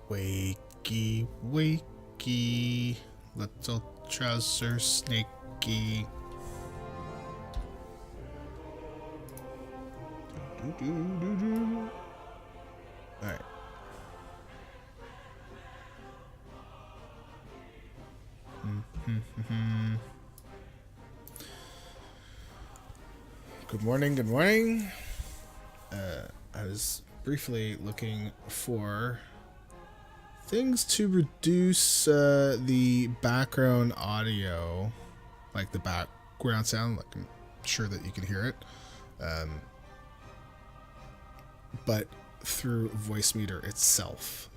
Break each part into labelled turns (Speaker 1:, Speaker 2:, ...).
Speaker 1: Wakey, wakey, little trouser snaky. Alright. Good morning, good morning. I was briefly looking for things to reduce the background audio, like the background sound, like I'm sure that you can hear it, but through Voicemeeter itself,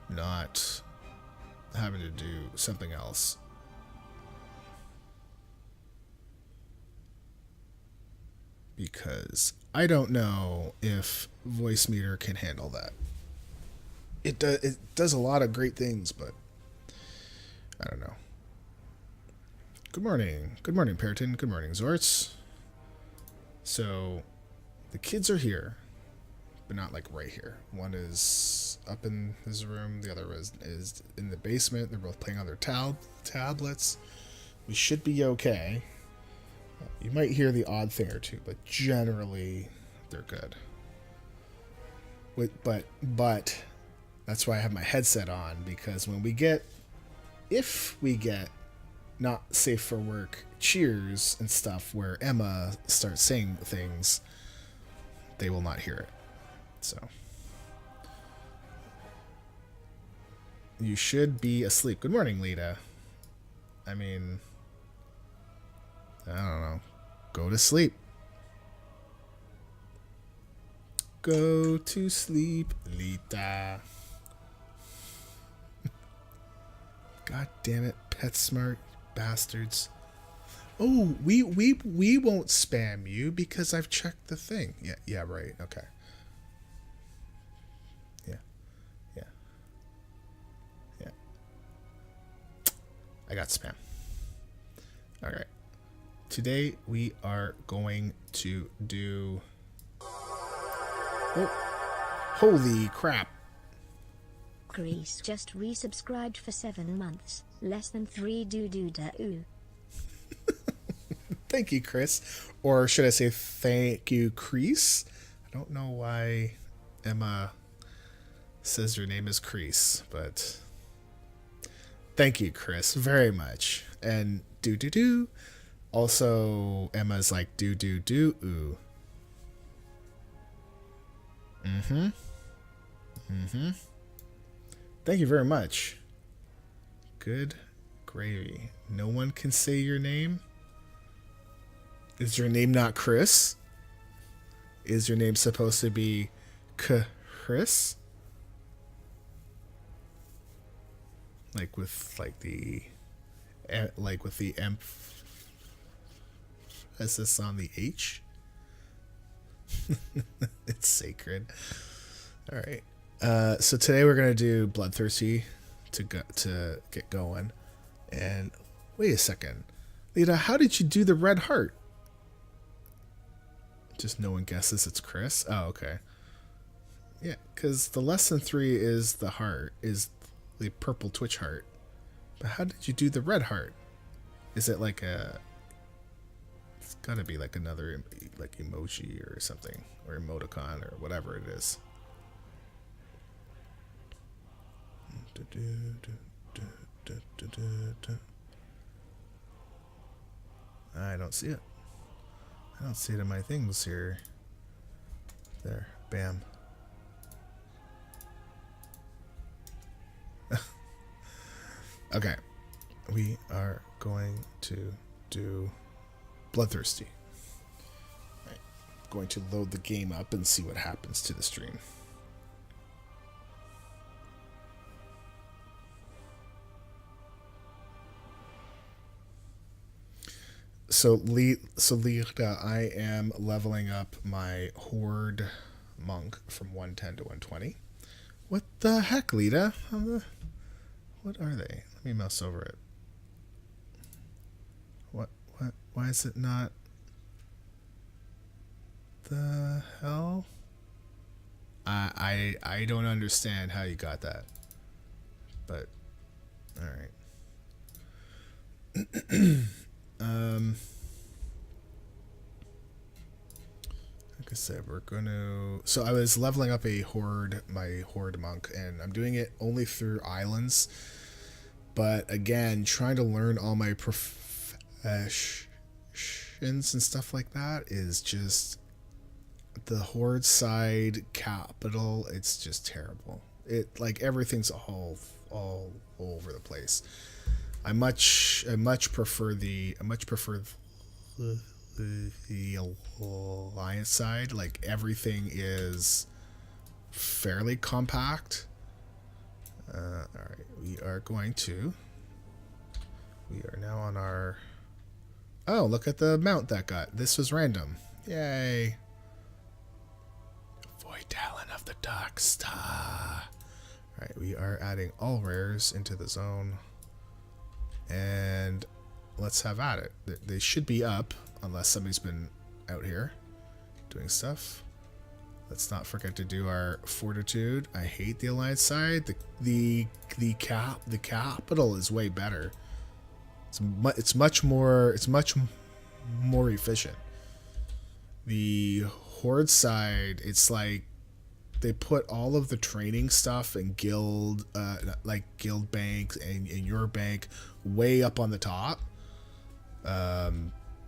Speaker 1: not having to do something else. Because I don't know if Voicemeeter can handle that. It does a lot of great things, but I don't know. Good morning, Pearton. Good morning, Zorts. So the kids are here, but not like right here. One is up in his room, the other is in the basement. They're both playing on their tablets. We should be okay. You might hear the odd thing or two, but generally they're good. But that's why I have my headset on, because if we get not safe for work cheers and stuff where Emma starts saying things, they will not hear it. So you should be asleep. Good morning, Lita. I mean, I don't know. Go to sleep. Go to sleep, Lita. God damn it, PetSmart bastards. Oh, we won't spam you because I've checked the thing. Yeah, right. Okay. Yeah. I got spam. All right. Today we are going to do... Oh, holy crap.
Speaker 2: Grease just resubscribed for 7 months. Less than 3 doo-doo-da-oo.
Speaker 1: Thank you, Chris. Or should I say thank you, Crease? I don't know why Emma says your name is Crease, but thank you, Chris, very much. And doo-doo-doo. Also, Emma's like do-do-do-oo. Thank you very much. Good gravy. No one can say your name? Is your name not Chris? Is your name supposed to be Chris? Like with the emphasis on the H? It's sacred. All right. So today we're gonna do Bloodthirsty to get going. And wait a second, Lita, how did you do the red heart? Just no one guesses it's Chris. Oh, okay. Yeah, because the less than 3 is the heart, is the purple Twitch heart. But how did you do the red heart? Is it like a... It's gotta be like another like emoji or something, or emoticon or whatever it is. I don't see it. I don't see it in my things here. There, bam. Okay, we are going to do Bloodthirsty. Right. Going to load the game up and see what happens to the stream. So Lita, I am leveling up my Horde Monk from 110 to 120. What the heck, Lita? What are they? Let me mouse over it. What? Why is it not? The hell? I don't understand how you got that. But all right. Like I said, we're gonna. So I was leveling up my horde monk, and I'm doing it only through islands. But again, trying to learn all my professions and stuff like that is just the horde side capital. It's just terrible. It like everything's all over the place. I much prefer the alliance side. Like everything is fairly compact. All right, we are now on our. Oh, look at the mount that got. This was random. Yay! Void Talon of the Dark Star. All right, we are adding all rares into the zone, and let's have at it. They should be up unless somebody's been out here doing stuff. Let's not forget to do our fortitude. I hate the alliance side. The capital is way better. It's much more efficient. The horde side, it's like they put all of the training stuff and guild banks and your bank way up on the top.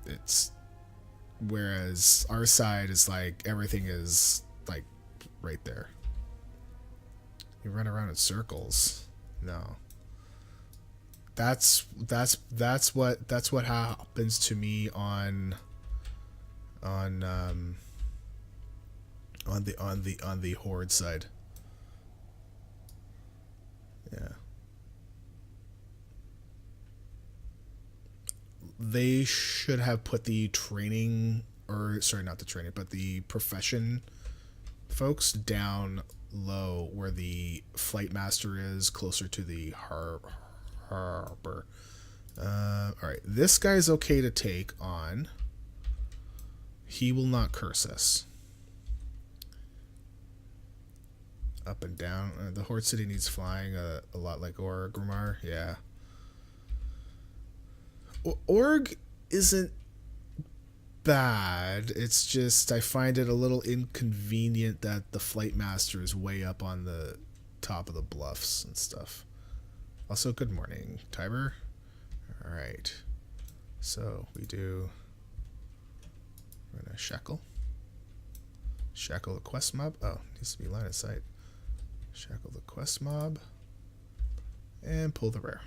Speaker 1: It's whereas our side is like everything is like right there. You run around in circles. No. That's what happens to me on the horde side. Yeah. They should have put the training, or sorry, not the training, but the profession folks down low where the flight master is, closer to the harbor. Alright, this guy's okay to take on. He will not curse us. Up and down. The Horde City needs flying a lot like Orgrimmar. Yeah. Org isn't bad. It's just I find it a little inconvenient that the Flight Master is way up on the top of the bluffs and stuff. Also, good morning, Tiber. Alright. So, we're going to shackle. Shackle the quest mob. Oh, needs to be line of sight. Shackle the quest mob. And pull the rare.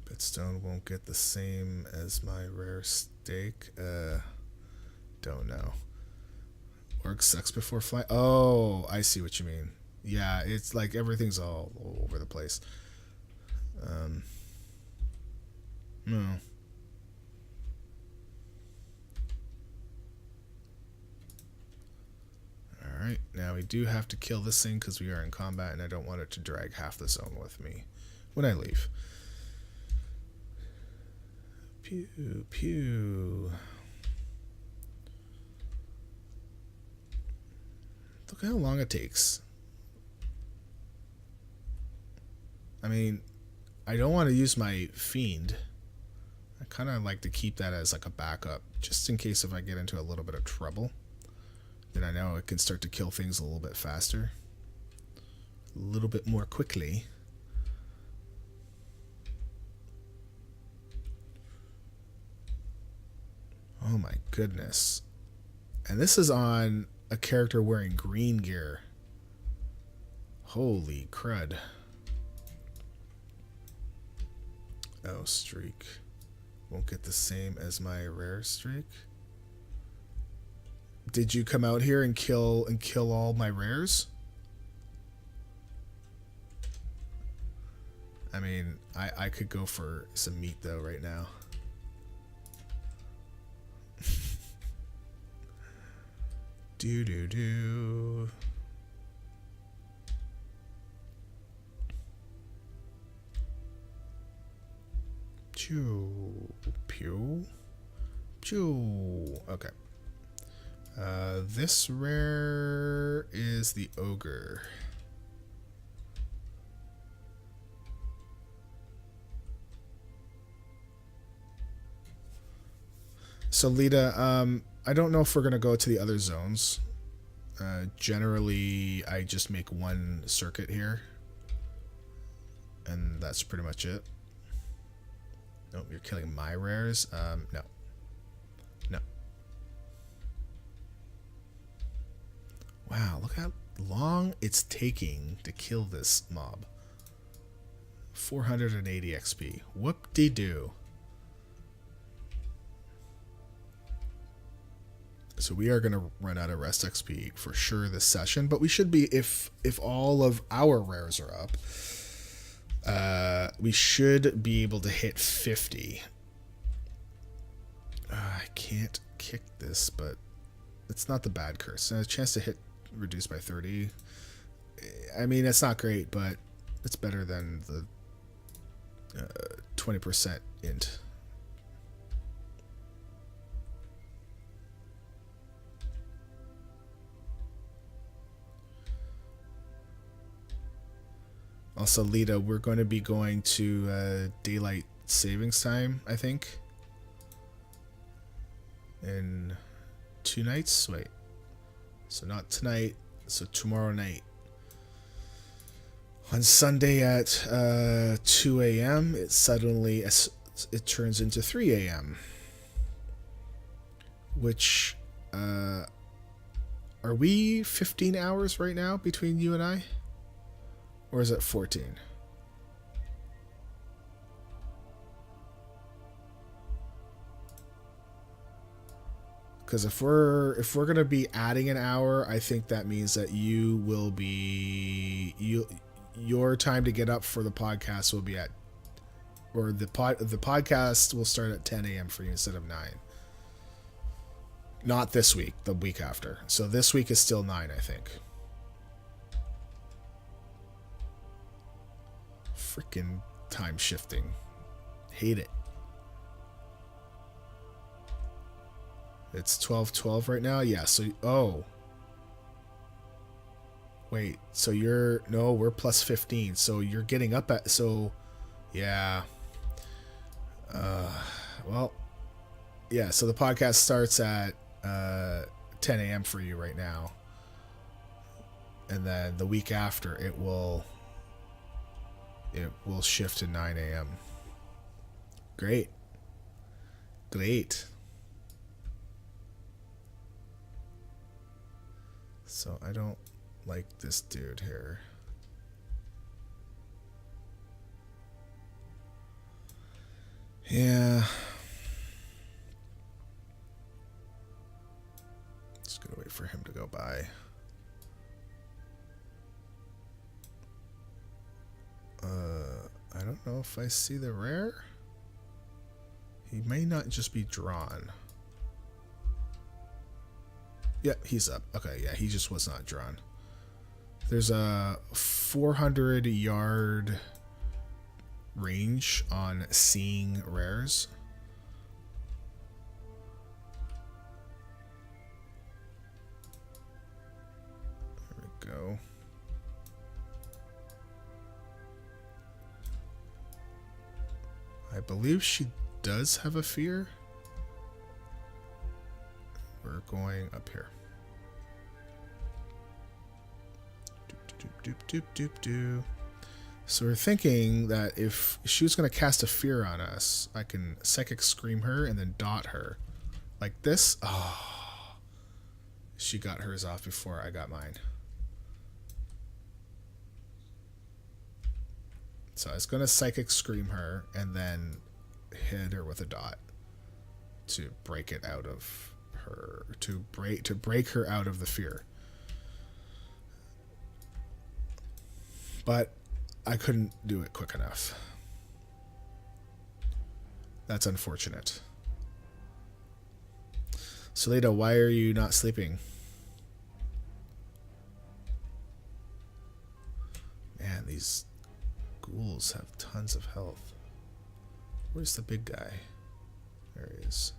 Speaker 1: Bitstone won't get the same as my rare stake. Don't know. Orc sucks before fly. Oh, I see what you mean. Yeah, it's like everything's all over the place. No. Alright, now we do have to kill this thing because we are in combat and I don't want it to drag half the zone with me when I leave. Pew, pew. Look how long it takes. I mean, I don't want to use my fiend. I kind of like to keep that as like a backup, just in case if I get into a little bit of trouble. Then I know it can start to kill things a little bit faster. A little bit more quickly. Oh my goodness. And this is on a character wearing green gear. Holy crud. Oh, streak. Won't get the same as my rare streak. Did you come out here and kill all my rares? I mean, I could go for some meat though right now. Do. Pew, pew, Choo. Okay. This rare is the ogre. So Lita, I don't know if we're gonna go to the other zones. Generally, I just make one circuit here, and that's pretty much it. Nope, you're killing my rares. No. No. Wow, look how long it's taking to kill this mob. 480 XP. Whoop-de-doo. So we are going to run out of rest XP for sure this session, but we should be, if all of our rares are up, we should be able to hit 50. I can't kick this, but it's not the bad curse. A chance to hit reduced by 30. I mean, it's not great, but it's better than the 20% int. Also, Lita, we're going to be going to daylight savings time, I think. In 2 nights? Wait. So not tonight, so tomorrow night. On Sunday at 2 a.m., it suddenly it turns into 3 a.m. Which, are we 15 hours right now between you and I? Or is it 14? Because if we're gonna be adding an hour, I think that means that you will be your time to get up for the podcast will be at, or the podcast will start at 10 a.m. for you instead of 9. Not this week, the week after. So this week is still 9, I think. Freaking time shifting. Hate it. It's 12:12 right now? Yeah, so... Oh. Wait, so you're... No, we're plus 15. So you're getting up at... So, yeah. Well, yeah, so the podcast starts at 10 a.m. for you right now. And then the week after, it will shift to 9 a.m. Great. Great. So I don't like this dude here. Yeah. Just gonna wait for him to go by. I don't know if I see the rare. He may not just be drawn. Yep, he's up. Okay, yeah, he just was not drawn. There's a 400-yard range on seeing rares. There we go. I believe she does have a fear. We're going up here. Doop, doop, doop, doop, doop. So we're thinking that if she was going to cast a fear on us, I can Psychic Scream her and then dot her. Like this. Oh. She got hers off before I got mine. So I was going to Psychic Scream her and then hit her with a dot to break it out of her, to break her out of the fear. But I couldn't do it quick enough. That's unfortunate. Salida, why are you not sleeping? Man, these ghouls have tons of health. Where's the big guy? There he is.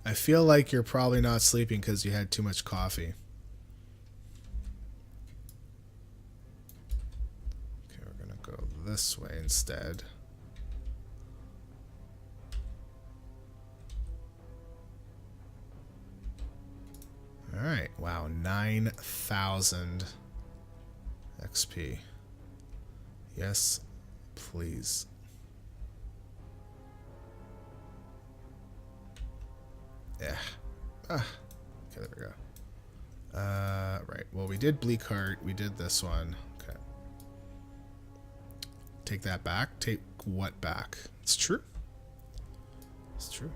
Speaker 1: I feel like you're probably not sleeping because you had too much coffee. Okay, we're gonna go this way instead. Alright, wow, 9,000 XP. Yes, please. Yeah. Ah. Okay, there we go. Right. Well, we did Bleak Heart. We did this one. Okay. Take that back. Take what back? It's true. It's true.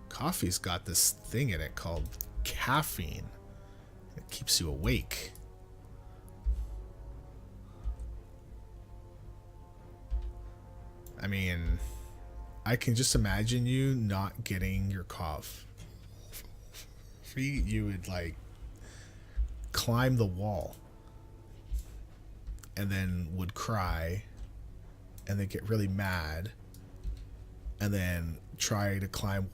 Speaker 1: Coffee's got this thing in it called caffeine. It keeps you awake. I mean, I can just imagine you not getting your cough. You would like climb the wall and then would cry and then get really mad and then try to climb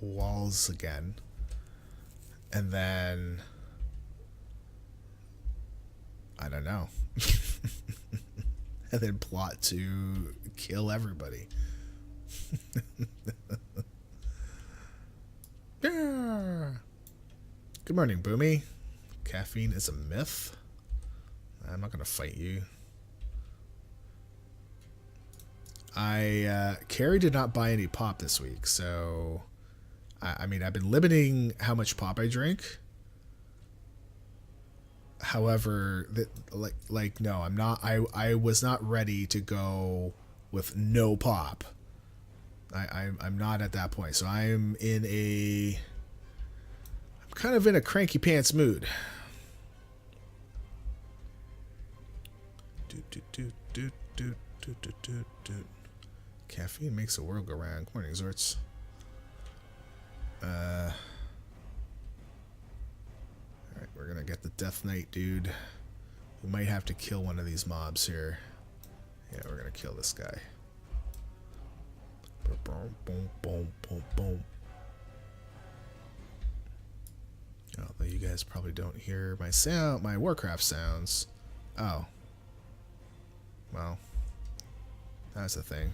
Speaker 1: walls again and then I don't know and then plot to kill everybody. Yeah. Good morning, Boomy. Caffeine is a myth. I'm not gonna fight you. Carrie did not buy any pop this week, so I mean I've been limiting how much pop I drink. However, no, I'm not. I was not ready to go with no pop. I'm not at that point, so I'm kind of in a cranky pants mood. Caffeine makes the world go round. Good morning, Zorts. Alright, we're gonna get the Death Knight, dude. We might have to kill one of these mobs here. Yeah, we're gonna kill this guy. Boom, boom, boom, boom, boom. Although you guys probably don't hear my Warcraft sounds. Oh. Well. That's the thing.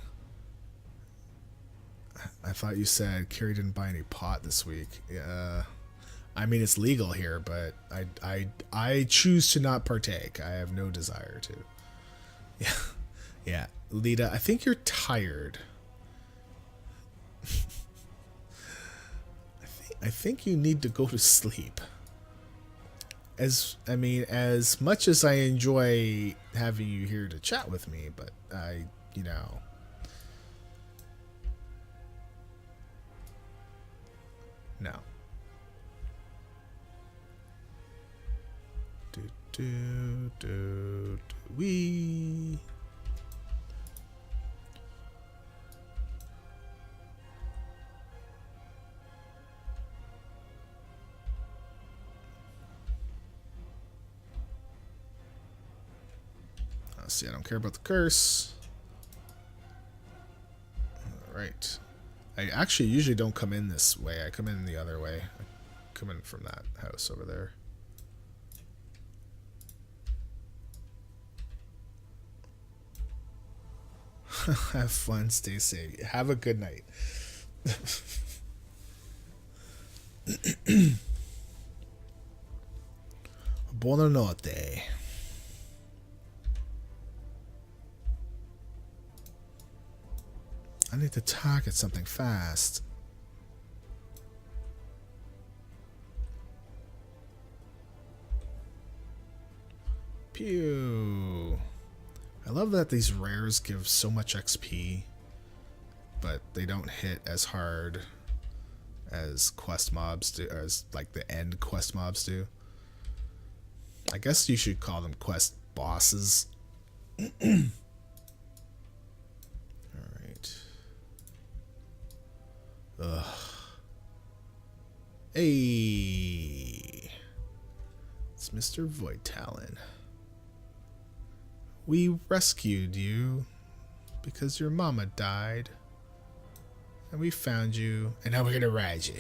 Speaker 1: I thought you said Carrie didn't buy any pot this week. I mean, it's legal here, but I choose to not partake. I have no desire to. Yeah. Yeah. Lita, I think you're tired. I think you need to go to sleep. As much as I enjoy having you here to chat with me, but no. We. See, I don't care about the curse. Alright. I actually usually don't come in this way. I come in the other way. I come in from that house over there. Have fun, stay safe. Have a good night. Buonanotte. I need to target something fast. Pew. I love that these rares give so much XP, but they don't hit as hard as quest mobs do, or as like the end quest mobs do. I guess you should call them quest bosses. Alright. Ugh. Hey. It's Mr. Void Talon. We rescued you because your mama died. And we found you, and now we're gonna ride you.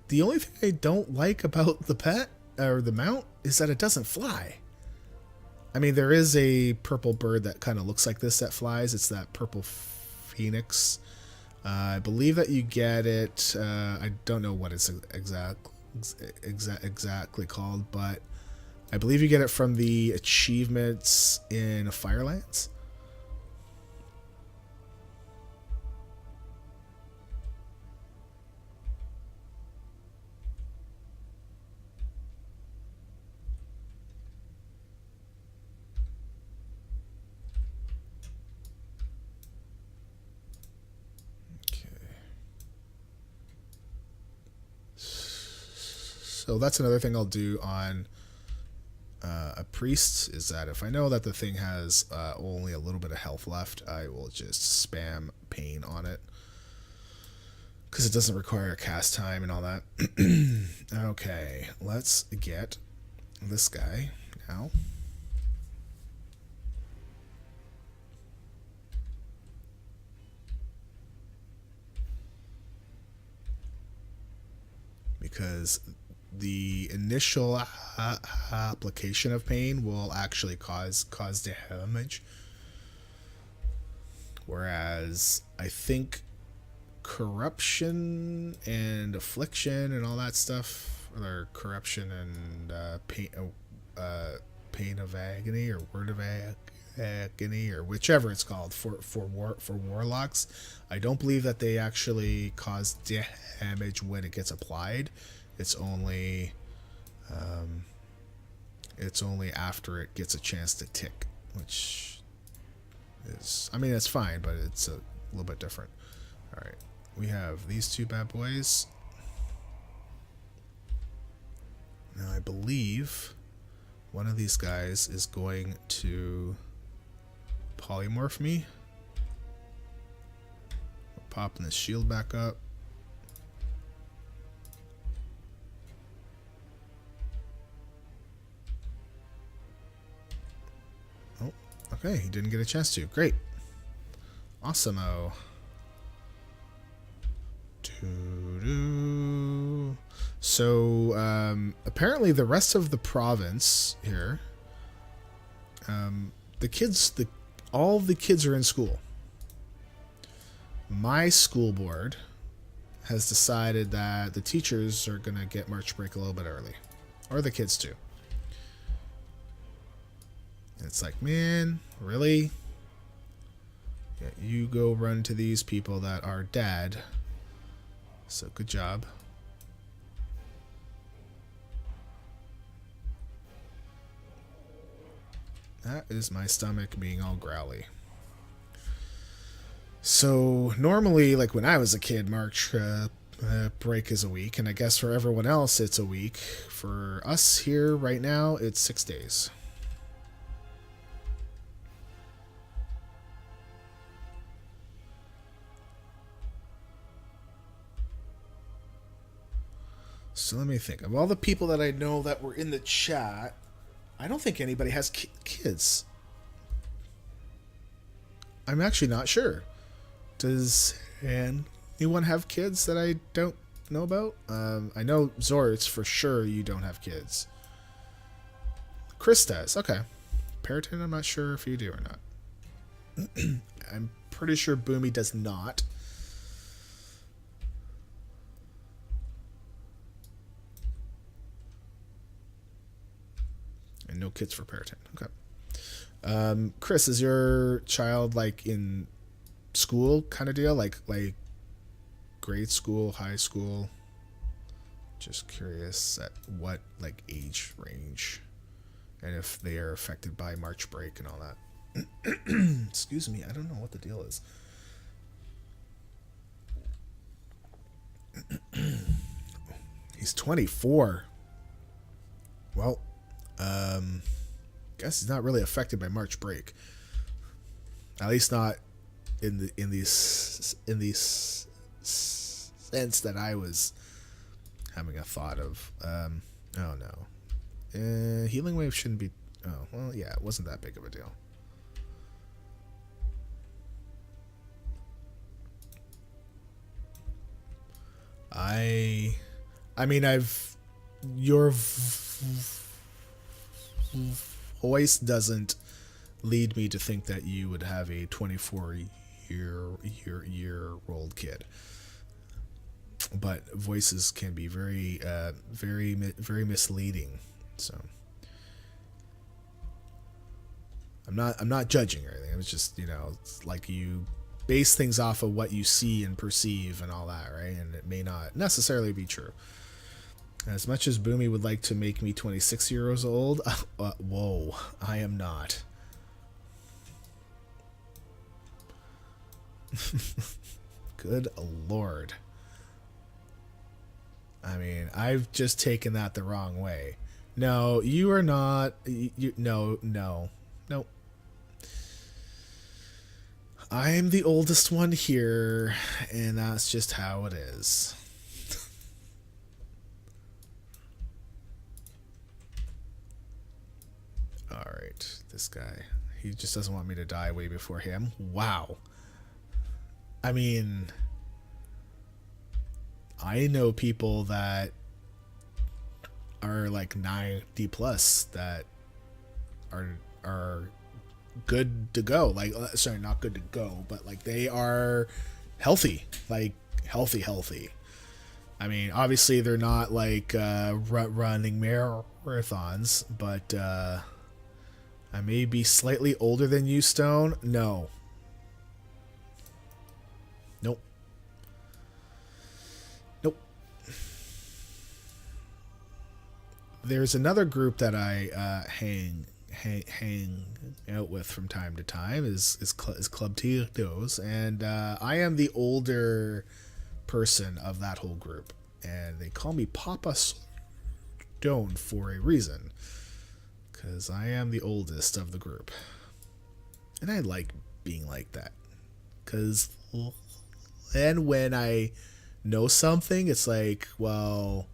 Speaker 1: The only thing I don't like about the pet or the mount is that it doesn't fly. I mean, there is a purple bird that kind of looks like this that flies. It's that purple phoenix. I believe that you get it. I don't know what it's exactly called, but I believe you get it from the achievements in Firelands. So that's another thing I'll do on a priest, is that if I know that the thing has only a little bit of health left, I will just spam pain on it. Because it doesn't require a cast time and all that. Okay, let's get this guy now. Because the initial application of pain will actually cause damage, whereas I think corruption and affliction and all that stuff, or corruption and pain of agony or word of agony or whichever it's called for warlocks, I don't believe that they actually cause damage when it gets applied. It's only after it gets a chance to tick, which is, I mean, it's fine, but it's a little bit different. All right, we have these two bad boys. Now I believe one of these guys is going to polymorph me. We're popping this shield back up. Okay, he didn't get a chance to. Great. Awesome-o. So, apparently the rest of the province here, all the kids are in school. My school board has decided that the teachers are going to get March break a little bit early. Or the kids too. It's like, man, really? Yeah, you go run to these people that are dead. So good job. That is my stomach being all growly. So normally, like when I was a kid, March break is a week, and I guess for everyone else it's a week. For us here right now, it's 6 days. So let me think. Of all the people that I know that were in the chat, I don't think anybody has kids. I'm actually not sure. Does anyone have kids that I don't know about? I know Zortz for sure you don't have kids. Chris does. Okay. Periton, I'm not sure if you do or not. I'm pretty sure Boomy does not. And no kids for Periton. Okay. Chris, is your child like in school kind of deal? Like grade school, high school? Just curious at what like age range, and if they are affected by March break and all that. Excuse me, I don't know what the deal is. He's 24. Well, guess he's not really affected by March break. At least not in these sense that I was having a thought of. Oh no, healing wave shouldn't be. Oh well, Well, yeah, it wasn't that big of a deal. I mean, your voice doesn't lead me to think that you would have a 24-year-old kid. But voices can be very misleading. So I'm not judging or anything. It's just, it's like you base things off of what you see and perceive and all that, right? And it may not necessarily be true. As much as Boomy would like to make me 26 years old, whoa, I am not. Good Lord. I mean, I've just taken that the wrong way. No, you are not. No. I'm the oldest one here, and that's just how it is. Alright, this guy. He just doesn't want me to die way before him. Wow. I mean, I know people that are like 90 plus that are good to go. Like, sorry, not good to go, but like they are healthy, like healthy. I mean, obviously they're not like running marathons, but I may be slightly older than you, Stone. No. Nope. There's another group that I hang out with from time to time is Club Tito's, and I am the older person of that whole group, and they call me Papa Stone for a reason, because I am the oldest of the group, and I like being like that, because then when I know something, it's like, well,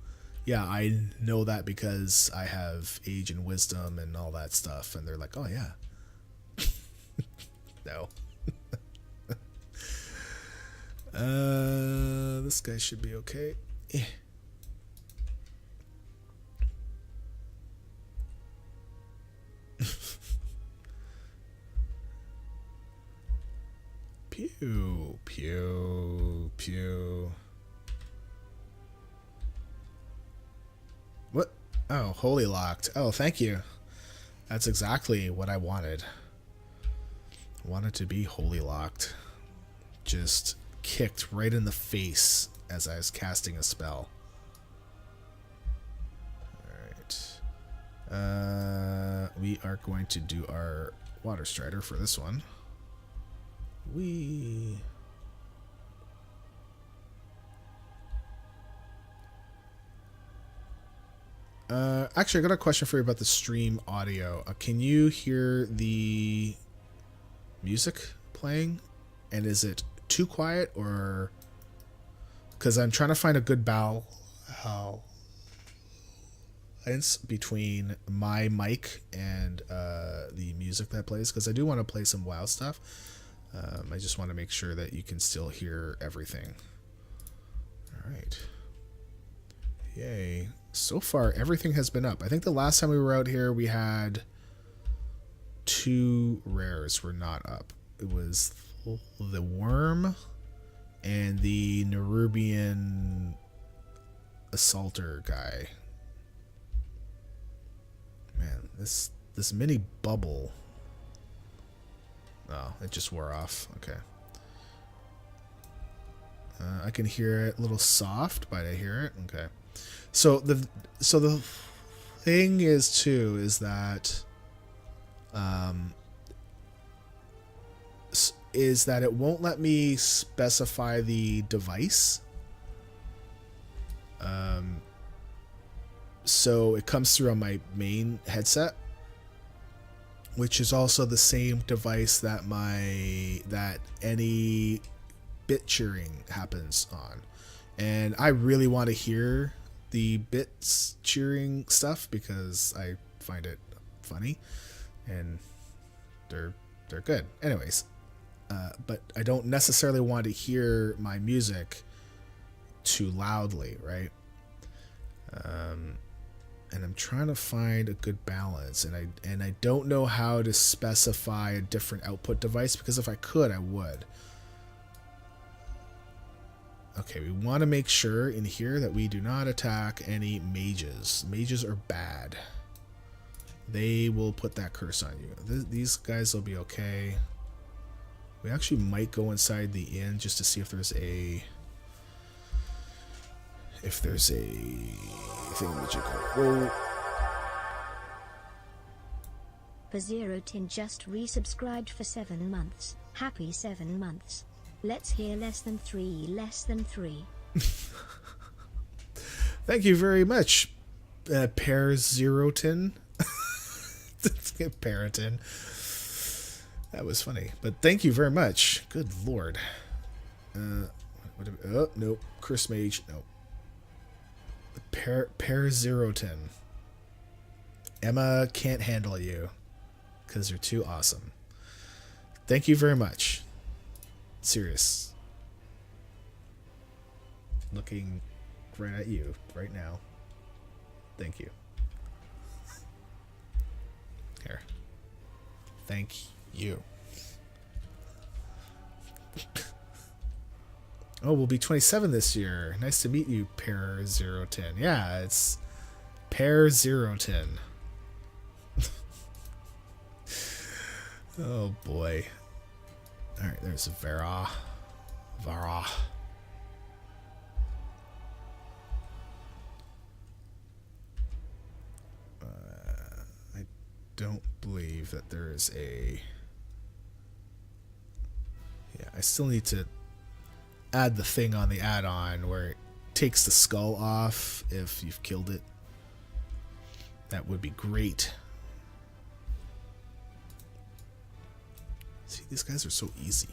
Speaker 1: yeah, I know that because I have age and wisdom and all that stuff. And they're like, oh, yeah. No. This guy should be okay. Pew, pew, pew. What? Oh, holy locked. Oh, thank you. That's exactly what I wanted. I wanted to be holy locked. Just kicked right in the face as I was casting a spell. Alright. We are going to do our Water Strider for this one. Actually, I got a question for you about the stream audio. Can you hear the music playing? And is it too quiet, or... Because I'm trying to find a good balance between my mic and the music that plays, because I do want to play some WoW stuff. I just want to make sure that you can still hear everything. Alright. Yay. So far, everything has been up. I think the last time we were out here, we had 2 rares were not up. It was the Worm and the Nerubian Assaulter guy. Man, this mini bubble. Oh, it just wore off. Okay. I can hear it a little soft, but I hear it. Okay. So the thing is too is that it won't let me specify the device. So it comes through on my main headset, which is also the same device that any bit cheering happens on. And I really want to hear the bits cheering stuff because I find it funny. and they're good. Anyways, but I don't necessarily want to hear my music too loudly, right? And I'm trying to find a good balance, and I don't know how to specify a different output device, because if I could, I would. Okay, we want to make sure in here that we do not attack any mages. Mages are bad. They will put that curse on you. These guys will be okay. We actually might go inside the inn just to see if there's a thingamajiggle.
Speaker 2: Pazerotin just resubscribed for 7 months. Happy 7 months. Let's hear less than 3, less than 3.
Speaker 1: Thank you very much, Pazerotin. Paratin. That was funny, but thank you very much. Good lord. Oh, nope. Curse Mage. Nope. Parazerotin. Emma can't handle you because you're too awesome. Thank you very much. Serious. Looking right at you right now. Thank you. Here. Thank you. Oh, we'll be 27 this year. Nice to meet you, Pair010. Yeah, it's Pair010. Oh boy. Alright, there's Vara. I don't believe that there is a... Yeah, I still need to add the thing on the add-on where it takes the skull off if you've killed it. That would be great. See, these guys are so easy.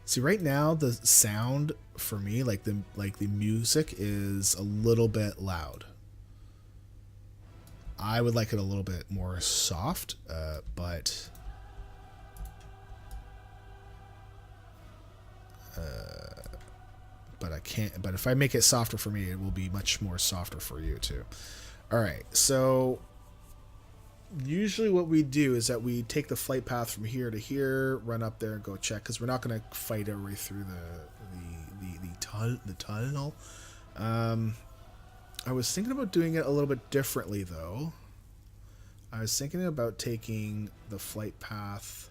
Speaker 1: See, right now the sound for me, like the music, is a little bit loud. I would like it a little bit more soft, but I can't. But if I make it softer for me, it will be much more softer for you too. All right, so usually what we do is that we take the flight path from here to here, run up there and go check, because we're not going to fight our way through the tunnel. I was thinking about doing it a little bit differently, though. I was thinking about taking the flight path.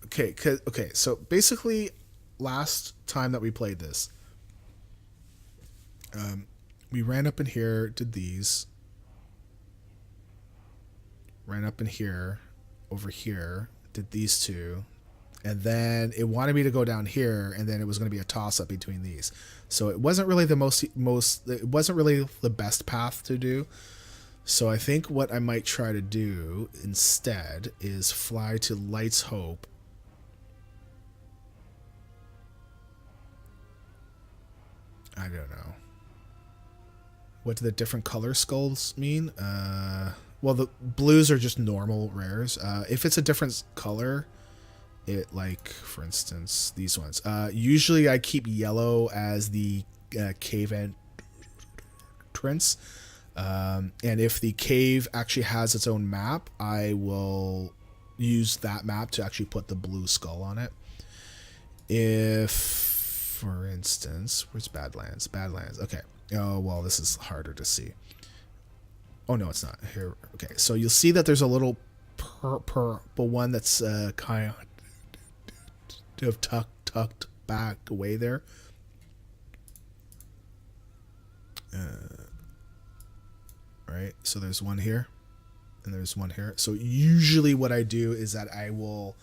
Speaker 1: Okay, so basically, last time that we played this, we ran up in here, did these, ran up in here, over here, did these two, and then it wanted me to go down here, and then it was going to be a toss-up between these. So it wasn't really the it wasn't really the best path to do. So I think what I might try to do instead is fly to Light's Hope. I don't know. What do the different color skulls mean? Well, the blues are just normal rares. If it's a different color, it, like, for instance, these ones. Usually I keep yellow as the cave entrance. And if the cave actually has its own map, I will use that map to actually put the blue skull on it. If, for instance, where's Badlands? Badlands, okay. Oh, well, this is harder to see. Oh, no, it's not. Here, okay, so you'll see that there's a little purple one that's kind of tucked back away there. Right, so there's one here, and there's one here. So usually what I do is that I will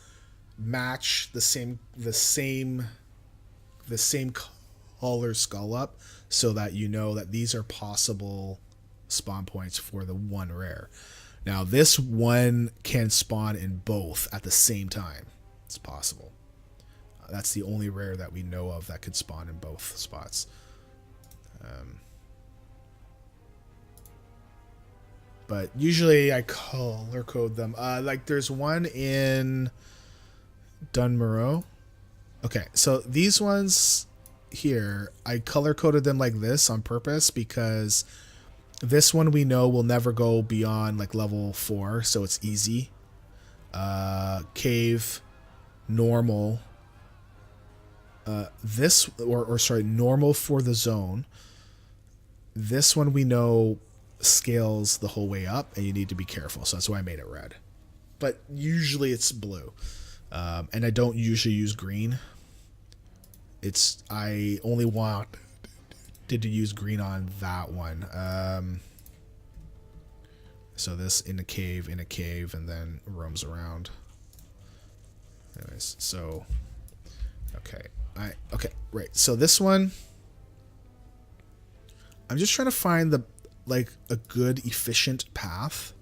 Speaker 1: match the same color skull up, so that you know that these are possible spawn points for the one rare. Now this one can spawn in both at the same time. It's possible. That's the only rare that we know of that could spawn in both spots. But usually I color code them. Like there's one in Dunmorrow. Okay, so these ones here, I color coded them like this on purpose because this one we know will never go beyond like level 4, so it's easy. Cave, normal. This, or sorry, normal for the zone. This one we know scales the whole way up, and you need to be careful, so that's why I made it red. But usually it's blue. And I don't usually use green. I only want to use green on that one. So this in a cave, and then roams around. Anyways, so okay, right. So this one, I'm just trying to find a good efficient path,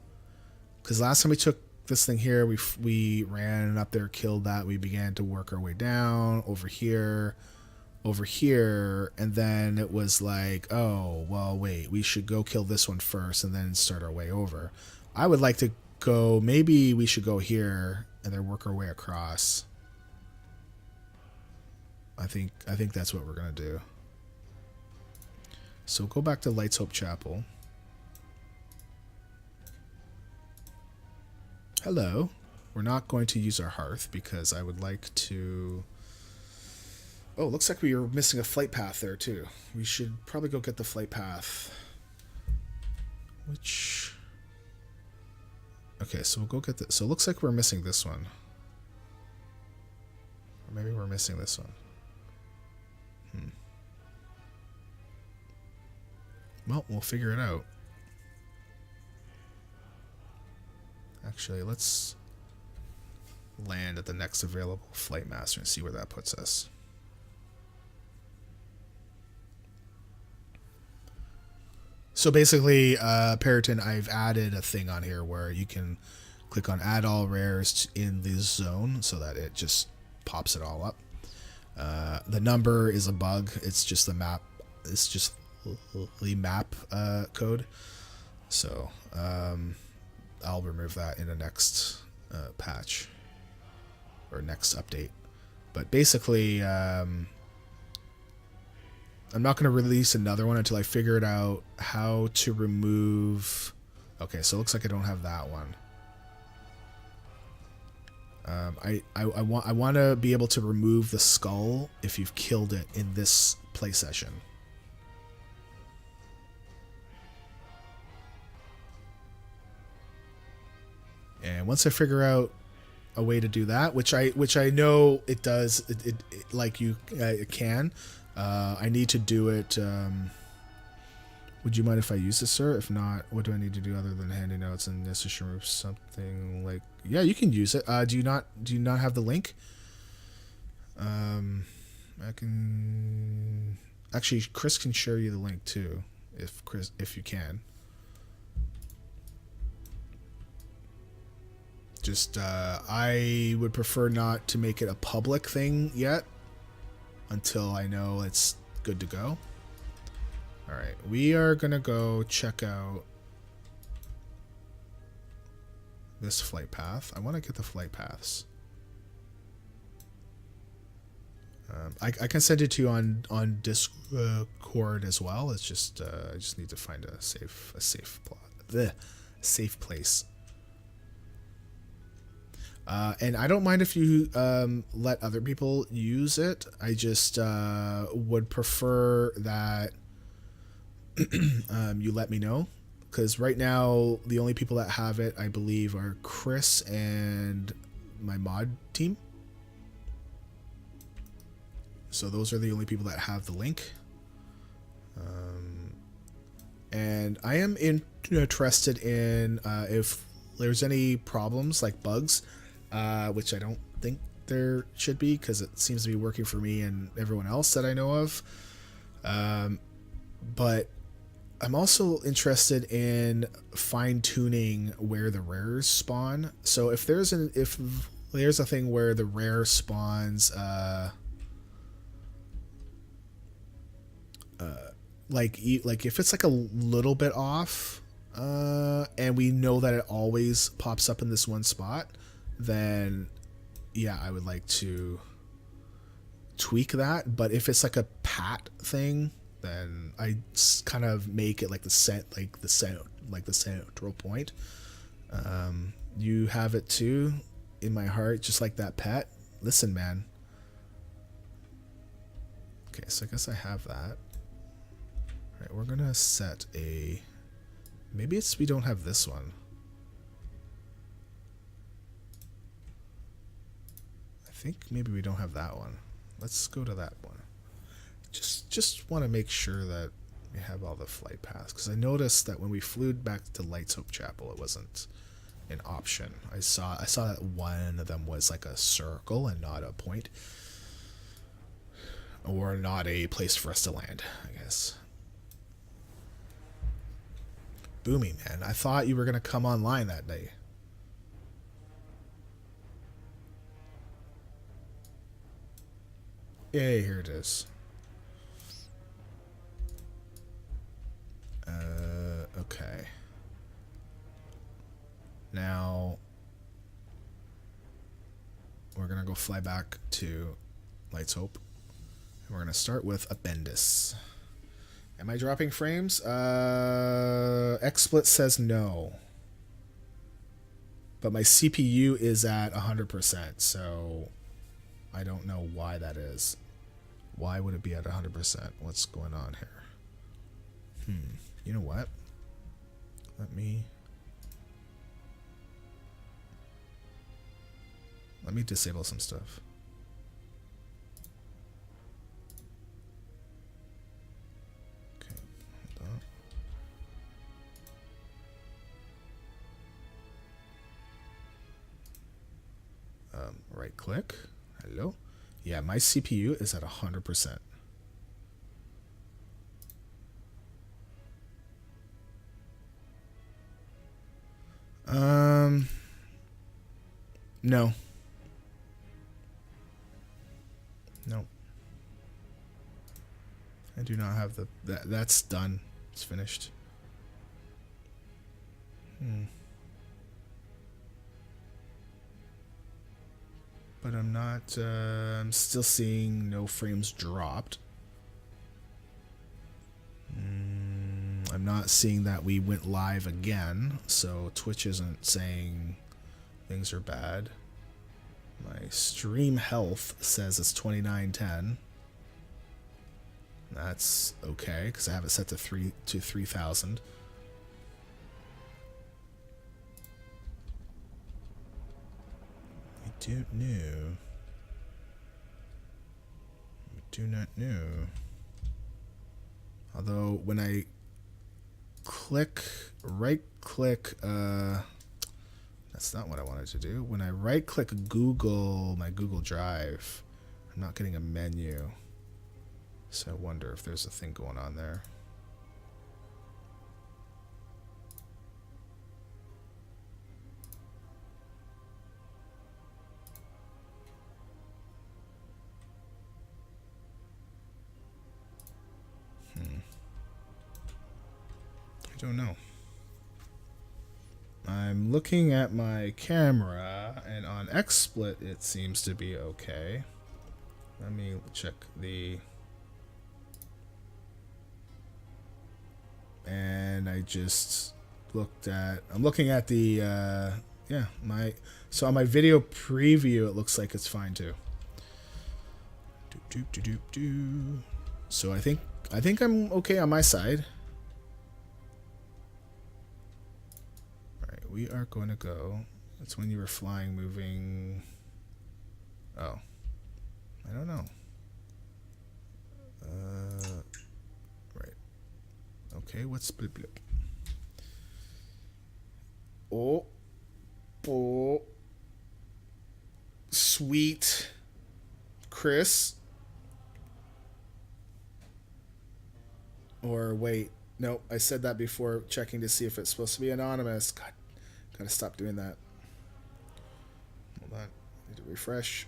Speaker 1: because last time we took this thing here, we ran up there, killed that, we began to work our way down over here, and then it was like, oh well, wait, we should go kill this one first and then start our way over. I would like to go, maybe we should go here and then work our way across. I think that's what we're gonna do. So go back to Lights Hope Chapel. Hello. We're not going to use our hearth because I would like to... Oh, looks like we were missing a flight path there too. We should probably go get the flight path. Which... Okay, so we'll go get this. So it looks like we're missing this one. Or maybe we're missing this one. Well, we'll figure it out. Actually, let's land at the next available flight master and see where that puts us. So basically, Periton, I've added a thing on here where you can click on add all rares in this zone so that it just pops it all up. The number is a bug. It's just the map. It's just the map code. So I'll remove that in the next patch or next update. But basically, I'm not going to release another one until I figure it out how to remove... Okay, so it looks like I don't have that one. I want to be able to remove the skull if you've killed it in this play session. And once I figure out a way to do that, which I know it does, it like you it can. I need to do it. Would you mind if I use this, sir? If not, what do I need to do other than handing notes and this should remove something like? Yeah, you can use it. Do you not have the link? I can actually. Chris can share you the link too, if you can. Just I would prefer not to make it a public thing yet until I know it's good to go. Alright, we are gonna go check out this flight path. I want to get the flight paths. I can send it to you on Discord as well. It's just I just need to find a safe place. And I don't mind if you let other people use it. I just would prefer that you let me know, because right now the only people that have it, I believe, are Chris and my mod team. So those are the only people that have the link. And I am interested in if there's any problems like bugs, which I don't think there should be because it seems to be working for me and everyone else that I know of. But I'm also interested in fine-tuning where the rares spawn. So if There's a thing where the rare spawns, like if it's like a little bit off, and we know that it always pops up in this one spot, then yeah, I would like to tweak that. But if it's like a pat thing, then I kind of make it like the central point. You have it too in my heart, just like that pet. Listen, man. Okay, so I guess I have that. All right, we're gonna set a. Maybe it's we don't have this one. I think maybe we don't have that one. Let's go to that one. Just want to make sure that we have all the flight paths, because I noticed that when we flew back to Lights Hope Chapel, it wasn't an option. I saw that one of them was like a circle and not a point, or not a place for us to land, I guess. Boomy, man, I thought you were gonna come online that day. Yay, here it is. Okay. Now we're gonna go fly back to Lights Hope, and we're gonna start with Abendis. Am I dropping frames? XSplit says no, but my CPU is at 100%, so I don't know why that is. Why would it be at 100%? What's going on here? You know what? Let me disable some stuff. Okay, hold on. Right click. Hello. Yeah, my CPU is at 100%. No. No. I do not have the... That's done. It's finished. But I'm not... I'm still seeing no frames dropped. I'm not seeing that we went live again, so Twitch isn't saying things are bad. My stream health says it's 2910. That's okay, because I have it set to 3000. I don't know. I do not know. Although when I right click, that's not what I wanted to do. When I right click Google, my Google Drive, I'm not getting a menu. So I wonder if there's a thing going on there. I don't know. I'm looking at my camera, and on XSplit it seems to be okay. Let me check the... And I just looked at... I'm looking at the... yeah, so on my video preview it looks like it's fine too. So I think I'm okay on my side. We are going to go. That's when you were flying, moving. Oh, I don't know. Right. Okay, what's blip blip? Oh, sweet, Chris. Or wait, no, I said that before checking to see if it's supposed to be anonymous. God. Gotta stop doing that. Hold on. Need to refresh.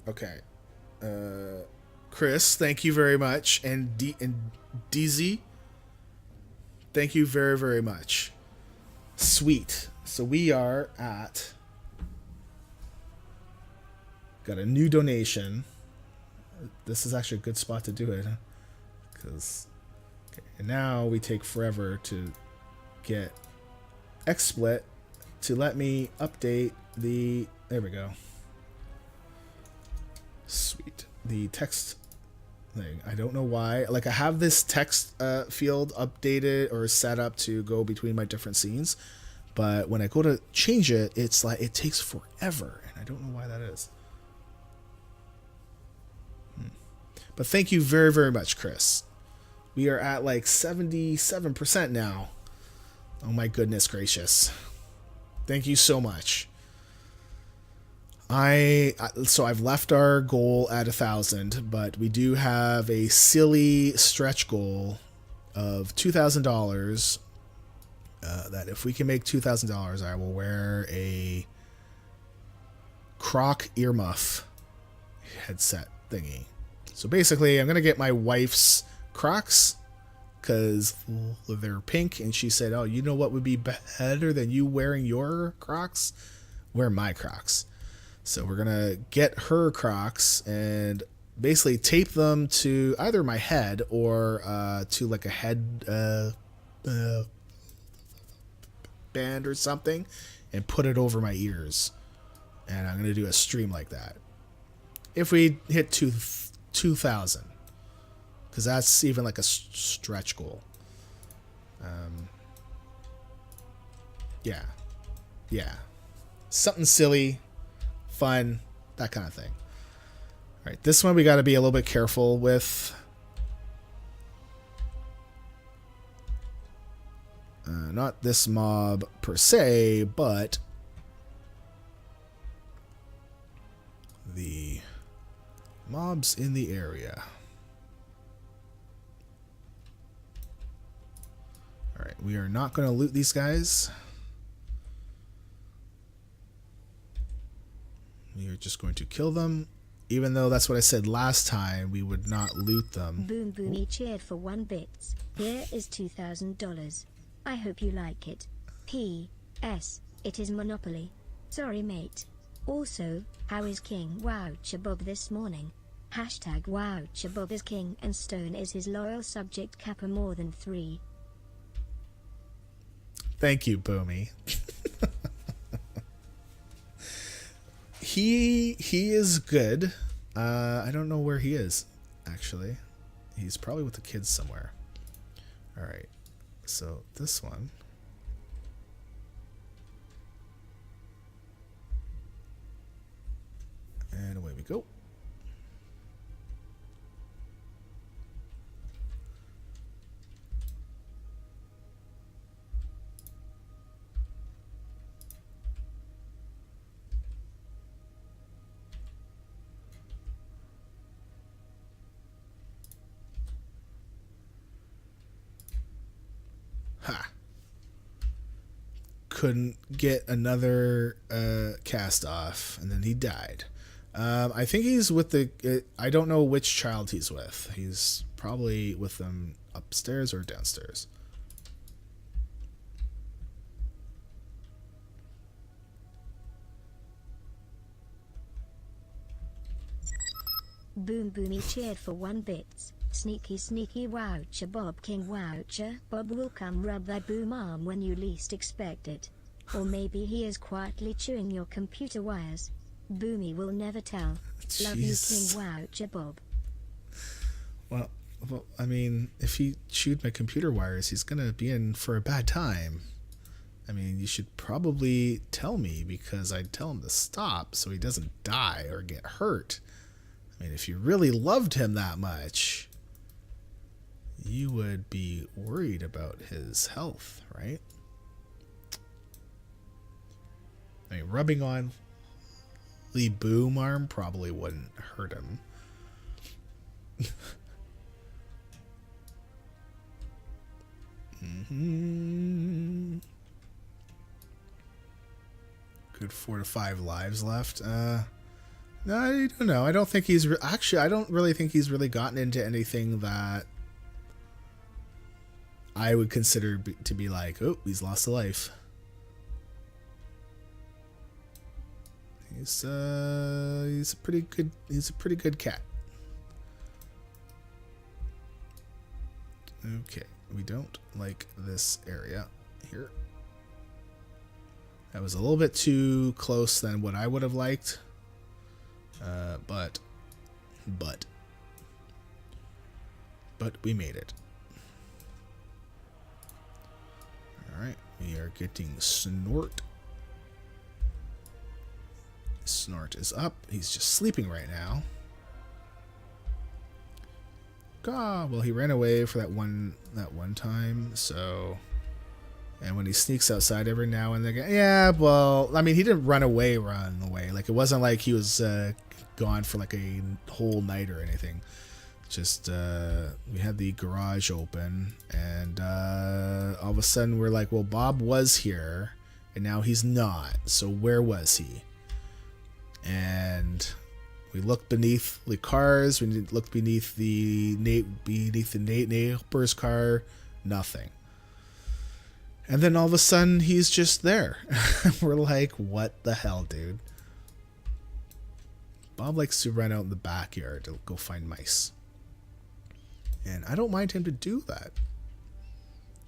Speaker 1: Okay. Chris, thank you very much. And DZ, thank you very, very much. Sweet. So we are at... Got a new donation. This is actually a good spot to do it. Because... Okay, and now we take forever to get XSplit to let me update the... There we go. Sweet. The text thing. I don't know why. Like, I have this text field updated or set up to go between my different scenes. But when I go to change it, it's like it takes forever. And I don't know why that is. But thank you very, very much, Chris. We are at like 77% now. Oh my goodness gracious. Thank you so much. So I've left our goal at 1,000, but we do have a silly stretch goal of $2,000. That if we can make $2,000, I will wear a Croc earmuff headset thingy. So basically, I'm gonna get my wife's Crocs because they're pink, and she said, "Oh, you know what would be better than you wearing your Crocs? Wear my Crocs." So we're gonna get her Crocs and basically tape them to either my head or to like a head band or something, and put it over my ears. And I'm gonna do a stream like that. If we hit 2,000, because that's even like a stretch goal. Yeah, something silly, fun, that kind of thing. All right, this one we got to be a little bit careful with. Not this mob per se, but the mobs in the area. All right, we are not going to loot these guys. We are just going to kill them, even though that's what I said last time, we would not loot them.
Speaker 2: Boom Boomy cheered for 1 bit. Here is $2,000. I hope you like it. P.S. It is Monopoly. Sorry mate. Also, how is King Woucher Bob this morning? Hashtag Woucher Bob is king and Stone is his loyal subject Kappa more than 3.
Speaker 1: Thank you, Boomy. He is good. I don't know where he is, actually. He's probably with the kids somewhere. All right. So this one. And away we go. Ha. Couldn't get another cast off, and then he died. I think he's with the... I don't know which child he's with. He's probably with them upstairs or downstairs.
Speaker 2: Boom Boomy cheered for 1 bit. Sneaky sneaky Woucher Bob King Woucher Bob will come rub thy boom arm when you least expect it. Or maybe he is quietly chewing your computer wires. Boomy will never tell.
Speaker 1: Jeez.
Speaker 2: Love you King Woucher Bob.
Speaker 1: Well, I mean, if he chewed my computer wires, he's gonna be in for a bad time. I mean, you should probably tell me, because I'd tell him to stop so he doesn't die or get hurt. I mean, if you really loved him that much, you would be worried about his health, right? I mean, rubbing on the boom arm probably wouldn't hurt him. good 4 to 5 lives left. No, I don't know. I don't think he's... Actually, I don't really think he's really gotten into anything that I would consider to be like, oh, he's lost a life. He's a pretty good cat. Okay, we don't like this area here. That was a little bit too close than what I would have liked. But we made it. Alright, we are getting Snort. Snort is up. He's just sleeping right now. Ah, well, he ran away for that one time, so... And when he sneaks outside every now and then... Yeah, well, I mean, he didn't run away. Like, it wasn't like he was gone for, like, a whole night or anything. Just, we had the garage open, and all of a sudden we're like, well, Bob was here, and now he's not. So where was he? And... we looked beneath the cars. We looked beneath the neighbor's car. Nothing. And then all of a sudden, he's just there. We're like, what the hell, dude? Bob likes to run out in the backyard to go find mice. And I don't mind him to do that.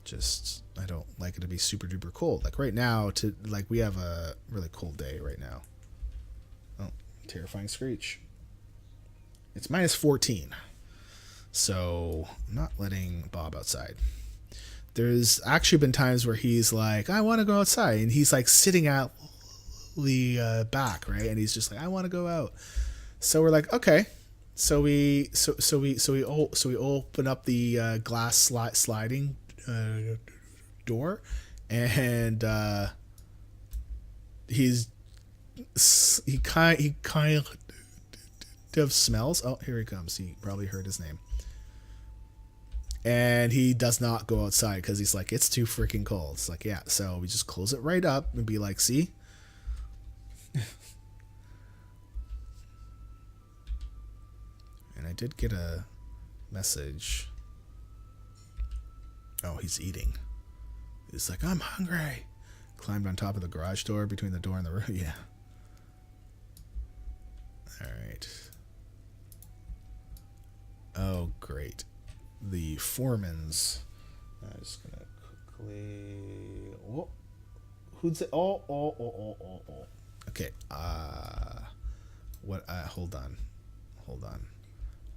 Speaker 1: Just, I don't like it to be super duper cold. Like right now, we have a really cold day right now. Oh, terrifying screech. It's -14. So, I'm not letting Bob outside. There's actually been times where he's like, I want to go outside. And he's like sitting at the back, right? And he's just like, I want to go out. So we're like, okay. So we open up the glass sliding door, and he kind of smells. Oh, here he comes. He probably heard his name. And he does not go outside because he's like, it's too freaking cold. It's like, yeah. So we just close it right up and be like, see? And I did get a message. Oh, he's eating. He's like, I'm hungry. Climbed on top of the garage door between the door and the room. Yeah. All right. Oh, great. The foreman's. I'm just gonna quickly. Oh, who's it? Oh. Okay. What? Hold on.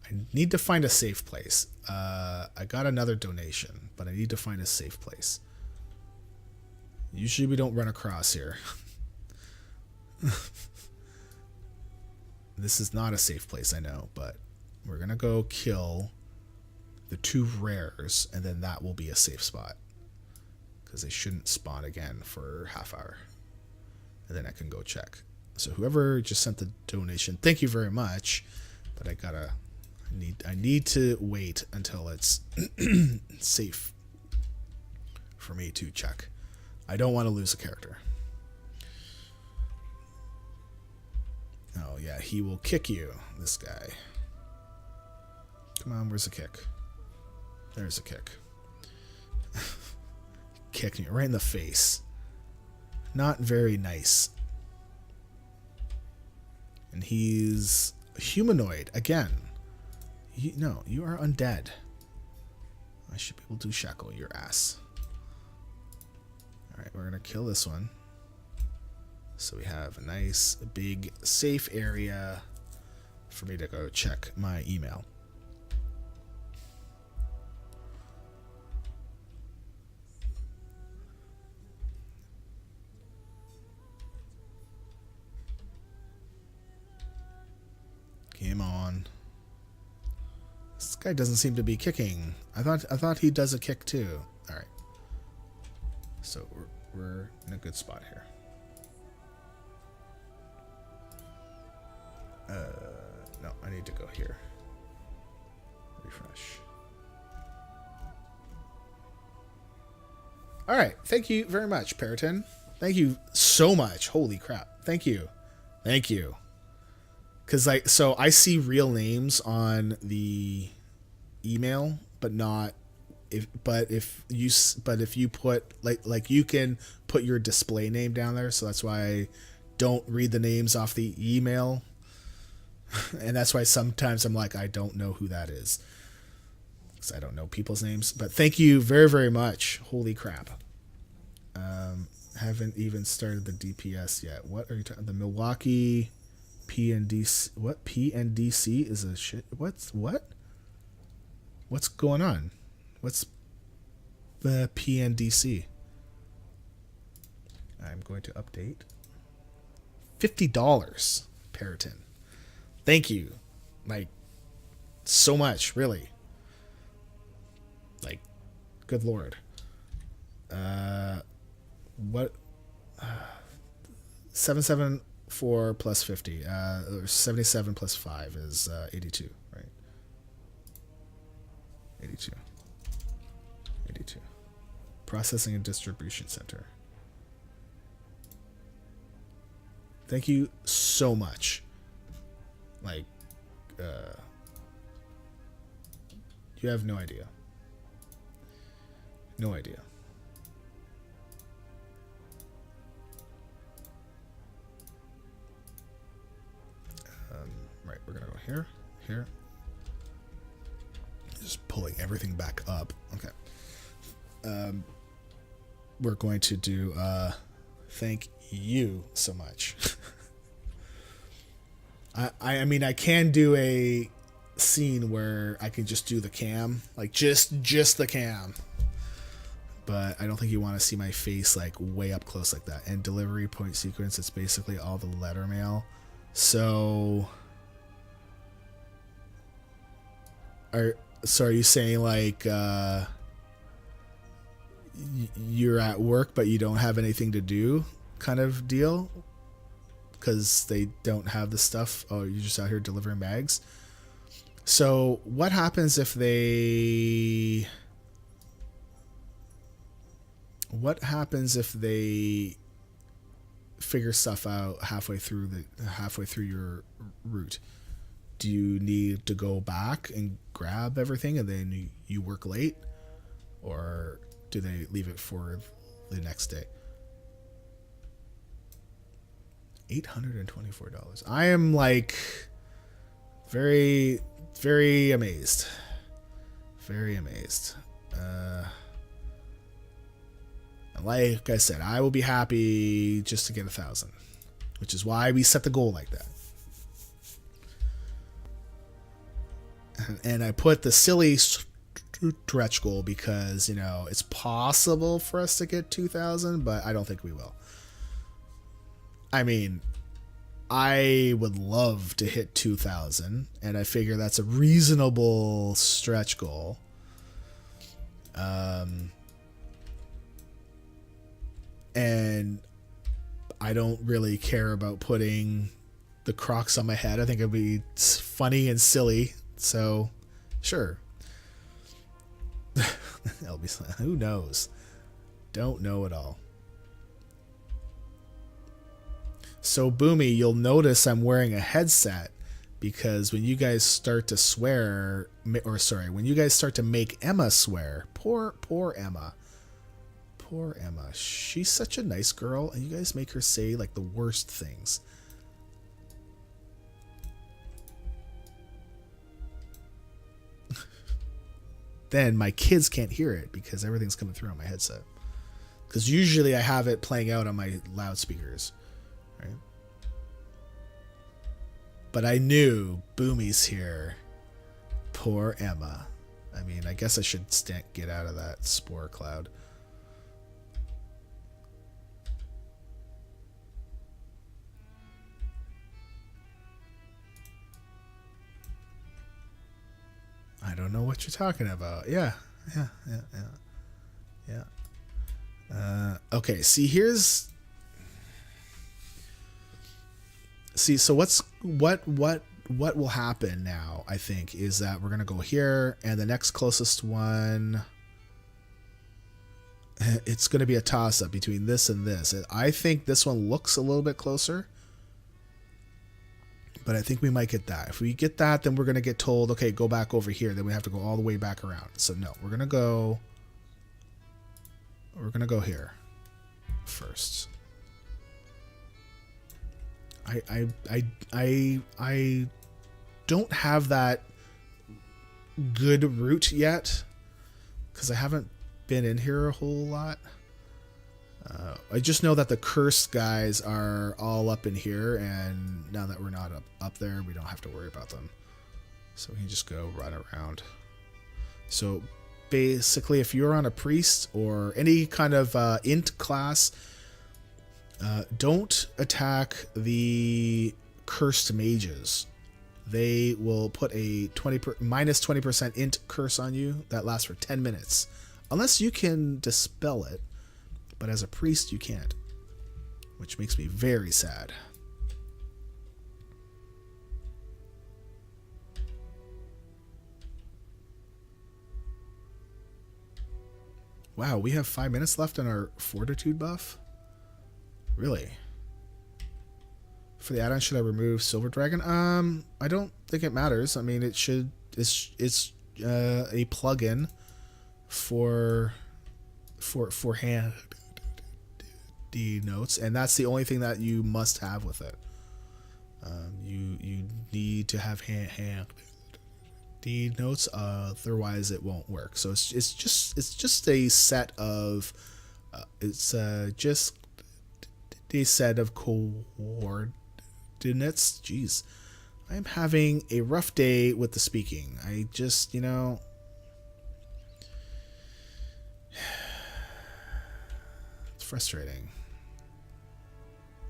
Speaker 1: I need to find a safe place. I got another donation, but I need to find a safe place. Usually we don't run across here. This is not a safe place, I know, but we're gonna go kill the 2 rares, and then that will be a safe spot. Because they shouldn't spawn again for half hour. And then I can go check. So whoever just sent the donation, thank you very much. But I need to wait until it's safe for me to check. I don't want to lose a character. Oh yeah, he will kick you, this guy. Come on, where's the kick? There's a kick. Kicked me right in the face. Not very nice. And he's humanoid again. No, you are undead. I should be able to shackle your ass. Alright, we're going to kill this one. So we have a nice, big, safe area for me to go check my email. Game on. This guy doesn't seem to be kicking. I thought he does a kick too. All right. So we're in a good spot here. No, I need to go here. Refresh. All right. Thank you very much, Periton. Thank you so much. Holy crap. Thank you. Thank you. Because so I see real names on the email, but not if you put like you can put your display name down there. So that's why I don't read the names off the email. And that's why sometimes I'm like, I don't know who that is. Because I don't know people's names. But thank you very, very much. Holy crap. Haven't even started the DPS yet. What are you talking? The Milwaukee PNDC. What? PNDC is a shit. What? What's going on? What's the PNDC? I'm going to update. $50. Periton. Thank you. Like, so much, really. Like, good lord. What? 774 plus 50. Or 77 plus 5 is 82, right? 82. 82. Processing and distribution center. Thank you so much. Like, you have no idea. No idea. Right, we're gonna go here, here. Just pulling everything back up. Okay. We're going to do thank you so much. I mean, I can do a scene where I can just do the cam, like just the cam, but I don't think you want to see my face like way up close like that. And delivery point sequence, it's basically all the letter mail. So are you saying like you're at work but you don't have anything to do kind of deal? Because they don't have the stuff. Oh, you're just out here delivering bags. So what happens if they... What happens if they figure stuff out halfway through your route? Do you need to go back and grab everything and then you work late? Or do they leave it for the next day? $824. I am like very, very amazed. Very amazed. Like I said, I will be happy just to get 1,000, which is why we set the goal like that. And I put the silly stretch goal because, you know, it's possible for us to get 2,000, but I don't think we will. I mean, I would love to hit 2,000, and I figure that's a reasonable stretch goal. And I don't really care about putting the Crocs on my head. I think it'd be funny and silly. So, sure. Who knows? Don't know at all. So, Boomy, you'll notice I'm wearing a headset because when you guys start to swear, when you guys start to make Emma swear, poor Emma. Poor Emma. She's such a nice girl, and you guys make her say, like, the worst things. Then my kids can't hear it because everything's coming through on my headset. Because usually I have it playing out on my loudspeakers. Right? But I knew Boomy's here. Poor Emma. I mean, I guess I should get out of that spore cloud. I don't know what you're talking about. Yeah. Okay, see, so what will happen now, I think, is that we're going to go here, and the next closest one It's going to be a toss-up between this and this. I think this one looks a little bit closer, but I think we might get that. If we get that, then we're going to get told, okay, go back over here. Then we have to go all the way back around. So no, we're going to go here first. I don't have that good route yet because I haven't been in here a whole lot. I just know that the cursed guys are all up in here, and now that we're not up there, we don't have to worry about them. So we can just go run around. So basically, if you're on a priest or any kind of int class, don't attack the cursed mages. They will put a minus 20% int curse on you that lasts for 10 minutes. Unless you can dispel it. But as a priest, you can't. Which makes me very sad. Wow, we have 5 minutes left on our fortitude buff? Really? For the add-on, should I remove Silver Dragon? I don't think it matters. I mean, it should. It's a plugin for hand notes, and that's the only thing that you must have with it. You need to have hand notes, otherwise it won't work. So it's just a set of just a set of coordinates. Jeez, I'm having a rough day with the speaking. I just, it's frustrating.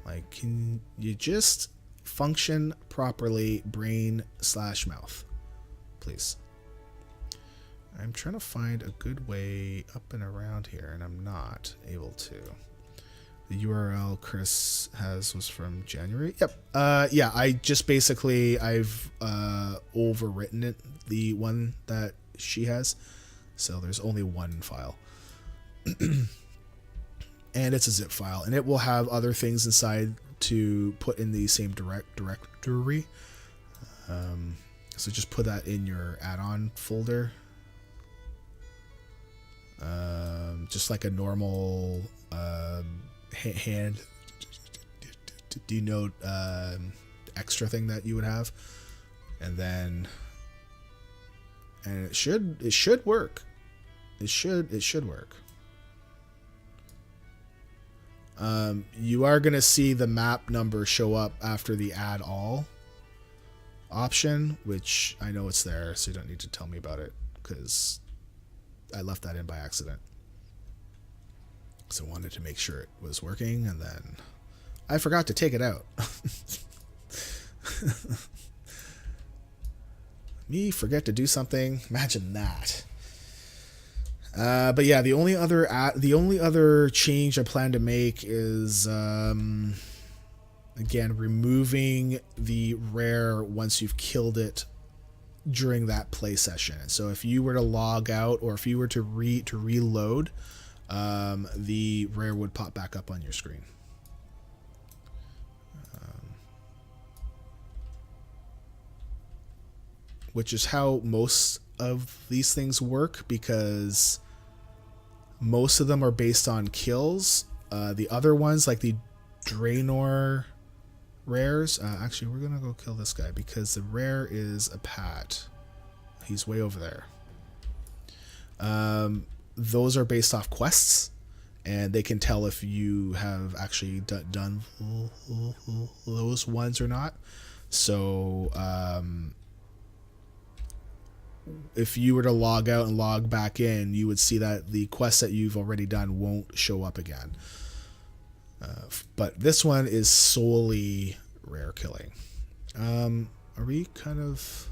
Speaker 1: Like, can you just function properly, brain/mouth, please? I'm trying to find a good way up and around here, and I'm not able to. The URL Chris has was from January. Yep. Yeah, I just basically, I've overwritten it, the one that she has. So there's only one file. And it's a zip file, and it will have other things inside to put in the same directory. So just put that in your add-on folder. Just like a normal hand denote extra thing that you would have, and it should work. It should work. You are going to see the map number show up after the add all option, which I know it's there, so you don't need to tell me about it because I left that in by accident. So I wanted to make sure it was working, and then I forgot to take it out. Me forget to do something. Imagine that. But yeah, the only other change I plan to make is again removing the rare once you've killed it during that play session. So if you were to log out, or if you were to reload, the rare would pop back up on your screen. Which is how most of these things work, because most of them are based on kills. The other ones, like the Draenor rares, actually we're gonna go kill this guy because the rare is a Pat. He's way over there. Those are based off quests, and they can tell if you have actually done those ones or not. So if you were to log out and log back in, you would see that the quests that you've already done won't show up again. But this one is solely rare killing. Are we kind of...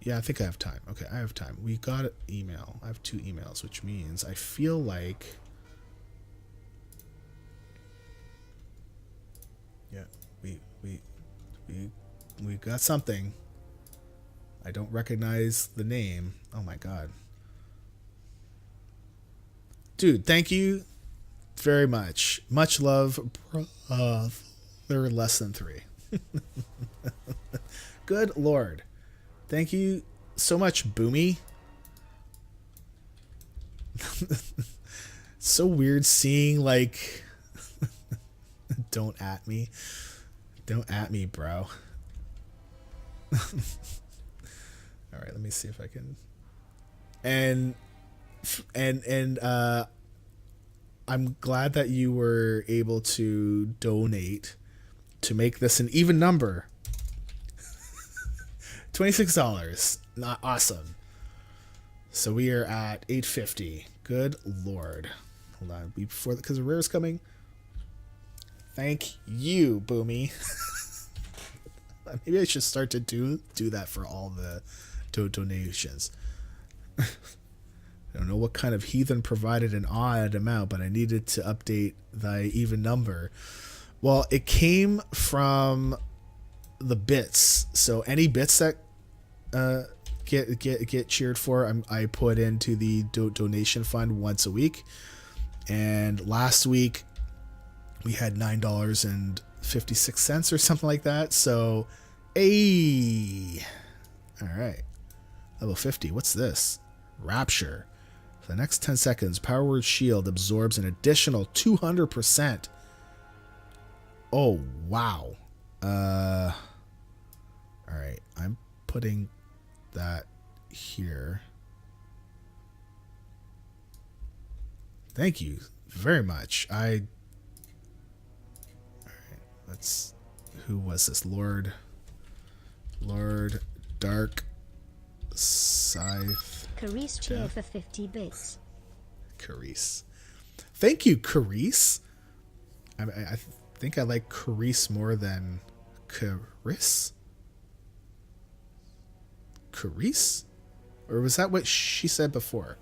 Speaker 1: Yeah, I think I have time. Okay, I have time. We got an email. I have 2 emails, which means I feel like... Yeah, we got something. I don't recognize the name. Oh my god. Dude, thank you very much. Much love. They're less than 3. Good Lord. Thank you so much, Boomy. So weird seeing, like... Don't at me. Don't at me, bro. Alright, let me see if I can... And I'm glad that you were able to donate to make this an even number. $26. Not awesome. So we are at $8.50. Good Lord. Hold on, before because the rare is coming. Thank you, Boomy. Maybe I should start to do that for all the donations. I don't know what kind of heathen provided an odd amount, but I needed to update the even number. Well, it came from the bits. So any bits that get cheered for, I put into the donation fund once a week. And last week we had $9.56 or something like that. So, hey, all right, level 50. What's this? Rapture. For the next 10 seconds, Power Word Shield absorbs an additional 200%. Oh, wow. All right, I'm putting that here. Thank you very much. All right, let's... Who was this? Lord Dark Scythe.
Speaker 2: Carice cheer for 50 bits.
Speaker 1: Carice. Thank you, Carice. I think I like Carice more than Carice. Carice? Or was that what she said before?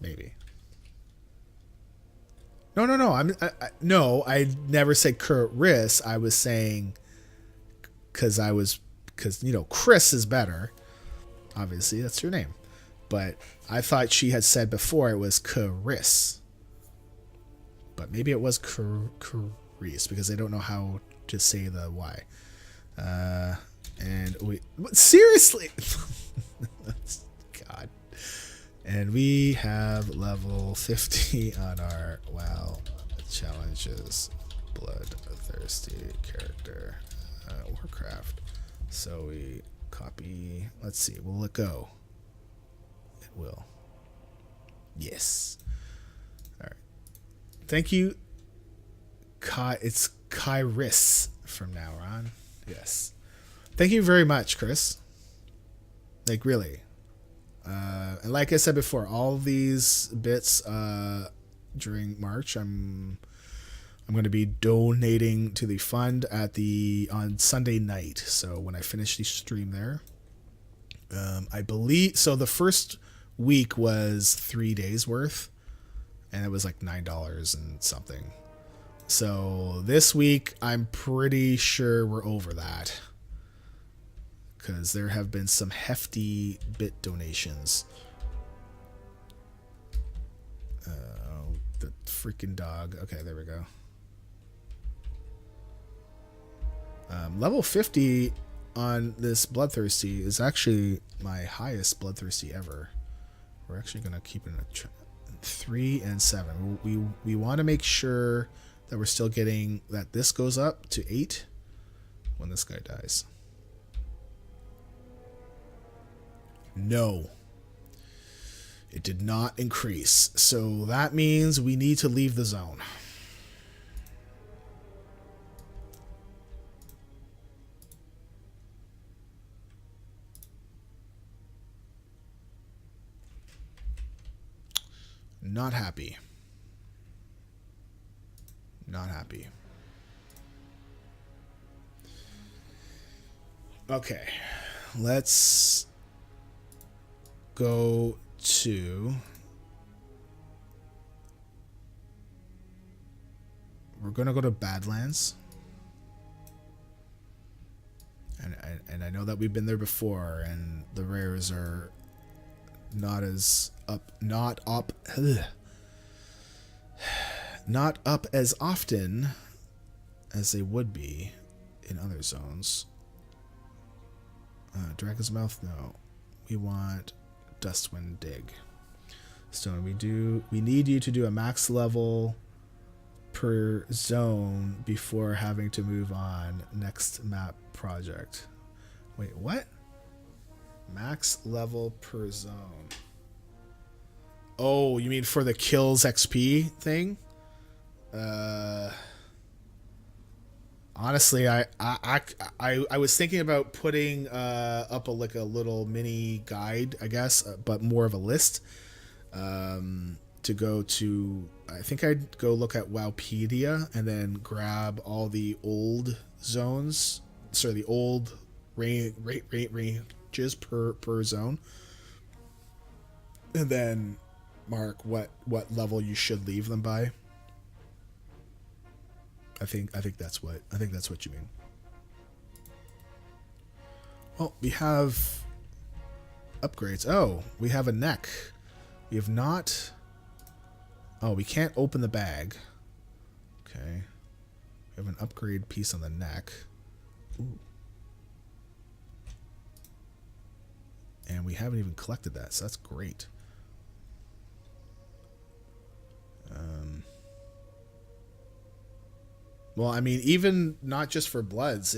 Speaker 1: Maybe. No. No, I never said Chris. I was saying because you know, Chris is better. Obviously, that's your name. But I thought she had said before it was Chris. But maybe it was Carice because I don't know how to say the Y. And we seriously. God. And we have level 50 on our WoW challenges. Bloodthirsty character. Warcraft. So we copy. Let's see. Will it go? It will. Yes. All right. Thank you. It's Kairis from now on. Yes. Thank you very much, Chris. Like, really. And like I said before, all these bits during March, I'm going to be donating to the fund on Sunday night. So when I finish the stream there, I believe so. The first week was 3 days worth, and it was like $9 and something. So this week, I'm pretty sure we're over that. Because there have been some hefty bit donations. The freaking dog. Okay, there we go. Level 50 on this Bloodthirsty is actually my highest Bloodthirsty ever. We're actually going to keep it at 3 and 7. We want to make sure that we're still getting that this goes up to 8 when this guy dies. No, it did not increase. So that means we need to leave the zone. Not happy. Not happy. Okay, let's go to... We're going to go to Badlands. And I know that we've been there before, and the rares are not up as often as they would be in other zones. Dragon's Mouth, no. We want Dustwind Dig. Stone, we need you to do a max level per zone before having to move on next map project. Wait, what? Max level per zone. Oh, you mean for the kills XP thing? Honestly, I was thinking about putting up a little mini guide, I guess, but more of a list to go to. I think I'd go look at Wowpedia and then grab all the old zones, the old ranges per zone, and then mark what level you should leave them by. I think that's what you mean. Well, we have upgrades. Oh, we have a neck. We have not. Oh, we can't open the bag. Okay. We have an upgrade piece on the neck. Ooh. And we haven't even collected that, so that's great. Well, I mean, even not just for Bloods,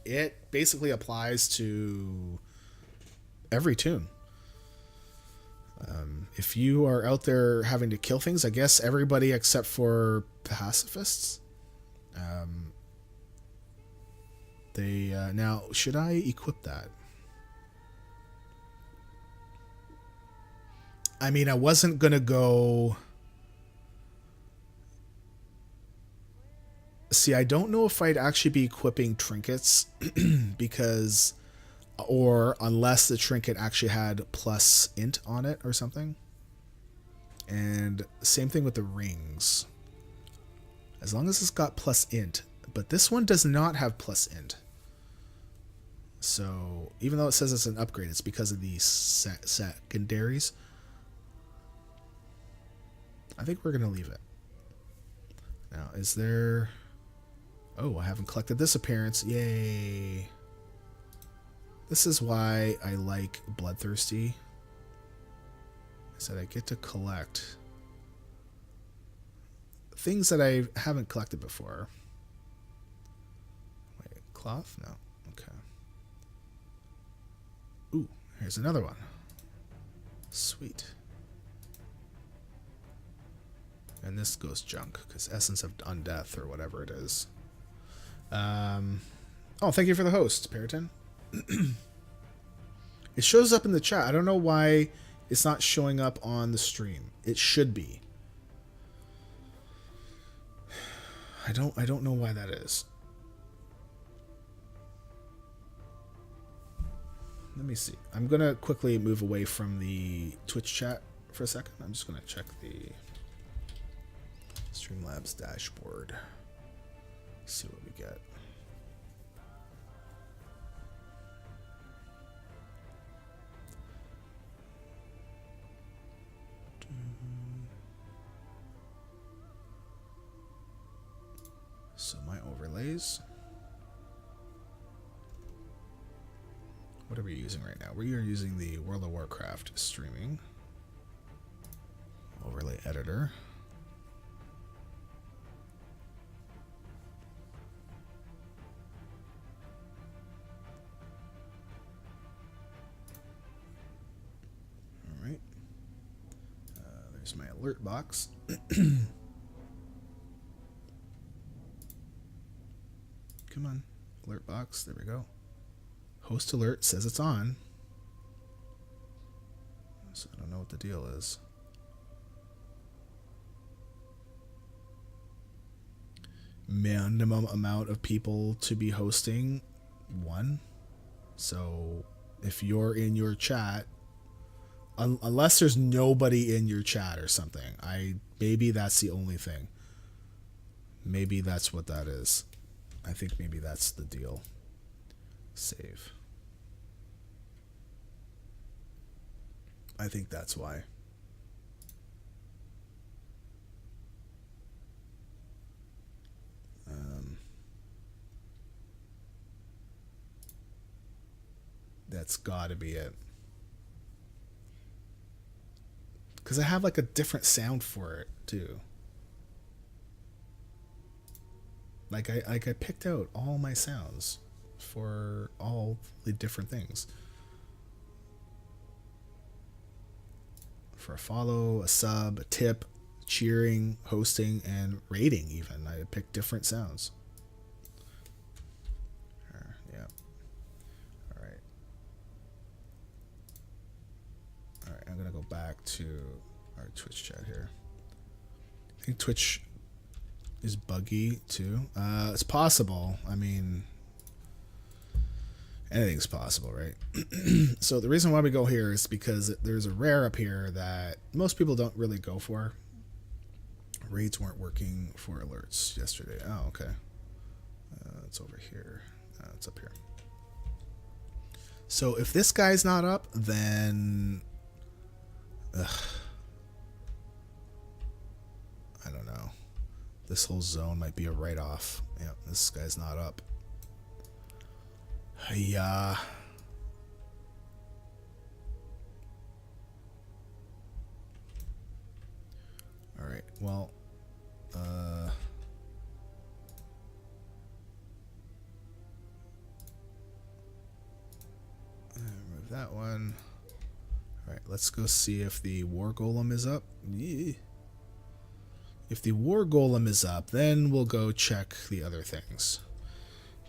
Speaker 1: it basically applies to every toon. If you are out there having to kill things, I guess everybody except for pacifists. Now, should I equip that? I mean, I wasn't gonna go. See, I don't know if I'd actually be equipping trinkets because, or unless the trinket actually had plus int on it or something. And same thing with the rings. As long as it's got plus int, but this one does not have plus int. So even though it says it's an upgrade, it's because of these secondaries. I think we're going to leave it. Now, is there... Oh, I haven't collected this appearance. Yay. This is why I like Bloodthirsty. I said I get to collect things that I haven't collected before. Wait, cloth? No. Okay. Ooh, here's another one. Sweet. And this goes junk, because Essence of Undeath, or whatever it is. Oh, thank you for the host, Periton. It shows up in the chat. I don't know why it's not showing up on the stream. It should be. I don't know why that is. Let me see. I'm going to quickly move away from the Twitch chat for a second. I'm just going to check the Streamlabs dashboard. See what we get. So my overlays. What are we using right now? We are using the World of Warcraft streaming overlay editor. All right. There's my alert box. Come on, alert box. There we go. Host alert says it's on. So I don't know what the deal is. Minimum amount of people to be hosting, 1. So if you're in your chat, unless there's nobody in your chat or something, maybe that's the only thing. Maybe that's what that is. I think maybe that's the deal. Save. I think that's why. That's gotta be it. Because I have like a different sound for it too. Like I picked out all my sounds for all the different things. For a follow, a sub, a tip, cheering, hosting, and rating even. I picked different sounds. Yeah. Alright. Alright, I'm gonna go back to our Twitch chat here. I think Twitch is buggy too. It's possible. I mean, anything's possible, right? So the reason why we go here is because there's a rare up here that most people don't really go for. Raids weren't working for alerts yesterday. Oh, okay. It's over here. It's up here. So if this guy's not up, then I don't know. This whole zone might be a write-off. Yeah, this guy's not up. Yeah. All right. Well, remove that one. All right. Let's go see if the war golem is up. Yeah. If the war golem is up, then we'll go check the other things.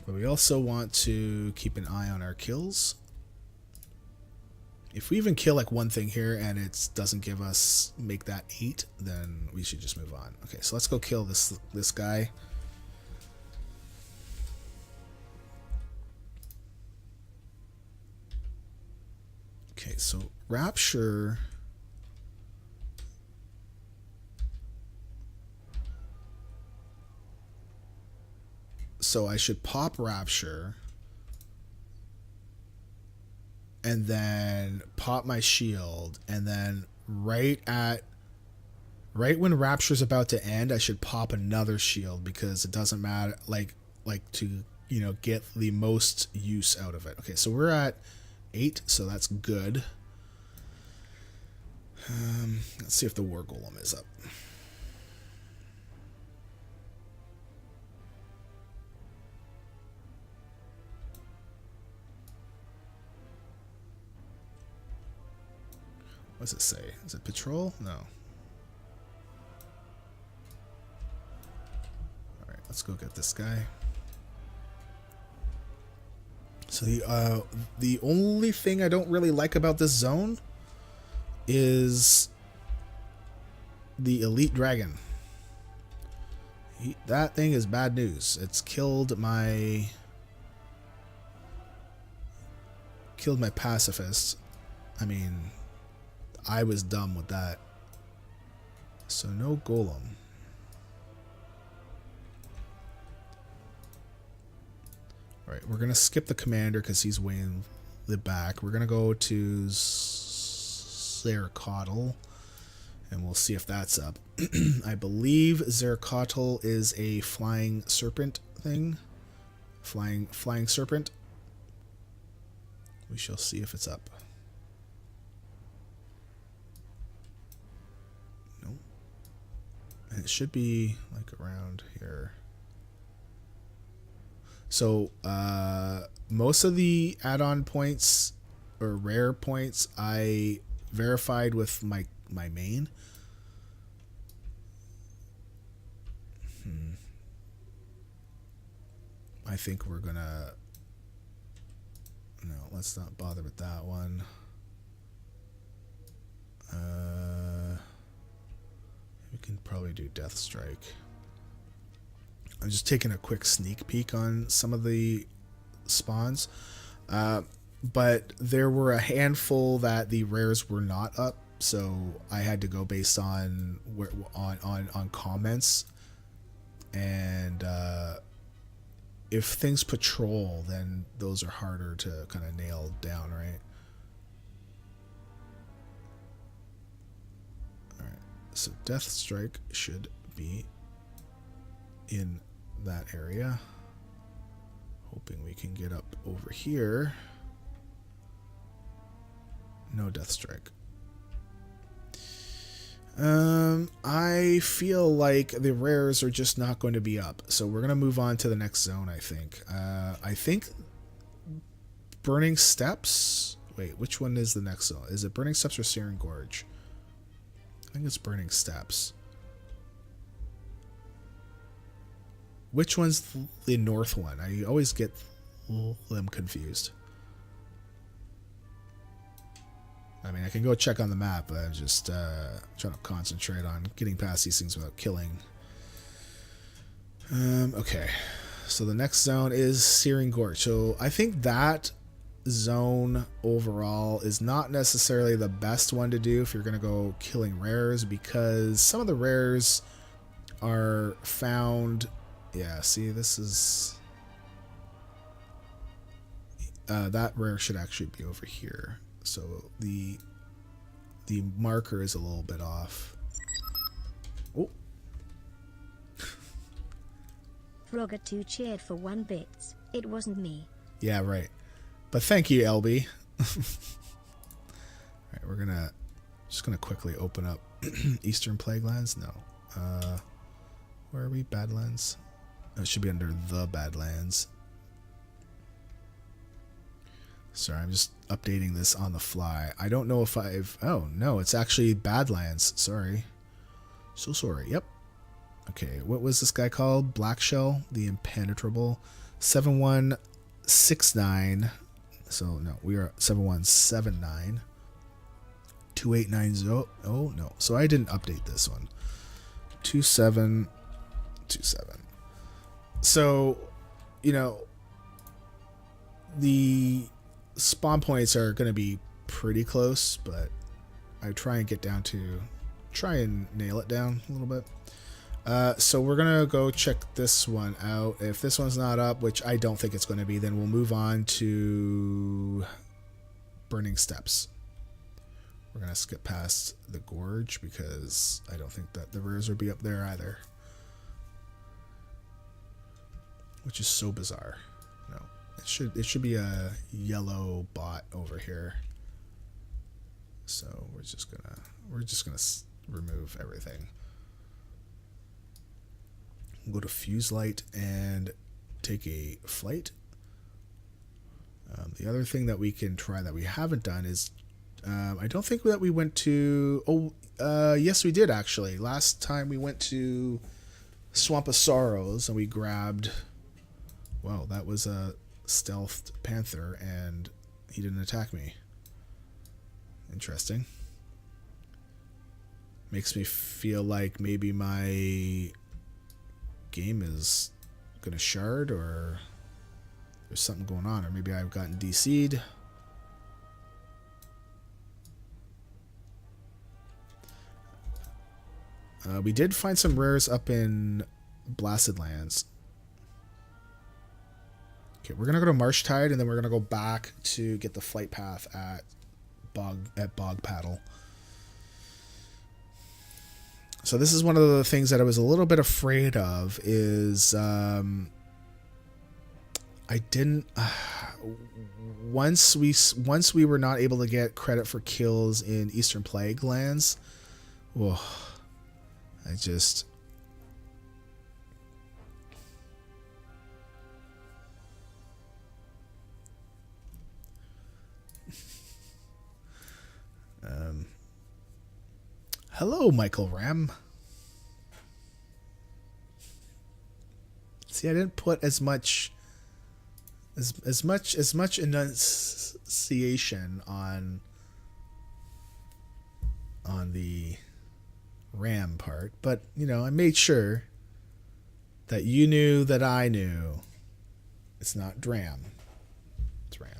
Speaker 1: But we also want to keep an eye on our kills. If we even kill like one thing here and it doesn't give us make that 8, then we should just move on. Okay, so let's go kill this guy. Okay, so Rapture. So I should pop Rapture and then pop my shield, and then right when Rapture's about to end, I should pop another shield because it doesn't matter, like to, you know, get the most use out of it. Okay, so we're at 8, so that's good. Let's see if the war golem is up. What does it say? Is it patrol? No. Alright, let's go get this guy. So the only thing I don't really like about this zone is the elite dragon. That thing is bad news. It's killed my pacifist. I mean, I was dumb with that. So no golem. Alright, we're going to skip the commander because he's way in the back. We're going to go to Zeracotl and we'll see if that's up. I believe Zeracotl is a flying serpent thing. Flying serpent. We shall see if it's up. And it should be like around here. So most of the add-on points or rare points I verified with my main. I think we're gonna, no, let's not bother with that one. We can probably do Death Strike. I'm just taking a quick sneak peek on some of the spawns, but there were a handful that the rares were not up, so I had to go based on on comments, and if things patrol, then those are harder to kind of nail down, right? So Death Strike should be in that area. Hoping we can get up over here. No Death Strike. I feel like the rares are just not going to be up. So we're going to move on to the next zone, I think. I think Burning Steps. Wait, which one is the next zone? Is it Burning Steps or Searing Gorge? I think it's Burning Steps. Which one's the north one? I always get them confused. I mean, I can go check on the map, but I'm just trying to concentrate on getting past these things without killing. Okay, so the next zone is Searing Gorge. So I think that zone overall is not necessarily the best one to do if you're going to go killing rares, because some of the rares are found... Yeah, see, this is... that rare should actually be over here. So the marker is a little bit off. Oh.
Speaker 2: Frogger2 cheered for 1 bits. It wasn't me.
Speaker 1: Yeah, right. But thank you, LB. Alright, we're just gonna quickly open up Eastern Plaguelands. No. Where are we? Badlands? Oh, it should be under the Badlands. Sorry, I'm just updating this on the fly. I don't know if I've... Oh, no, it's actually Badlands. Sorry. So sorry. Yep. Okay, what was this guy called? Black Shell, the Impenetrable. 7169. So, no, we are 7179. 2890. Oh, no. So I didn't update this one. 2727. So, you know, the... spawn points are going to be pretty close, but I try and nail it down a little bit. So we're going to go check this one out. If this one's not up, which I don't think it's going to be, then we'll move on to Burning Steps. We're going to skip past the gorge because I don't think that the rares will be up there either. Which is so bizarre. No. It should be a yellow bot over here. So we're just gonna remove everything. Go to Fuse Light and take a flight. The other thing that we can try that we haven't done is I don't think that we went to... Oh, yes we did actually. Last time we went to Swamp of Sorrows and we grabbed... Well, that was a stealthed panther and he didn't attack me. Interesting. Makes me feel like maybe my game is gonna shard, or there's something going on, or maybe I've gotten DC'd. We did find some rares up in Blasted Lands. Okay, we're gonna go to Marsh Tide, and then we're gonna go back to get the flight path at Bog Paddle. So this is one of the things that I was a little bit afraid of. Is I didn't once we were not able to get credit for kills in Eastern Plague Lands. Whoa, I just. Hello, Michael Ram. See, I didn't put as much enunciation on the Ram part, but you know, I made sure that you knew that I knew. It's not Dram. It's Ram.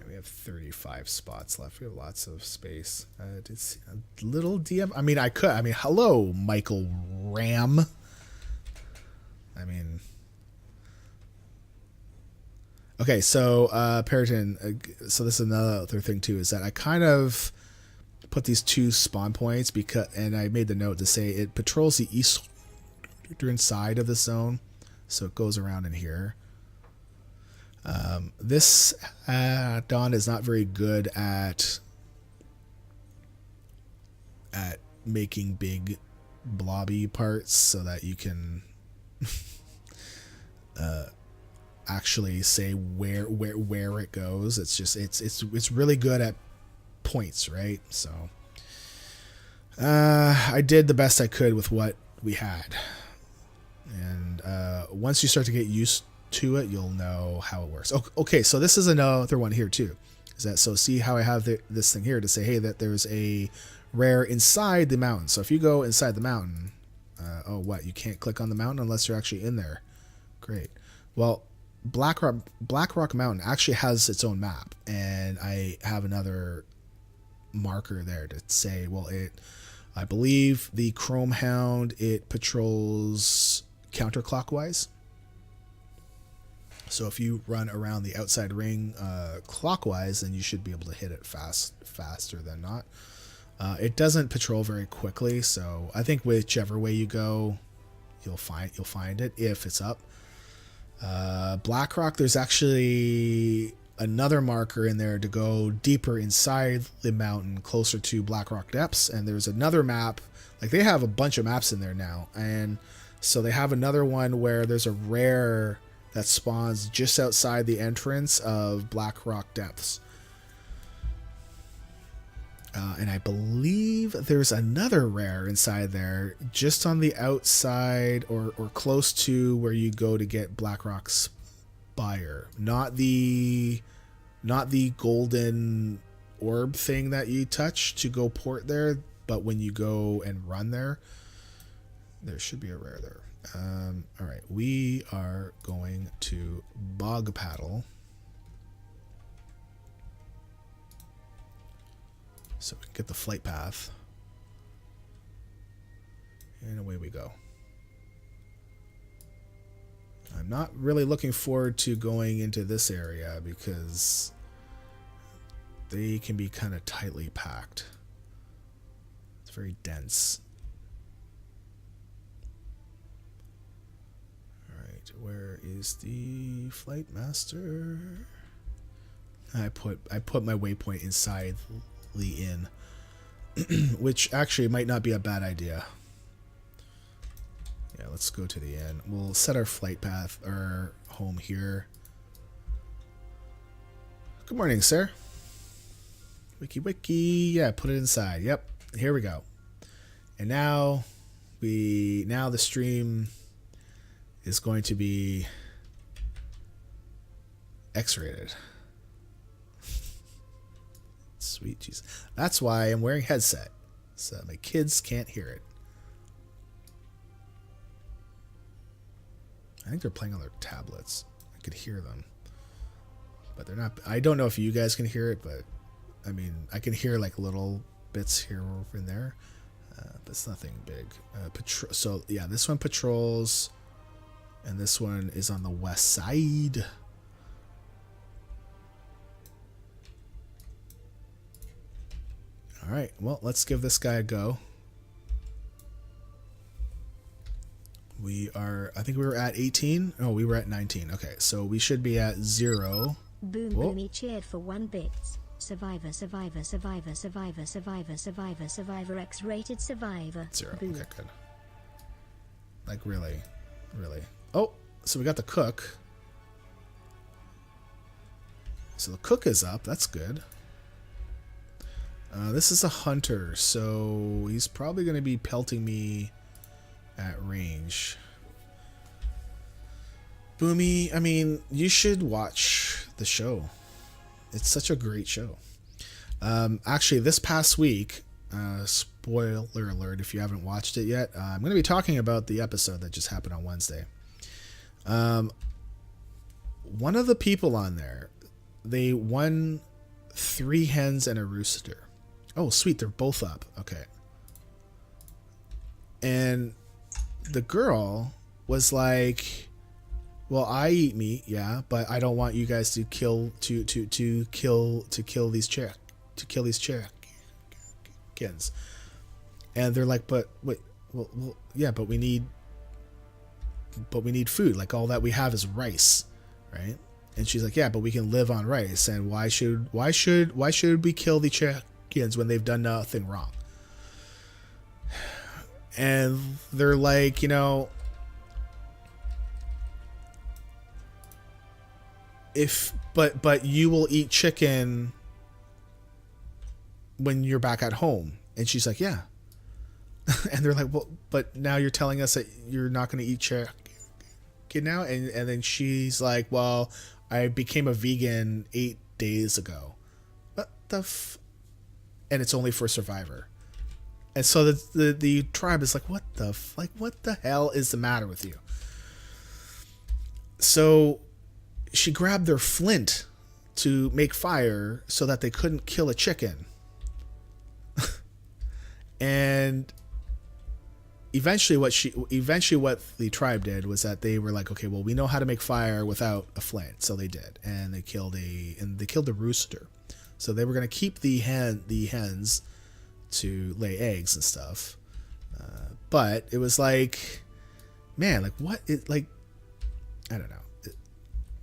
Speaker 1: We have 35 spots left. We have lots of space. It's a little DM. I mean, hello, Michael Ram. I mean, Okay, so Periton, so this is another thing too, is that I kind of put these two spawn points because, and I made the note to say it patrols the eastern side of the zone, so it goes around in here. This Dawn is not very good at making big blobby parts so that you can actually say where it goes. It's just it's really good at points, right? So I did the best I could with what we had, and once you start to get used to it, you'll know how it works. Okay, so this is another one here too. Is that so? See how I have this thing here to say, hey, that there's a rare inside the mountain. So if you go inside the mountain, what? You can't click on the mountain unless you're actually in there. Great. Well, Black Rock Mountain actually has its own map, and I have another marker there to say, well, I believe the Chrome Hound, it patrols counterclockwise. So if you run around the outside ring clockwise, then you should be able to hit it faster than not. It doesn't patrol very quickly, so I think whichever way you go, you'll find it if it's up. Blackrock, there's actually another marker in there to go deeper inside the mountain, closer to Blackrock Depths, and there's another map. Like, they have a bunch of maps in there now, and so they have another one where there's a rare that spawns just outside the entrance of Blackrock Depths. And I believe there's another rare inside there just on the outside or close to where you go to get Blackrock Spire. Not the golden orb thing that you touch to go port there, but when you go and run there should be a rare there. All right, we are going to Bog Paddle. So we can get the flight path. And away we go. I'm not really looking forward to going into this area because they can be kind of tightly packed. It's very dense. Alright, where is the flight master? I put my waypoint inside the inn, which actually might not be a bad idea. Yeah, let's go to the inn. We'll set our flight path, our home here. Good morning, sir. Wiki wiki. Yeah, put it inside. Yep. Here we go. And now the stream is going to be X-rated. Sweet Jesus. That's why I'm wearing a headset, so my kids can't hear it. I think they're playing on their tablets. I could hear them, but they're not. I don't know if you guys can hear it, but I mean, I can hear like little bits here or in there, but it's nothing big. So yeah, this one patrols, and this one is on the west side. All right, well, let's give this guy a go. I think we were at 18. Oh, we were at 19. Okay, so we should be at 0.
Speaker 2: Boom Boomy cheered for 1 bit. Survivor, survivor, survivor, survivor, survivor, survivor, survivor, X-rated survivor.
Speaker 1: 0. Okay, good. Like, really? Oh, so we got the cook. So the cook is up. That's good. This is a hunter, so he's probably going to be pelting me at range. Boomy, I mean, you should watch the show. It's such a great show. Actually, this past week, spoiler alert if you haven't watched it yet, I'm going to be talking about the episode that just happened on Wednesday. One of the people on there, they won 3 hens and a rooster. Oh, sweet. They're both up. Okay. And the girl was like, Well, I eat meat, yeah, but I don't want you guys to kill these chickens. And they're like, but wait, well, yeah, but we need food. Like, all that we have is rice, right? And she's like, yeah, but we can live on rice. And why should we kill the chickens when they've done nothing wrong? And they're like, but you will eat chicken when you're back at home. And she's like, yeah. And they're like, well, but now you're telling us that you're not going to eat chicken now? And then she's like, well, I became a vegan 8 days ago. What the and it's only for Survivor. And so the tribe is like, what the hell is the matter with you? So she grabbed their flint to make fire so that they couldn't kill a chicken. And eventually what the tribe did was that they were like, okay, well, we know how to make fire without a flint. So they did. And they killed the rooster. So they were going to keep the hens to lay eggs and stuff. But it was like, man, like what? I don't know.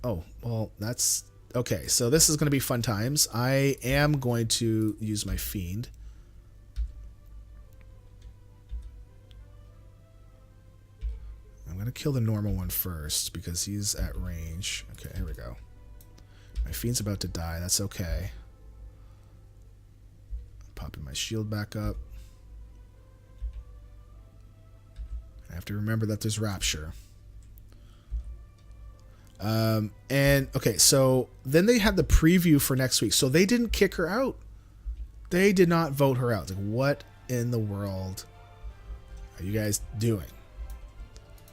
Speaker 1: Oh, well, that's okay. So this is going to be fun times. I am going to use my fiend. I'm going to kill the normal one first because he's at range. Okay, here we go. My fiend's about to die. That's okay. I'm popping my shield back up. I have to remember that there's Rapture. And okay, so then they had the preview for next week. So they didn't kick her out. They did not vote her out. Like, what in the world are you guys doing?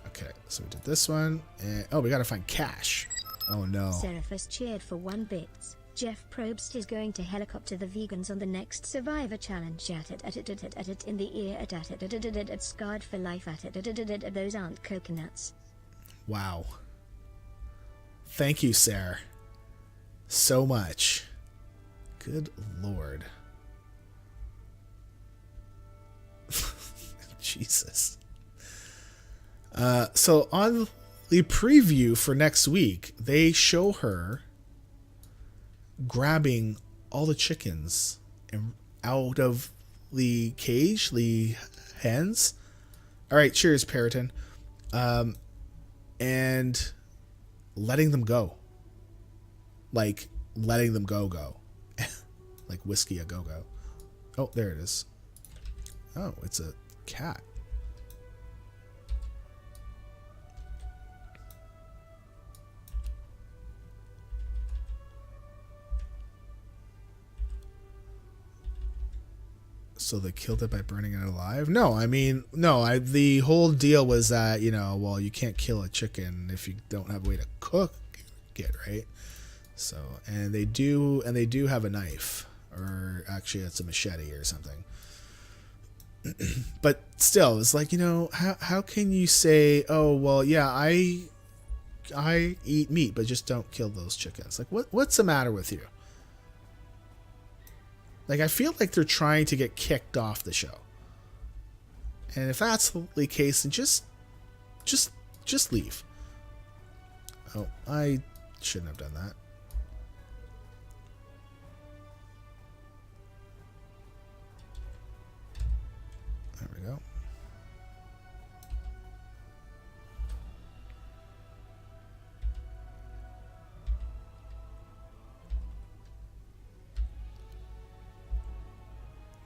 Speaker 1: Okay, so we did this one. And we got to find Cash. Oh no.
Speaker 2: Seraphus cheered for 1 bit. Jeff Probst is going to helicopter the vegans on the next Survivor challenge. At it in the ear. At scarred for life. At those aren't coconuts.
Speaker 1: Wow. Thank you, Sarah. So much. Good Lord. Jesus. So on the preview for next week, they show her grabbing all the chickens out of the cage, the hens. All right, cheers, Periton. And letting them go. Like, letting them go. Like whiskey a go-go. Oh, there it is. Oh, it's a cat. So they killed it by burning it alive? No, I mean, no. The whole deal was that, well, you can't kill a chicken if you don't have a way to cook it, right? So, and they do have a knife, or actually, it's a machete or something. But still, it's like, how can you say, oh, well, yeah, I eat meat, but just don't kill those chickens? Like, what's the matter with you? Like, I feel like they're trying to get kicked off the show. And if that's the case, then just leave. Oh, I shouldn't have done that. There we go.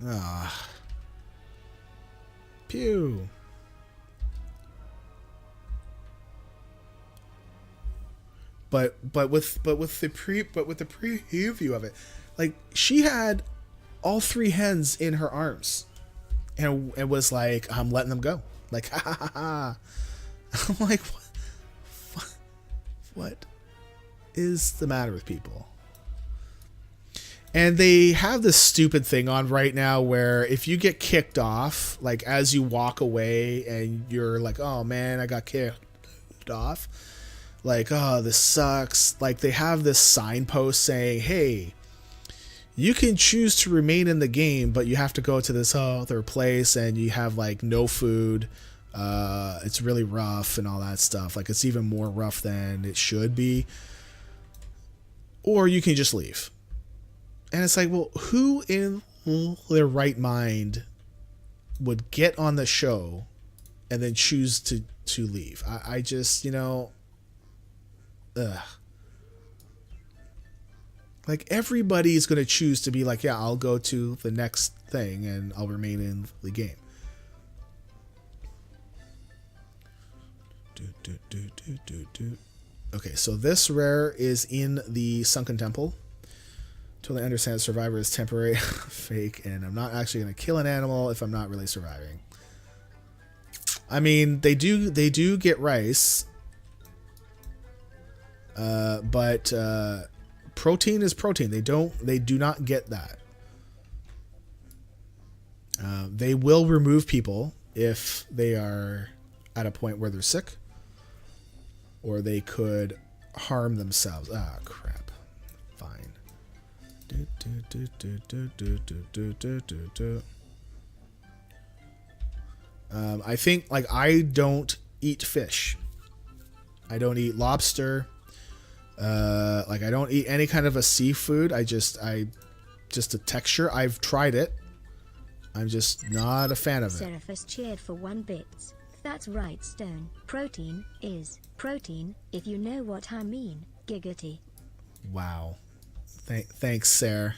Speaker 1: Ah. Pew. But with the preview of it, like, she had all 3 hens in her arms, and it was like, I'm letting them go. Like, ha ha ha ha. I'm like, what is the matter with people? And they have this stupid thing on right now where if you get kicked off, like, as you walk away and you're like, oh man, I got kicked off, like, oh, this sucks. Like, they have this signpost saying, hey, you can choose to remain in the game, but you have to go to this other place and you have like no food. It's really rough and all that stuff. Like, it's even more rough than it should be. Or you can just leave. And it's like, well, who in their right mind would get on the show and then choose to leave? I just, ugh. Like, everybody's going to choose to be like, yeah, I'll go to the next thing and I'll remain in the game. Okay, so this rare is in the Sunken Temple. Totally understand Survivor is temporary, fake, and I'm not actually going to kill an animal if I'm not really surviving. I mean, they do get rice, but protein is protein. They do not get that. They will remove people if they are at a point where they're sick, or they could harm themselves. Ah, crap. Fine. I think, like, I don't eat fish. I don't eat lobster. Like, I don't eat any kind of a seafood. Just the texture. I've tried it. I'm just not a fan of it.
Speaker 2: Seraphus cheered for 1 bit. That's right, Stone. Protein is protein, if you know what I mean. Giggity.
Speaker 1: Wow. Thanks, Sarah.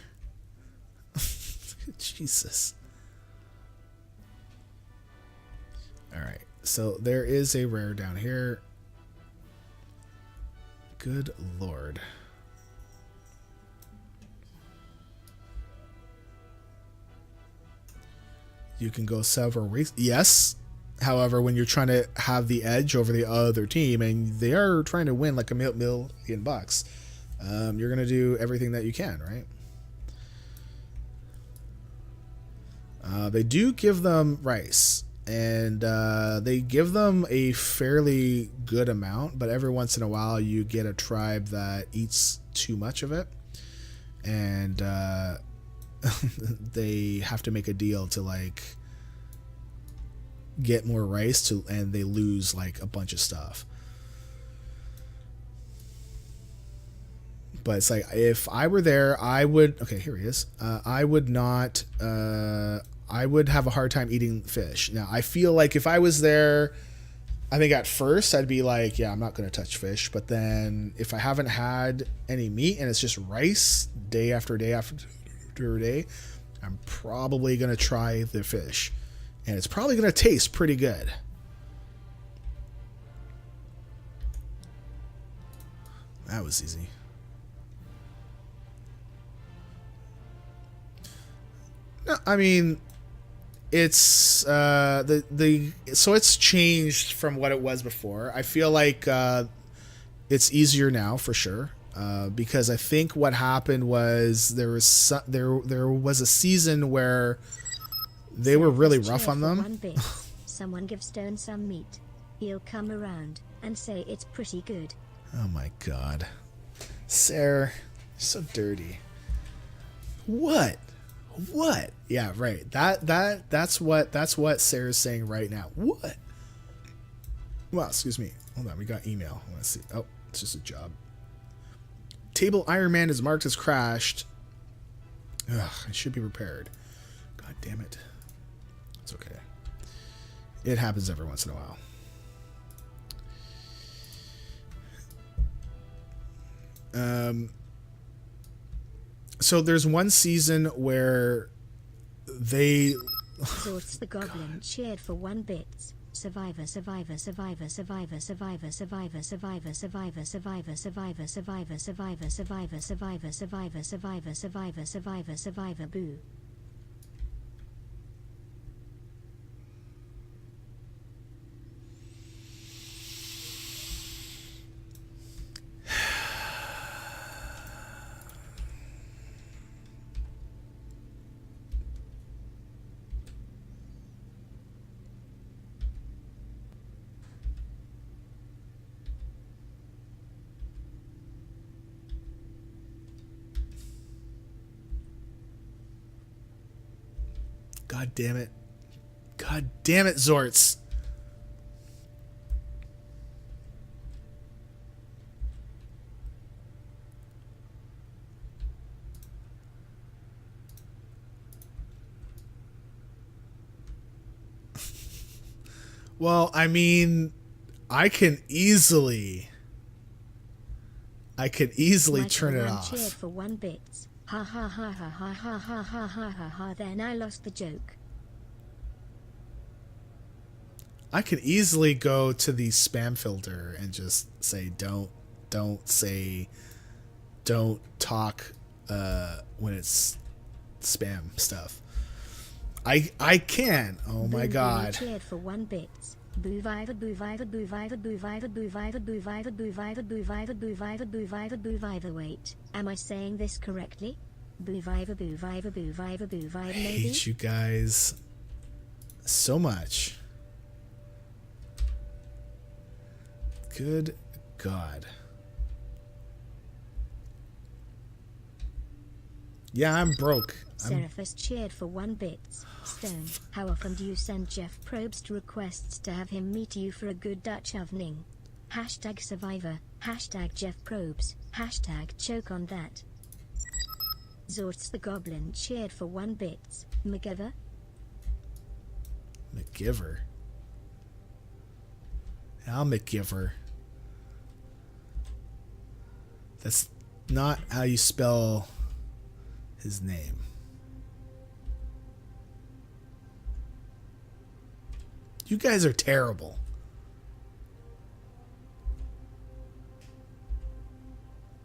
Speaker 1: Jesus. Alright, so there is a rare down here. Good lord. You can go several weeks. Yes. However, when you're trying to have the edge over the other team and they are trying to win like $1 million, you're going to do everything that you can, right? They do give them rice, and they give them a fairly good amount, but every once in a while you get a tribe that eats too much of it, and they have to make a deal to, like, get more rice and they lose like a bunch of stuff. But it's like, if I were there, I would, okay, here he is. I would not, I would have a hard time eating fish. Now, I feel like if I was there, I think at first I'd be like, yeah, I'm not going to touch fish. But then if I haven't had any meat and it's just rice day after day after day, I'm probably going to try the fish. And it's probably going to taste pretty good. That was easy. No, I mean, it's so it's changed from what it was before. I feel like it's easier now for sure. Because I think what happened was there was a season where they were really rough on them.
Speaker 2: Someone give Stone some meat. He'll come around and say it's pretty good.
Speaker 1: Oh my god. Sarah, you're so dirty. What? Yeah, right. That's what Sarah's saying right now. What? Well, excuse me. Hold on, we got email. Let's see. Oh, it's just a job. Table Iron Man is marked as crashed. Ugh, it should be repaired. God damn it. It's okay. It happens every once in a while. So there's one season where they...
Speaker 2: Zorts the Goblin cheered for 1 bit. Survivor, survivor, survivor, survivor, survivor, survivor, survivor, survivor, survivor, survivor, survivor, survivor, survivor, survivor, survivor, survivor, survivor, survivor, survivor, boo.
Speaker 1: God damn it. God damn it, Zorts. Well, I mean, I can easily turn it off.
Speaker 2: Cheered for 1 bits. Ha ha ha ha ha ha ha ha ha ha ha. Then I lost the joke.
Speaker 1: I can easily go to the spam filter and just say don't talk when it's spam stuff. I can. Oh my god.
Speaker 2: Cheered for 1 bits. Boo viva boo viva boo viva boo viva boo viva boo viva boo viva boo viva boo viva boo viva boo viva. Wait, am I saying this correctly? Boo viva boo viva boo viva boo viva.
Speaker 1: I
Speaker 2: Maybe.
Speaker 1: hate you guys so much. Good God. Yeah, I'm broke.
Speaker 2: Seraphis cheered for 1 bits. Stone, how often do you send Jeff Probst requests to have him meet you for a good Dutch evening? Hashtag Survivor, hashtag Jeff Probst, hashtag choke on that. Zorts the Goblin cheered for 1 bits. McGiver?
Speaker 1: McGiver? I'll McGiver. That's not how you spell his name. You guys are terrible.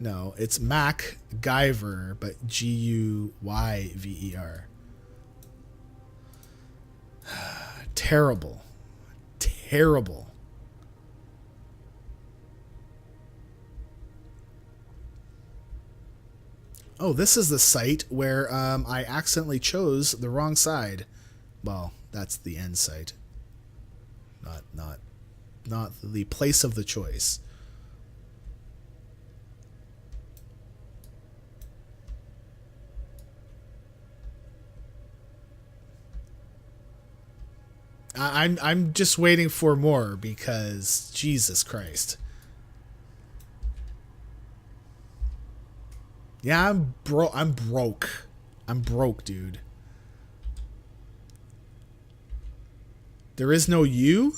Speaker 1: No, it's MacGyver, but Guyver. Terrible. Terrible. Oh, this is the site where I accidentally chose the wrong side. Well, that's the end site. Not the place of the choice. I'm just waiting for more because Jesus Christ. Yeah, I'm broke. I'm broke, dude. There is no you?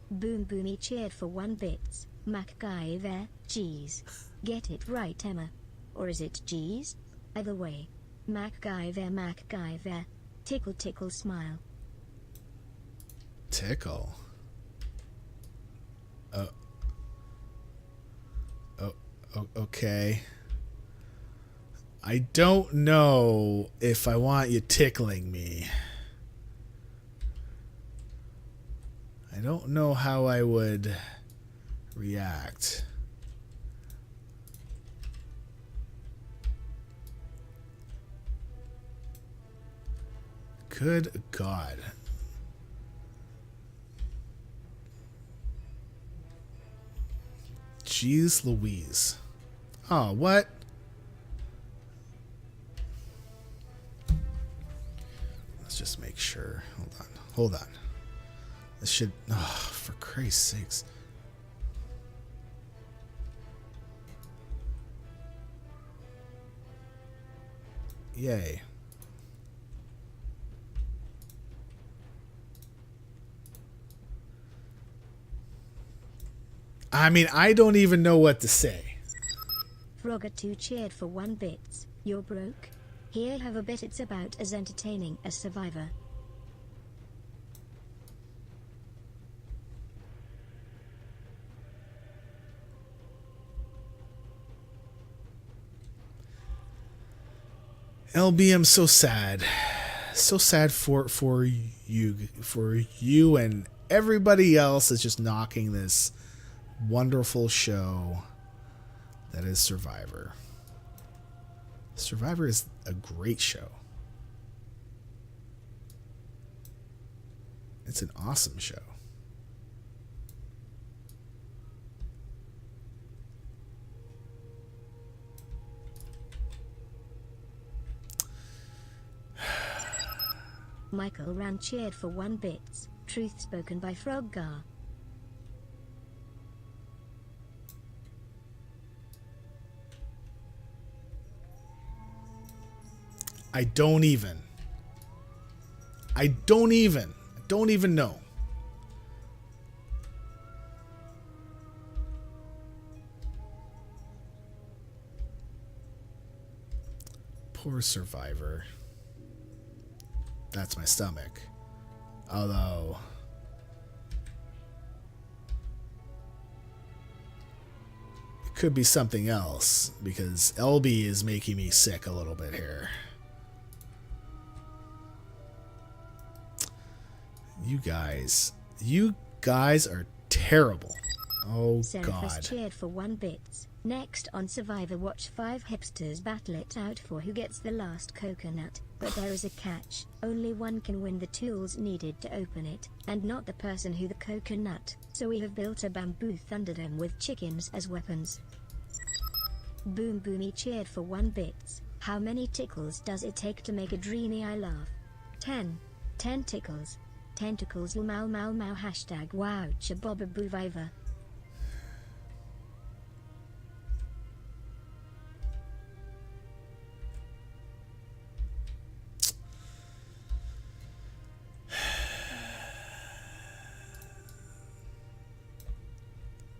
Speaker 2: Boom Boomy cheered for 1 bits. MacGyver, jeez. Get it right, Emma. Or is it jeez? Either way. MacGyver. Tickle tickle smile.
Speaker 1: Tickle. Okay. I don't know if I want you tickling me. I don't know how I would react. Good God. Jeez Louise. Oh, what? Let's just make sure. Hold on. This should... Oh, for Christ's sakes. Yay. I mean, I don't even know what to say.
Speaker 2: Frogger2 cheered for 1 bits. You're broke? Here, have a bit. It's about as entertaining as Survivor.
Speaker 1: LB, I'm so sad. So sad for you and everybody else that's just knocking this wonderful show that is Survivor. Survivor is a great show. It's an awesome show.
Speaker 2: Michael Rand cheered for 1 bits. Truth spoken by Froggar.
Speaker 1: I don't even know. Poor Survivor. That's my stomach. Although it could be something else because LB is making me sick a little bit here. You guys are terrible. Oh,
Speaker 2: Seraphis
Speaker 1: God.
Speaker 2: cheered for 1 bits. Next on Survivor Watch, 5 hipsters battle it out for who gets the last coconut. But there is a catch. Only one can win the tools needed to open it, and not the person who the coconut. So we have built a bamboo Thunderdome with chickens as weapons. Boom Boomy cheered for 1 bits. How many tickles does it take to make a dreamy eye laugh? 10. 10 tickles. Tentacles mau mau mau hashtag wow chabobaboviva.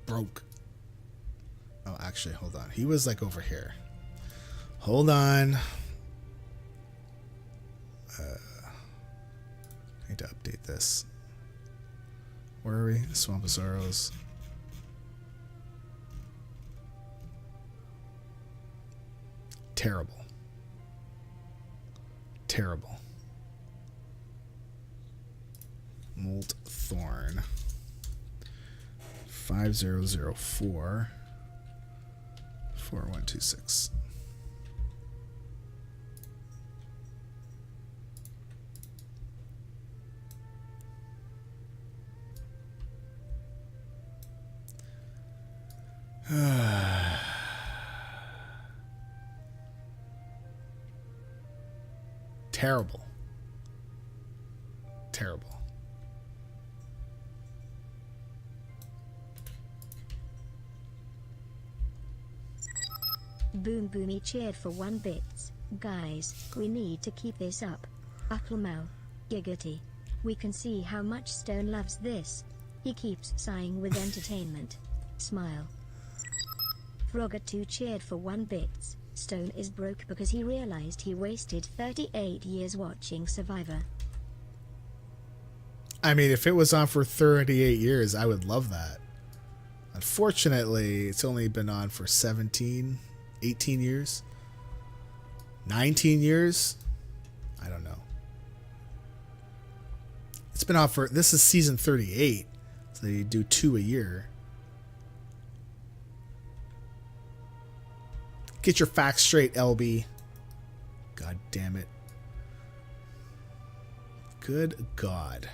Speaker 1: Broke. Oh, actually, hold on. He was like over here. Hold on. I need to update this. Where are we? Swamp of Sorrows. Terrible. Terrible. Molt Thorn. 5004 4126. Terrible. Terrible.
Speaker 2: Boom Boomy cheered for 1 bits. Guys, we need to keep this up. Uckelmau. Giggity. We can see how much Stone loves this. He keeps sighing with entertainment. Smile. Frogger2 cheered for 1 bits. Stone is broke because he realized he wasted 38 years watching Survivor.
Speaker 1: I mean, if it was on for 38 years, I would love that. Unfortunately, it's only been on for 17, 18 years. 19 years? I don't know. It's been on for... This is season 38. So they do 2 a year. Get your facts straight, LB. God damn it. Good God.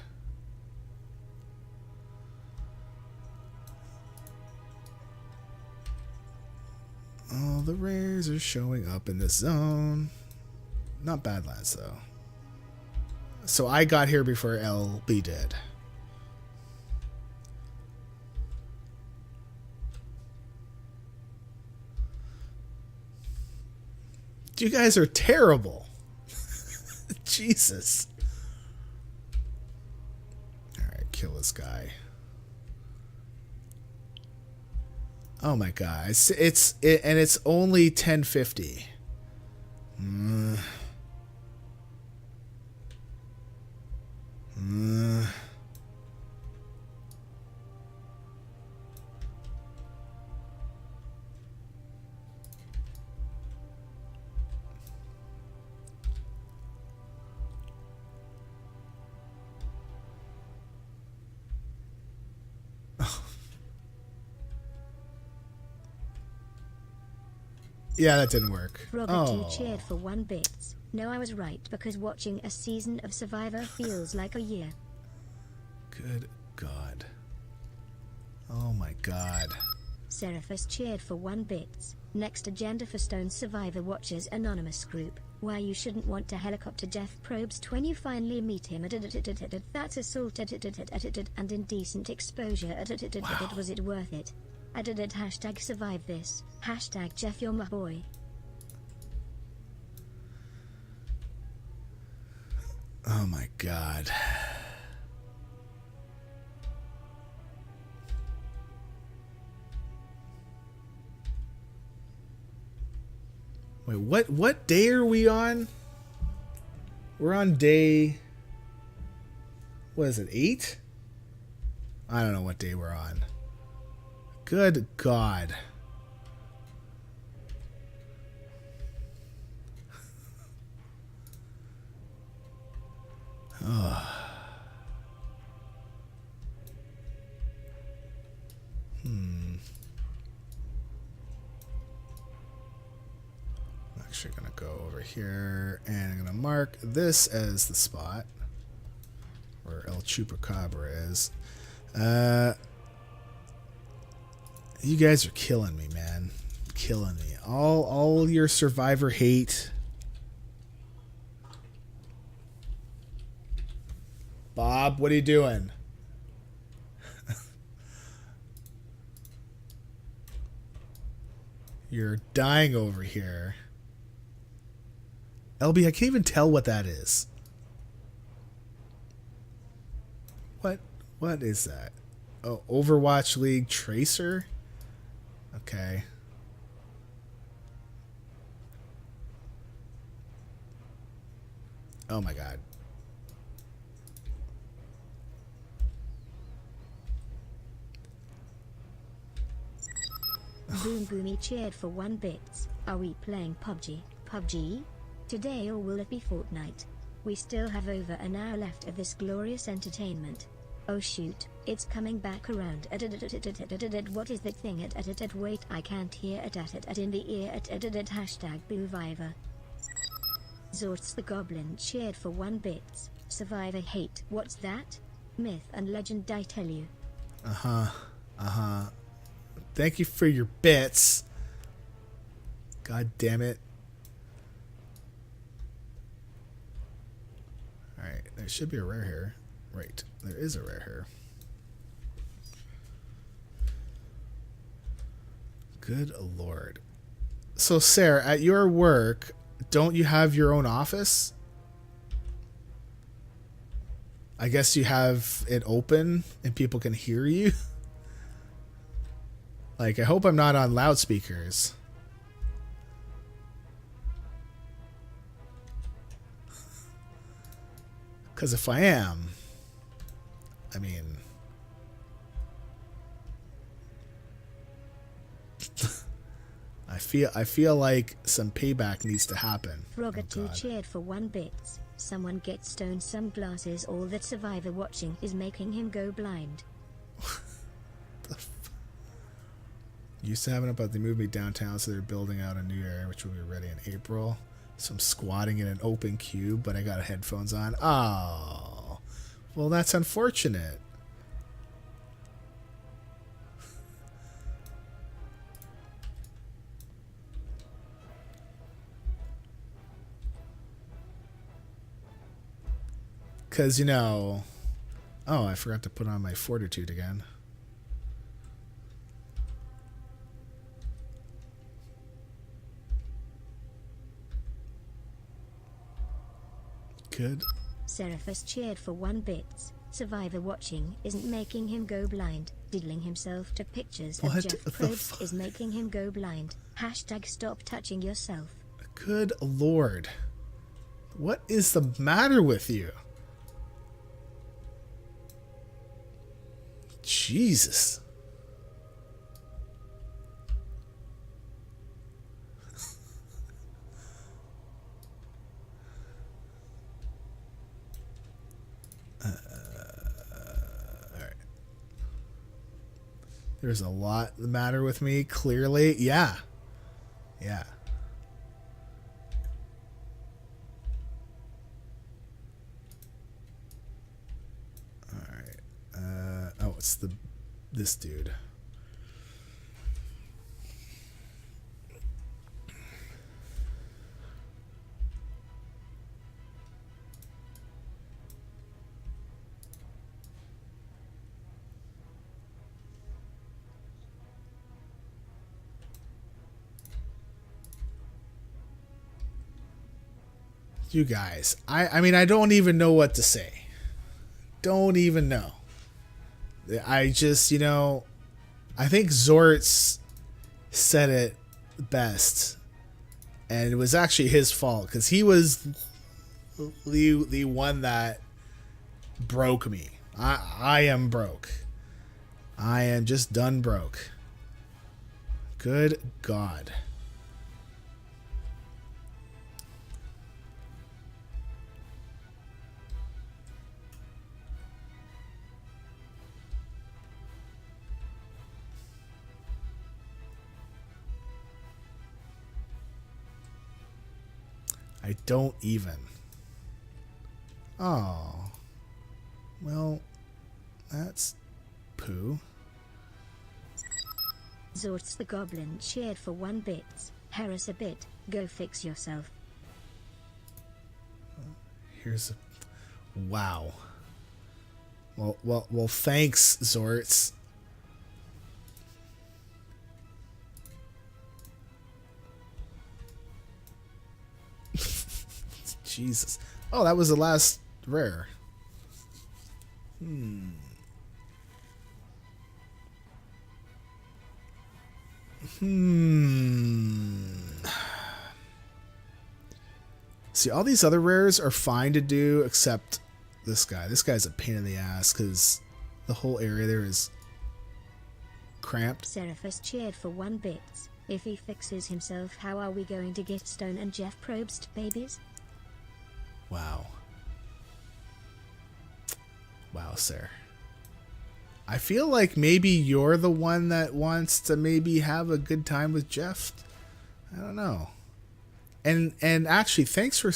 Speaker 1: All the rares are showing up in this zone. Not Badlands, though. So I got here before LB did. You guys are terrible. Jesus. Alright, kill this guy. Oh my god. It's only 1050. Yeah, that didn't work.
Speaker 2: Frogger2 cheered for 1 bits. No, I was right because watching a season of Survivor feels like a year.
Speaker 1: Good God. Oh my God.
Speaker 2: Seraphis cheered for 1 bits. Next agenda for Stone Survivor Watchers Anonymous Group. Why you shouldn't want to helicopter Jeff Probst when you finally meet him. That's assault and indecent exposure. Was it worth it? Hashtag survive this. Hashtag Jeff, you're my boy.
Speaker 1: Oh my God. Wait, what day are we on? We're on day, what is it, 8? I don't know what day we're on. Good God. Oh. I'm actually gonna go over here and I'm gonna mark this as the spot where El Chupacabra is. You guys are killing me, man. Killing me. All your survivor hate. Bob, what are you doing? You're dying over here. LB, I can't even tell what that is. What is that? Oh, Overwatch League Tracer? Okay. Oh my God.
Speaker 2: Boom Boomy cheered for 1 bits. Are we playing PUBG? PUBG? Today, or will it be Fortnite? We still have over an hour left of this glorious entertainment. Oh shoot, it's coming back around. What is that thing? Wait, I can't hear it in the ear. Hashtag Booviver. Zorts the Goblin cheered for 1 bits. Survivor hate. What's that? Myth and legend, I tell you.
Speaker 1: Thank you for your bits. God damn it. Alright, there should be a rare here. Right, there is a rare here. Good Lord. So, Sarah, at your work, don't you have your own office? I guess you have it open and people can hear you? Like, I hope I'm not on loudspeakers. Because if I am, I mean... I feel like some payback needs to happen.
Speaker 2: Frogger2 cheered for 1 bits. Someone get stoned sunglasses. All that Survivor watching is making him go blind.
Speaker 1: Used to have it, but they moved me downtown, so they're building out a new area, which will be ready in April. So I'm squatting in an open cube, but I got headphones on. Oh, well, that's unfortunate. Because, you know... Oh, I forgot to put on my fortitude again. Good.
Speaker 2: Seraphus cheered for 1 bits. Survivor watching isn't making him go blind. Diddling himself to pictures of Jeff Probst is making him go blind. Hashtag stop touching yourself.
Speaker 1: Good Lord. What is the matter with you? Jesus. Alright. There's a lot the matter with me, clearly. Yeah. Yeah. Oh, it's this dude. You guys, I mean, I don't even know what to say. Don't even know. I just, I think Zortz said it best. And it was actually his fault because he was the one that broke me. I am broke. I am just done broke. Good God. I don't even. Oh. Well, that's poo.
Speaker 2: Zortz the Goblin cheered for 1 bit. Harris a bit. Go fix yourself.
Speaker 1: Here's a... Wow. Well, thanks, Zortz. Jesus. Oh, that was the last rare. See, all these other rares are fine to do, except this guy. This guy's a pain in the ass, because the whole area there is cramped.
Speaker 2: Seraphus cheered for 1 bit. If he fixes himself, how are we going to get Stone and Jeff Probst babies?
Speaker 1: Wow. Wow, sir. I feel like maybe you're the one that wants to maybe have a good time with Jeff. I don't know. And actually, thanks for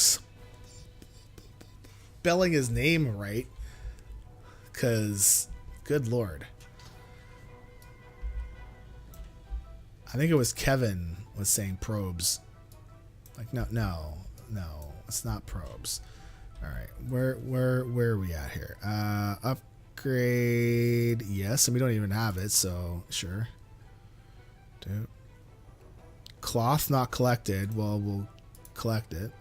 Speaker 1: spelling his name right. Because, good Lord. I think it was Kevin was saying probes. Like, no, it's not probes. All right, where are we at here? Upgrade, yes, and we don't even have it, so sure. Dude. Cloth not collected. Well, we'll collect it.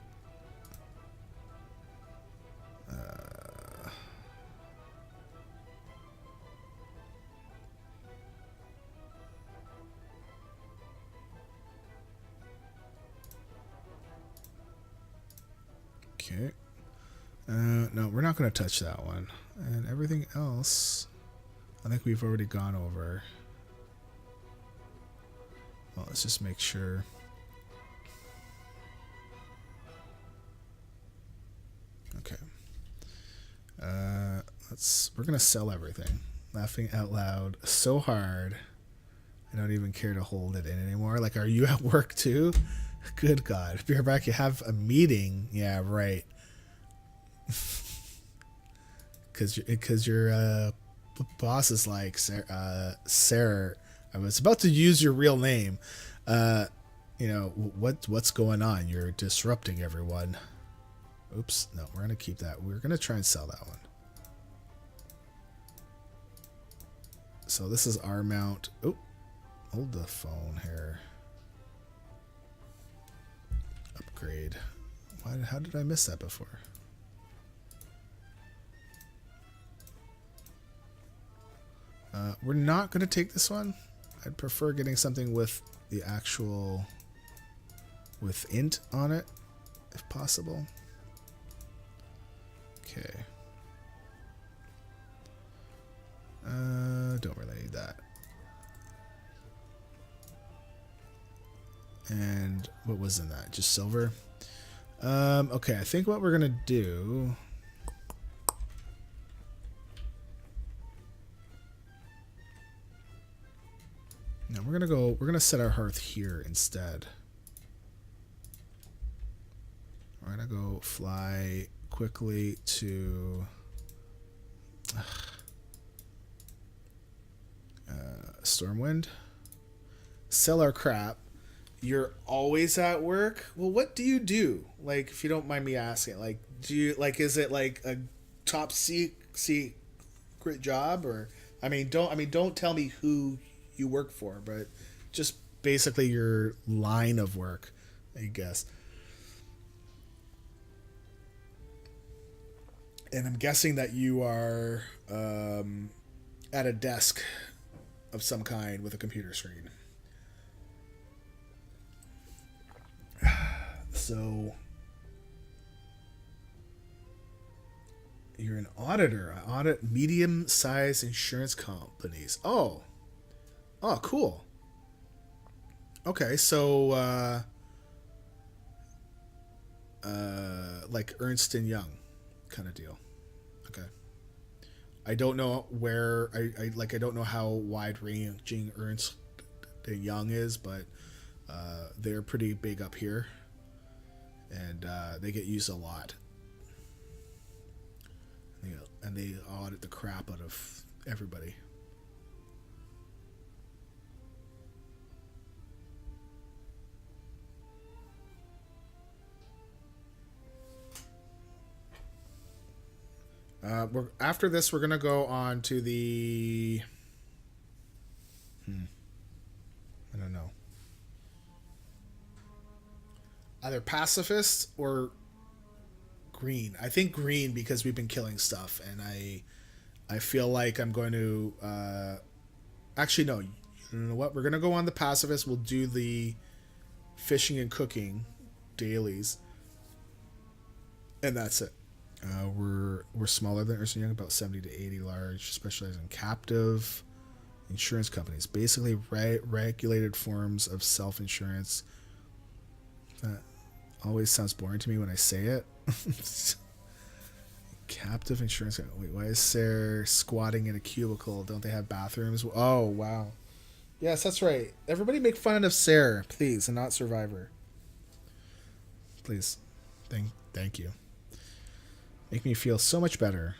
Speaker 1: Okay. No, we're not going to touch that one. And everything else, I think we've already gone over. Well, let's just make sure. Okay. We're going to sell everything. Laughing out loud so hard. I don't even care to hold it in anymore. Like, are you at work too? Good God. Be right back. You have a meeting. Yeah, right. Because your boss is like, Sarah, I was about to use your real name. What's going on? You're disrupting everyone. Oops. No, we're going to keep that. We're going to try and sell that one. So this is our mount. Oh, hold the phone here. Upgrade. How did I miss that before? We're not going to take this one. I'd prefer getting something with the actual... with int on it, if possible. Okay. Don't really need that. And what was in that? Just silver? Okay, I think what we're going to do... No, we're gonna set our hearth here instead. We're gonna go fly quickly to Stormwind. Sell our crap. You're always at work? Well, what do you do? Like, if you don't mind me asking, like, is it like a top secret job, or don't tell me who you work for, but just basically your line of work, I guess. And I'm guessing that you are at a desk of some kind with a computer screen. So you're an auditor. I audit medium-sized insurance companies. Oh, cool. Okay, so like Ernst and Young kind of deal. Okay. I don't know where I don't know how wide ranging Ernst and Young is, but they're pretty big up here, and they get used a lot. And they audit the crap out of everybody. After this, we're gonna go on to the. I don't know. Either pacifist or green. I think green because we've been killing stuff, and I feel like I'm going to. Actually, no. You know what? We're gonna go on the pacifist. We'll do the fishing and cooking dailies, and that's it. We're smaller than Ernst & Young, about 70 to 80 large, specialized in captive insurance companies, basically regulated forms of self-insurance. That always sounds boring to me when I say it. Captive insurance. Wait, why is Sarah squatting in a cubicle? Don't they have bathrooms? Oh, wow. Yes, that's right. Everybody make fun of Sarah, please, and not Survivor. Please. Thank you. Make me feel so much better.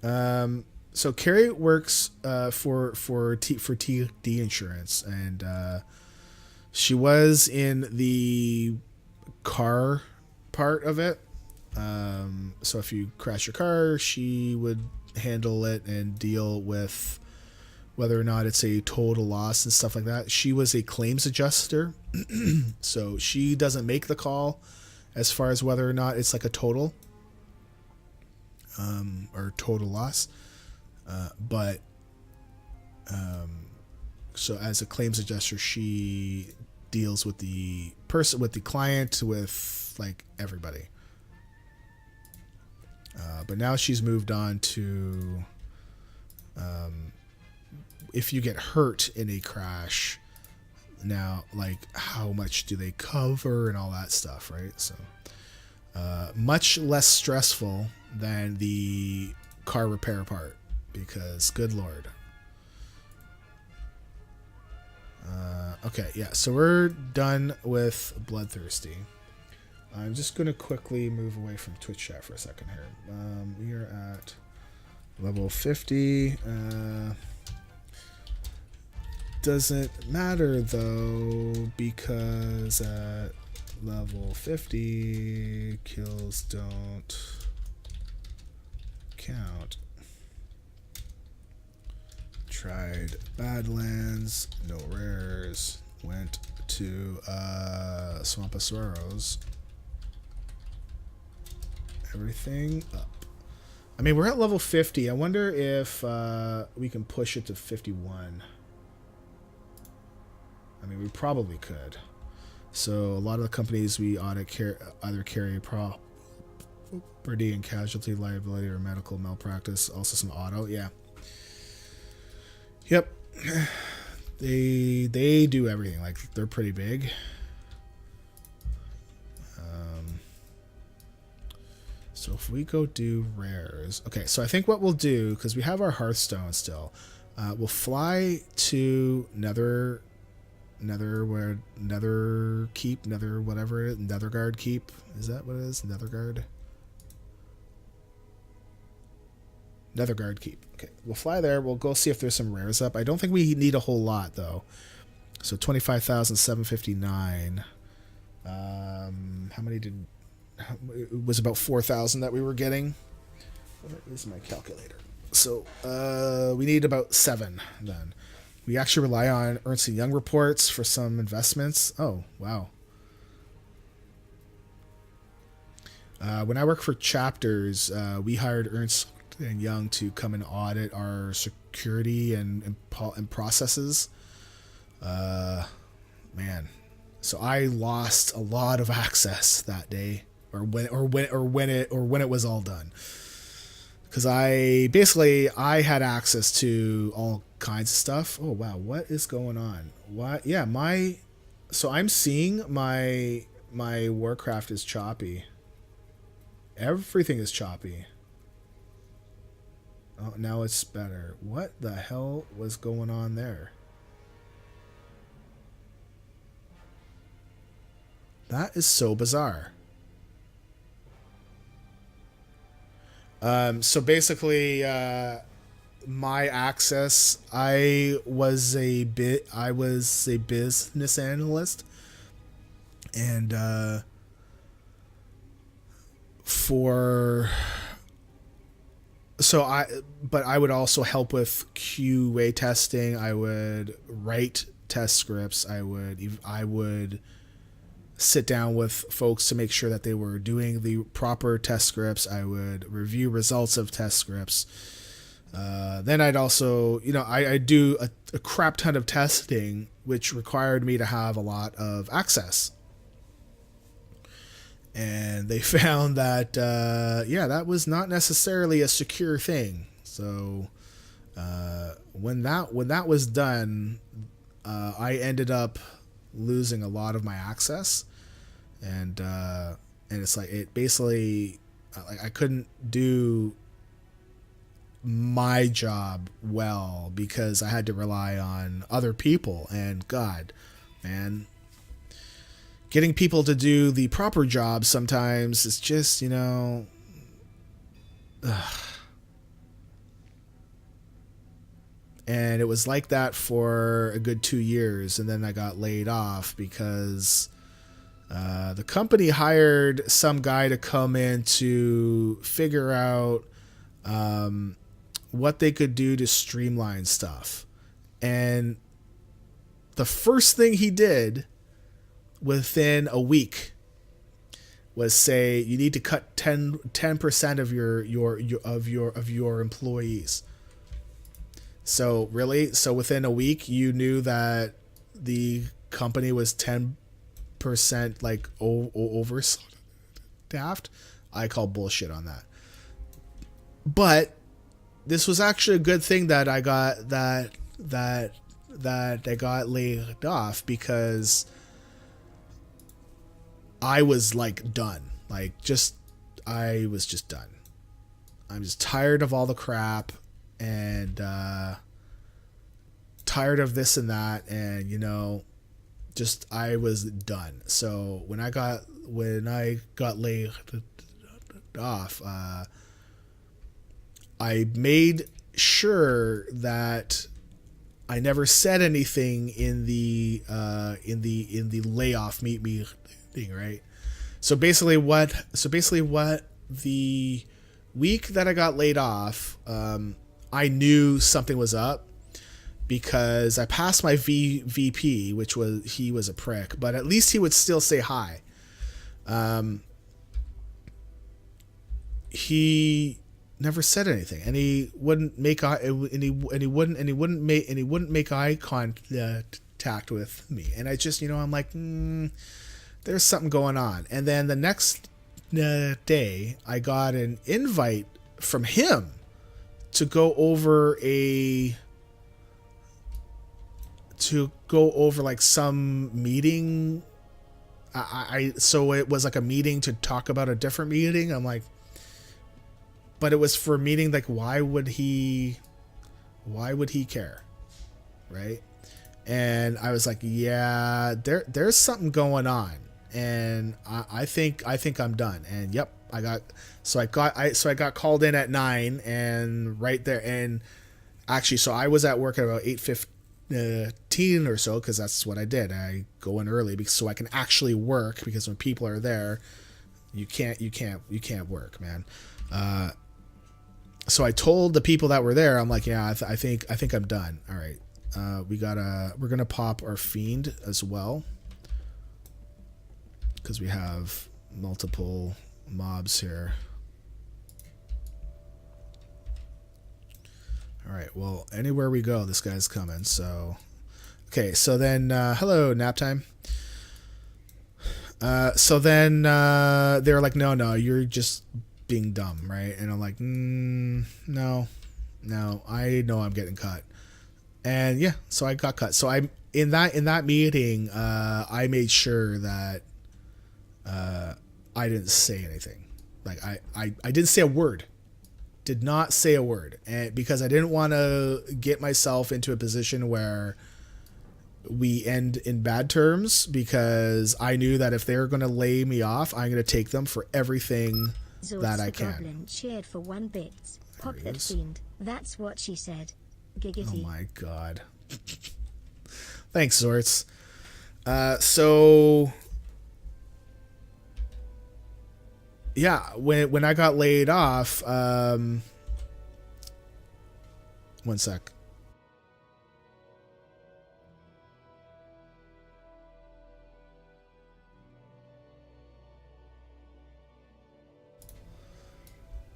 Speaker 1: So Carrie works for TD Insurance, and she was in the car part of it. So if you crash your car, she would handle it and deal with whether or not it's a total loss and stuff like that. She was a claims adjuster, so she doesn't make the call as far as whether or not it's like a total or total loss. But so as a claims adjuster, she deals with the person, with the client, with like everybody. But now she's moved on to if you get hurt in a crash, now like how much do they cover and all that stuff, right? So much less stressful than the car repair part, because good lord. Okay, yeah, so we're done with Bloodthirsty. I'm just going to quickly move away from Twitch chat for a second here. We are at level 50. Doesn't matter though, because at level 50, kills don't count. Tried Badlands, no rares. Went to Swamp of Sorrows. Everything up. I mean, we're at level 50. I wonder if we can push it to 51. I mean, we probably could. So a lot of the companies we audit either carry property and casualty, liability, or medical malpractice. Also some auto. Yeah. Yep. They do everything. Like, they're pretty big. So if we go do rares. Okay, so I think what we'll do, because we have our Hearthstone still, we'll fly to Nether Keep, Nether whatever it is, Netherguard Keep. Is that what it is? Netherguard Keep. Okay, we'll fly there. We'll go see if there's some rares up. I don't think we need a whole lot though. So 25,759. How many did? It was about 4,000 that we were getting. Where is my calculator? So we need about 7 then. We actually rely on Ernst & Young reports for some investments. Oh, wow. When I worked for Chapters, we hired Ernst and Young to come and audit our security and processes. Man, so I lost a lot of access that day, or when it was all done, because I had access to all kinds of stuff. Oh wow, what is going on? What? Yeah, so I'm seeing my Warcraft is choppy. Everything is choppy. Oh, now it's better. What the hell was going on there? That is so bizarre. So basically, my access, I was a business analyst, and but I would also help with QA testing. I would write test scripts. I would sit down with folks to make sure that they were doing the proper test scripts. I would review results of test scripts. Then I'd also, I do a crap ton of testing, which required me to have a lot of access. And they found that, that was not necessarily a secure thing. So when that was done, I ended up losing a lot of my access, and it's like it basically, like, I couldn't do my job well because I had to rely on other people. And God, man, getting people to do the proper job sometimes is just, ugh. And it was like that for a good 2 years, and then I got laid off because the company hired some guy to come in to figure out what they could do to streamline stuff. And the first thing he did within a week was say, you need to cut 10% of your employees. So really, within a week, you knew that the company was 10% like overstaffed. I call bullshit on that. But this was actually a good thing that I got that I got laid off, because I was like done. I was just done. I'm just tired of all the crap, and tired of this and that, and just I was done. So when I got laid off, I made sure that I never said anything in the layoff meeting, right? So basically what the week that I got laid off, I knew something was up, because I passed my VP, he was a prick, but at least he would still say hi. He never said anything, and he wouldn't make eye contact with me. And I just, I'm like, there's something going on. And then the next day, I got an invite from him to go over like some meeting. So it was like a meeting to talk about a different meeting. I'm like, but it was for a meeting, like, why would he care? Right? And I was like, yeah, there's something going on. And I think I'm done. And yep, I got called in at 9, and right there. And actually, so I was at work at about 8:15 or so, because that's what I did. I go in early so I can actually work, because when people are there, you can't work, man. So I told the people that were there, I'm like, yeah, I think I'm done. All right. We're gonna pop our fiend as well, because we have multiple mobs here. Alright, well, anywhere we go, this guy's coming, so... Okay, so then, hello, nap time. So then, they're like, no, you're just being dumb, right? And I'm like, no, I know I'm getting cut. And yeah, so I got cut. So I in that meeting, I made sure that I didn't say anything. Like I didn't say a word. Did not say a word. And because I didn't want to get myself into a position where we end in bad terms, because I knew that if they're going to lay me off, I'm going to take them for everything that I can.
Speaker 2: Goblin cheered for 1 bit. Pop that fiend. That's what she said. Giggity.
Speaker 1: Oh my god. Thanks, Zorts. So yeah, when I got laid off, 1 sec.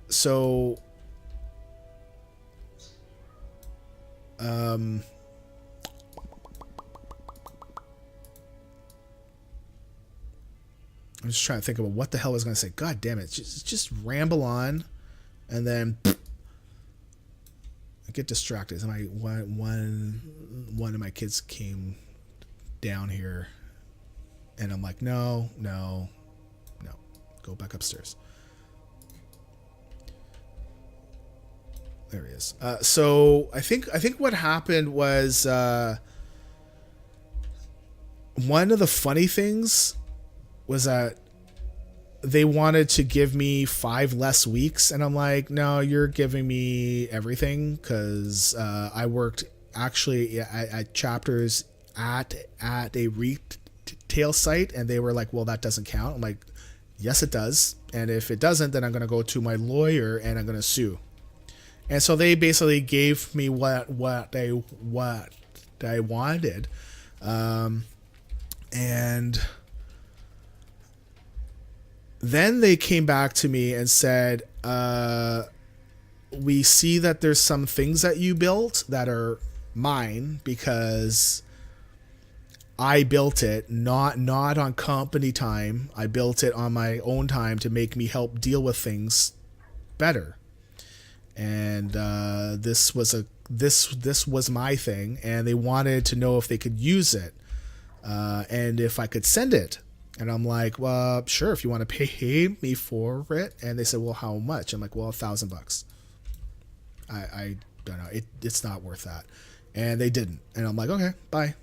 Speaker 1: So I'm just trying to think about what the hell I was going to say. God damn it. Just ramble on, and then I get distracted. One of my kids came down here, and I'm like, no, go back upstairs. There he is. So I think what happened was, one of the funny things was that they wanted to give me 5 less weeks, and I'm like, no, you're giving me everything, because I worked actually at Chapters at a retail site, and they were like, well, that doesn't count. I'm like, yes, it does, and if it doesn't, then I'm going to go to my lawyer and I'm going to sue. And so they basically gave me what I wanted, and then they came back to me and said, we see that there's some things that you built that are mine, because I built it not on company time. I built it on my own time to make me help deal with things better. And this was my thing, and they wanted to know if they could use it, and if I could send it. And I'm like, well, sure, if you want to pay me for it. And they said, well, how much? I'm like, well, $1,000. I don't know. It's not worth that. And they didn't. And I'm like, okay, bye.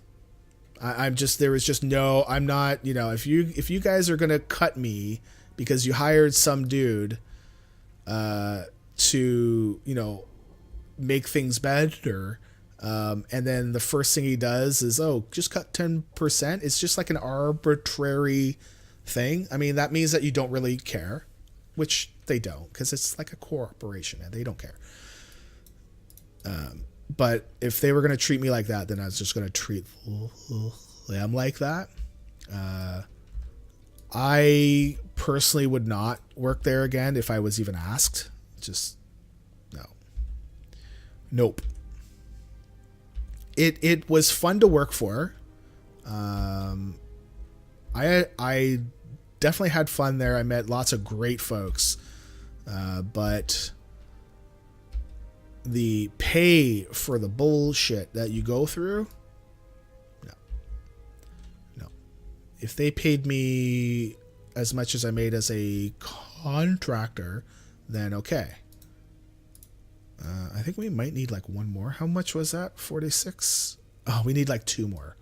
Speaker 1: I'm not, if you guys are going to cut me because you hired some dude, to, make things better, and then the first thing he does is, just cut 10%. It's just like an arbitrary thing. I mean, that means that you don't really care, which they don't, because it's like a corporation and they don't care. But if they were going to treat me like that, then I was just going to treat them like that. I personally would not work there again if I was even asked. Just no. Nope. It was fun to work for. I definitely had fun there. I met lots of great folks. But the pay for the bullshit that you go through, no. If they paid me as much as I made as a contractor, then okay. I think we might need like one more. How much was that? 46? Oh, we need like 2 more.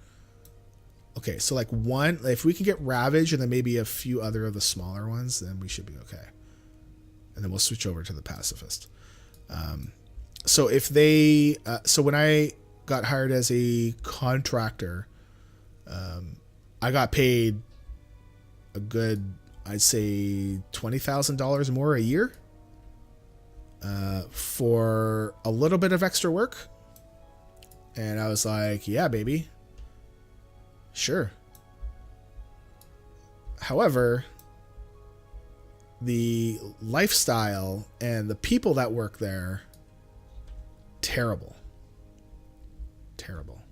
Speaker 1: Okay, so like one, if we can get Ravage and then maybe a few other of the smaller ones, then we should be okay. And then we'll switch over to the Pacifist. So if they, so when I got hired as a contractor, I got paid a good, I'd say $20,000 more a year. For a little bit of extra work. And I was like, yeah, baby. Sure. However, the lifestyle and the people that work there, terrible. Terrible.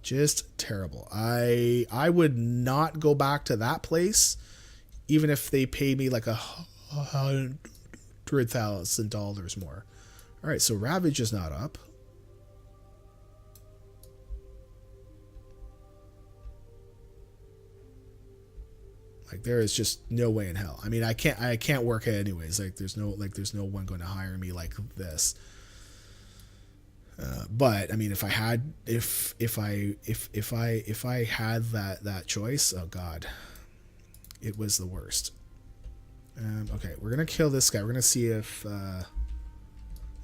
Speaker 1: Just terrible. I would not go back to that place, even if they paid me like $100,000 more. All right, so Ravage is not up. Like, there is just no way in hell. I mean, I can't work it anyways. Like, there's no one going to hire me like this. But I mean, if I had that choice, oh god, it was the worst. Okay, we're gonna kill this guy. We're gonna see if. Oh,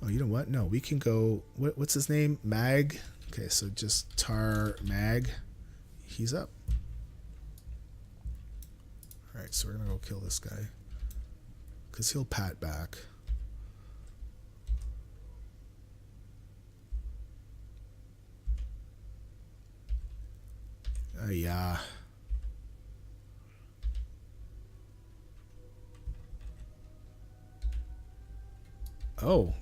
Speaker 1: you know what? No, we can go. What's his name? Mag. Okay, so just tar Mag. He's up. All right, so we're gonna go kill this guy because he'll pat back. Yeah. Oh.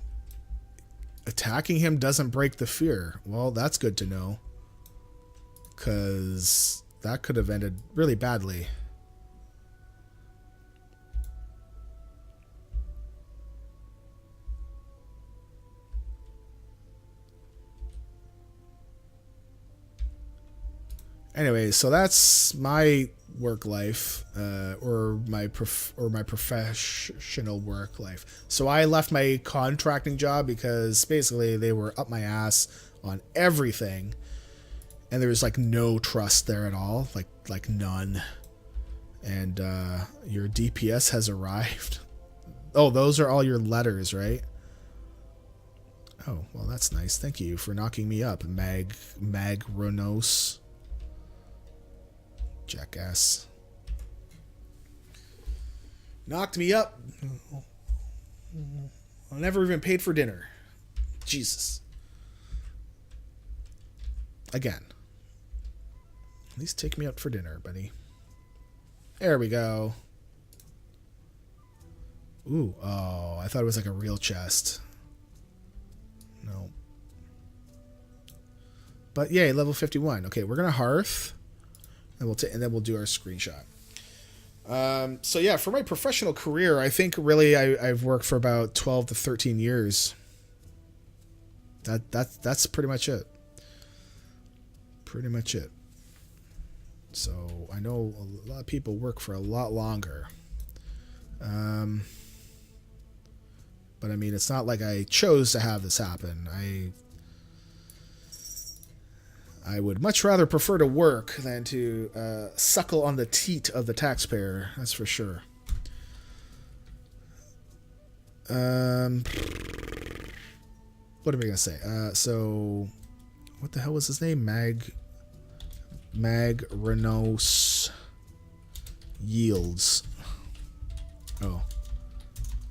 Speaker 1: Attacking him doesn't break the fear. Well, that's good to know. Because that could have ended really badly. Anyway, so that's my work life, or my professional work life. So I left my contracting job because basically they were up my ass on everything, and there was like no trust there at all, like none. And your DPS has arrived. Oh, those are all your letters, right? Oh, well, that's nice. Thank you for knocking me up, Mag Ronos. Jackass. Knocked me up. I never even paid for dinner. Jesus. Again. At least take me out for dinner, buddy. There we go. Ooh, oh, I thought it was like a real chest. No. But yay, level 51. Okay, we're gonna hearth. And then we'll do our screenshot. So yeah, for my professional career, I think really I've worked for about 12 to 13 years. That's pretty much it. Pretty much it. So I know a lot of people work for a lot longer. But I mean, it's not like I chose to have this happen. I would much rather prefer to work than to suckle on the teat of the taxpayer. That's for sure. What am I gonna say? So, what the hell was his name? Mag Renos yields. Oh,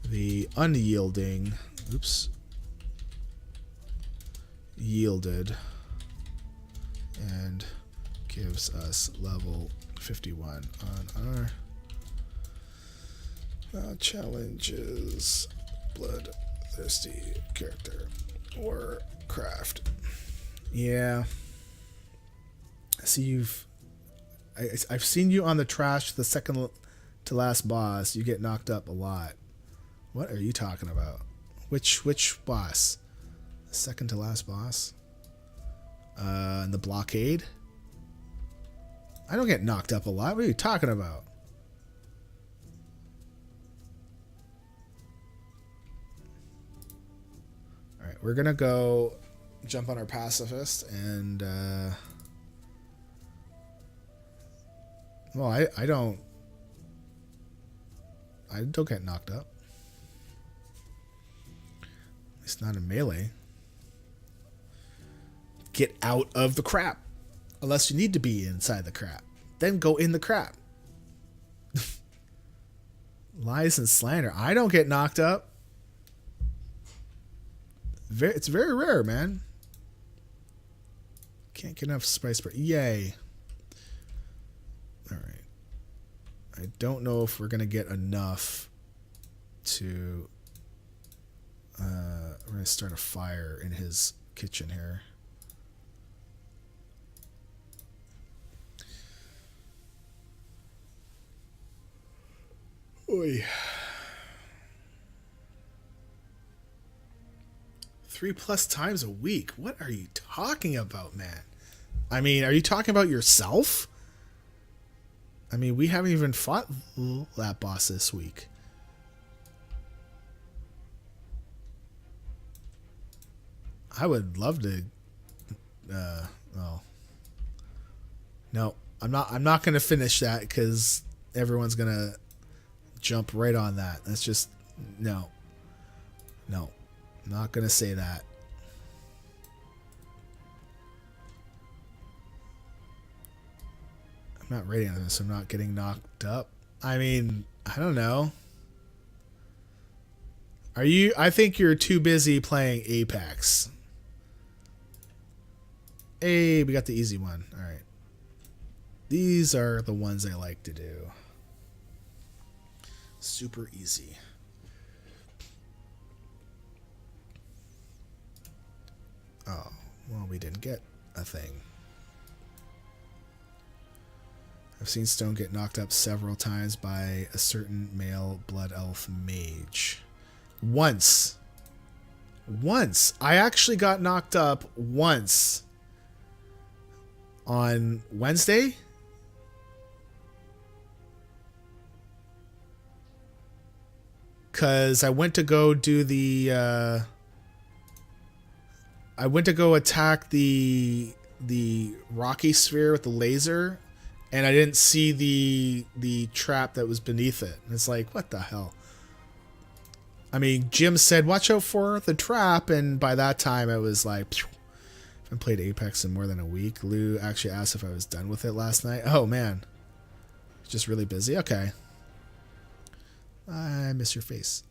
Speaker 1: the unyielding. Oops. Yielded. And gives us level 51 on our challenges, bloodthirsty character or craft. Yeah. See, I've seen you on the trash, the second to last boss. You get knocked up a lot. What are you talking about? Which boss? The second to last boss? In the blockade? I don't get knocked up a lot. What are you talking about? Alright, we're gonna go jump on our pacifist and well, I don't get knocked up. At least not in melee. Get out of the crap. Unless you need to be inside the crap. Then go in the crap. Lies and slander. I don't get knocked up. It's very rare, man. Can't get enough spice per. Yay. Alright. I don't know if we're going to get enough to we're gonna start a fire in his kitchen here. Oy. 3+ times a week. What are you talking about, man? I mean, are you talking about yourself? I mean, we haven't even fought that boss this week. I would love to. Well, no, I'm not going to finish that because everyone's going to jump right on that. That's just no. I'm not going to say that. I'm not rating this. I'm not getting knocked up. I mean, I don't know. Are you? I think you're too busy playing Apex. Hey, we got the easy one. All right. These are the ones I like to do. Super easy. Oh, well, we didn't get a thing. I've seen Stone get knocked up several times by a certain male blood elf mage. Once. I actually got knocked up once. On Wednesday? Because I went to go do the... I went to go attack the rocky sphere with the laser, and I didn't see the trap that was beneath it. And it's like, what the hell? I mean, Jim said, watch out for the trap, and by that time I was like... Phew. I haven't played Apex in more than a week. Lou actually asked if I was done with it last night. Oh, man. Just really busy? Okay. I miss your face.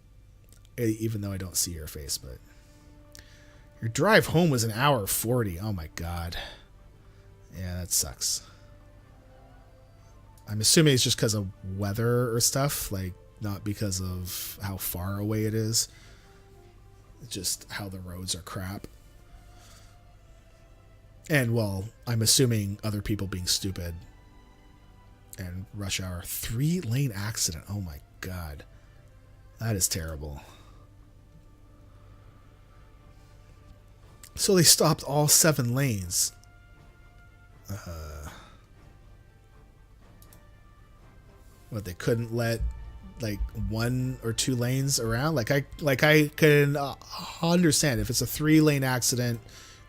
Speaker 1: Even though I don't see your face, but... Your drive home was 1:40. Oh, my God. Yeah, that sucks. I'm assuming it's just because of weather or stuff. Like, not because of how far away it is. It's just how the roads are crap. And, well, I'm assuming other people being stupid. And rush hour. 3-lane accident. Oh, my God. That is terrible. So they stopped all 7 lanes. What, they couldn't let, like, 1 or 2 lanes around? Like I can understand if it's a 3-lane accident...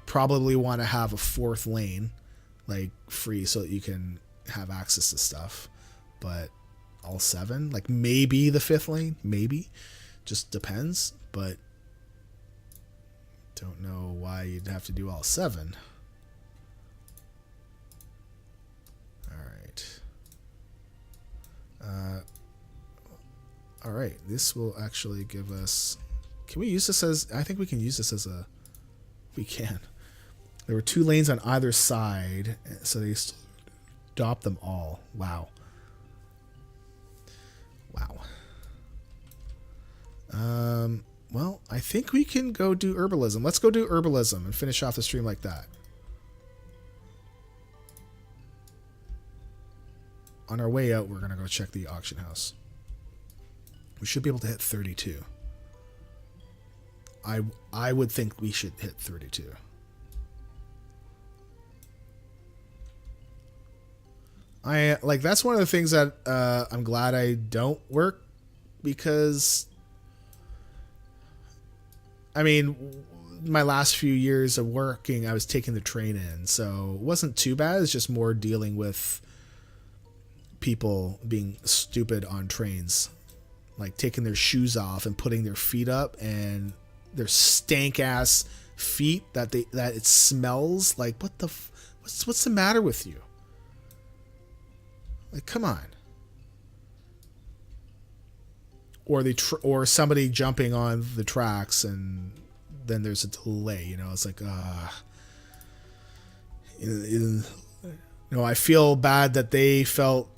Speaker 1: Probably want to have a 4th lane, like, free so that you can have access to stuff. But all 7, like, maybe the 5th lane, maybe, just depends. But don't know why you'd have to do all 7. All right, this will actually give us... Can we use this as... I think we can use this as a... We can. There were 2 lanes on either side, so they stopped them all. Wow. Well, I think we can go do herbalism. Let's go do herbalism and finish off the stream like that. On our way out, we're going to go check the auction house. We should be able to hit 32. I would think we should hit 32. That's one of the things that I'm glad I don't work, because I mean, my last few years of working, I was taking the train in, so it wasn't too bad. It's just more dealing with people being stupid on trains, like taking their shoes off and putting their feet up, and their stank ass feet that it smells like. What's the matter with you? Like, come on. Or somebody jumping on the tracks and then there's a delay, you know. It's like, I feel bad that they felt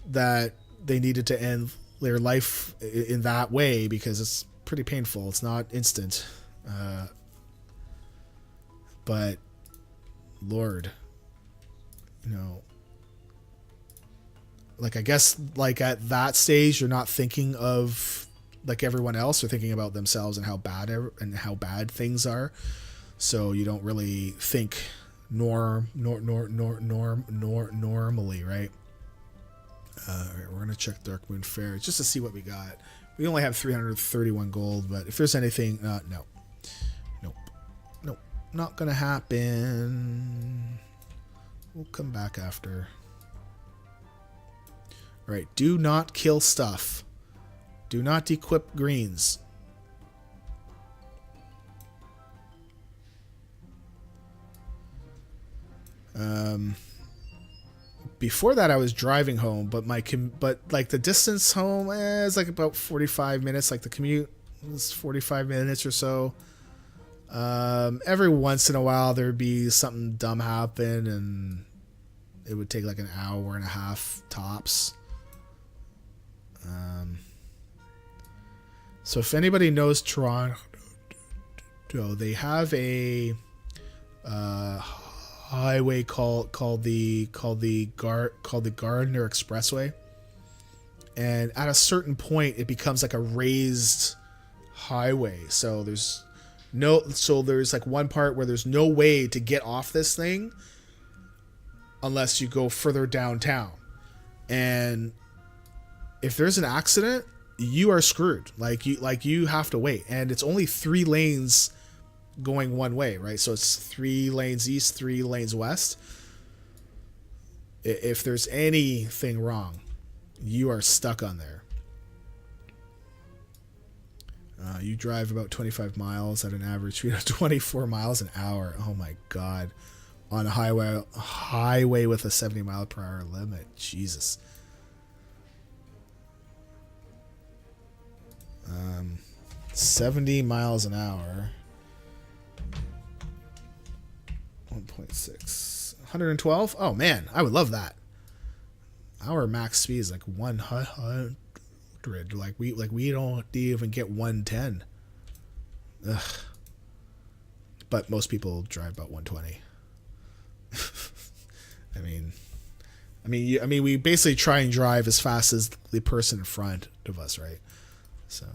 Speaker 1: that they needed to end their life in that way, because it's pretty painful. It's not instant. But Lord, you know, like, I guess, like, at that stage, you're not thinking of like everyone else. They're thinking about themselves and how bad things are. So you don't really think normally, right? We're gonna check Dark Moon Fair just to see what we got. We only have 331 gold, but if there's anything, nope, not gonna happen. We'll come back after. All right, do not kill stuff. Do not equip greens. Before that, I was driving home, but like the distance home is like about 45 minutes. Like the commute is 45 minutes or so. Every once in a while, there'd be something dumb happen, and it would take like an hour and a half tops. So if anybody knows Toronto, they have a highway called the Gardner Expressway, and at a certain point it becomes like a raised highway. So there's like one part where there's no way to get off this thing unless you go further downtown, and if there's an accident, you are screwed. Like you have to wait, and it's only 3 lanes going one way, right? So it's 3 lanes east, 3 lanes west. If there's anything wrong, you are stuck on there. You drive about 25 miles at an average speed of 24 miles an hour. Oh my God. On a highway with a 70 mile per hour limit. Jesus. 70 miles an hour. 1.6. 112? Oh man, I would love that. Our max speed is like 100. Like we don't even get 110. Ugh. But most people drive about 120. I mean, we basically try and drive as fast as the person in front of us, right? So,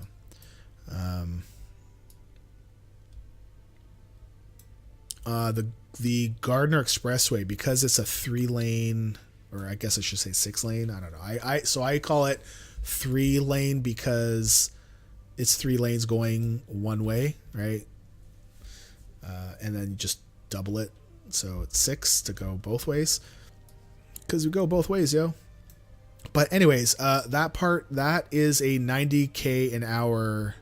Speaker 1: the Gardner Expressway, because it's a 3-lane, or I guess I should say 6-lane. I don't know. So I call it 3-lane because it's 3 lanes going one way, right? And then you just double it, so it's 6 to go both ways. Because we go both ways, yo. But anyways, that is a 90k an hour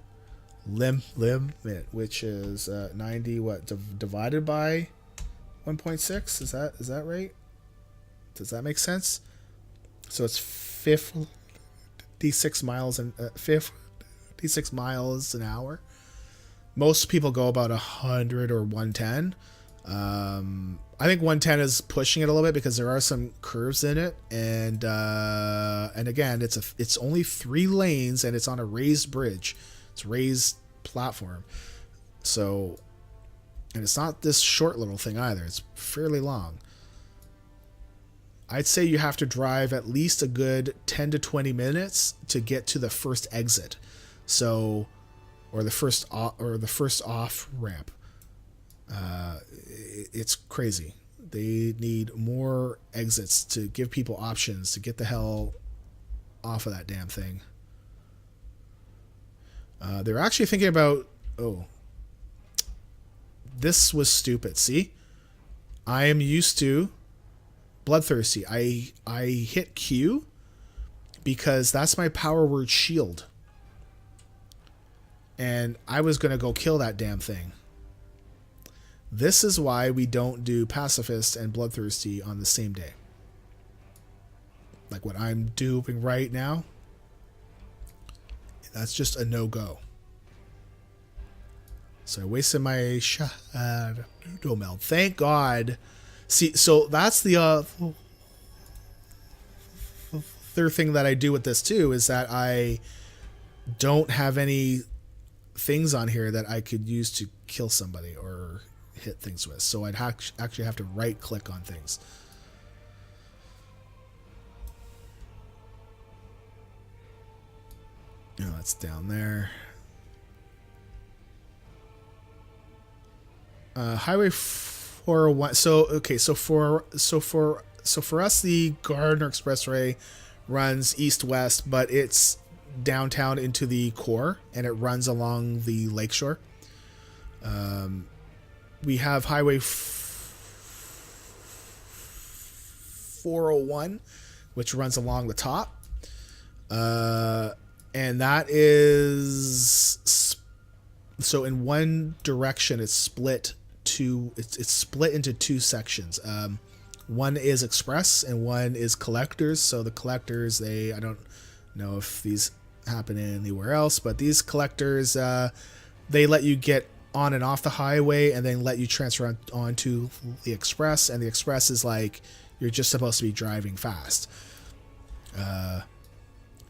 Speaker 1: limit, which is 90 divided by 1.6. Is that right? Does that make sense? So it's 56 miles and 56 miles an hour. Most people go about 100 or 110. I think 110 is pushing it a little bit because there are some curves in it, and again, it's only 3 lanes and it's on a raised bridge. It's a raised platform. So, and it's not this short little thing either. It's fairly long. I'd say you have to drive at least a good 10 to 20 minutes to get to the first exit. So, or the first off ramp. It's crazy. They need more exits to give people options to get the hell off of that damn thing. They're actually thinking about, this was stupid. See, I am used to bloodthirsty. I hit Q because that's my power word shield. And I was going to go kill that damn thing. This is why we don't do pacifist and bloodthirsty on the same day. Like what I'm doing right now. That's just a no-go. So I wasted my shadow meld. Thank God. See, so that's the other thing that I do with this too is that I don't have any things on here that I could use to kill somebody or hit things with. So I'd actually have to right click on things. Oh, that's down there. Highway 401. So okay, so for us, the Gardner Expressway runs east-west, but it's downtown into the core, and it runs along the lakeshore. We have Highway 401, which runs along the top, and that is so in one direction it's split into two sections. One is express and one is collectors. So the collectors, I don't know if these happen anywhere else, but these collectors, they let you get on and off the highway and then let you transfer onto the express. And the express is like you're just supposed to be driving fast.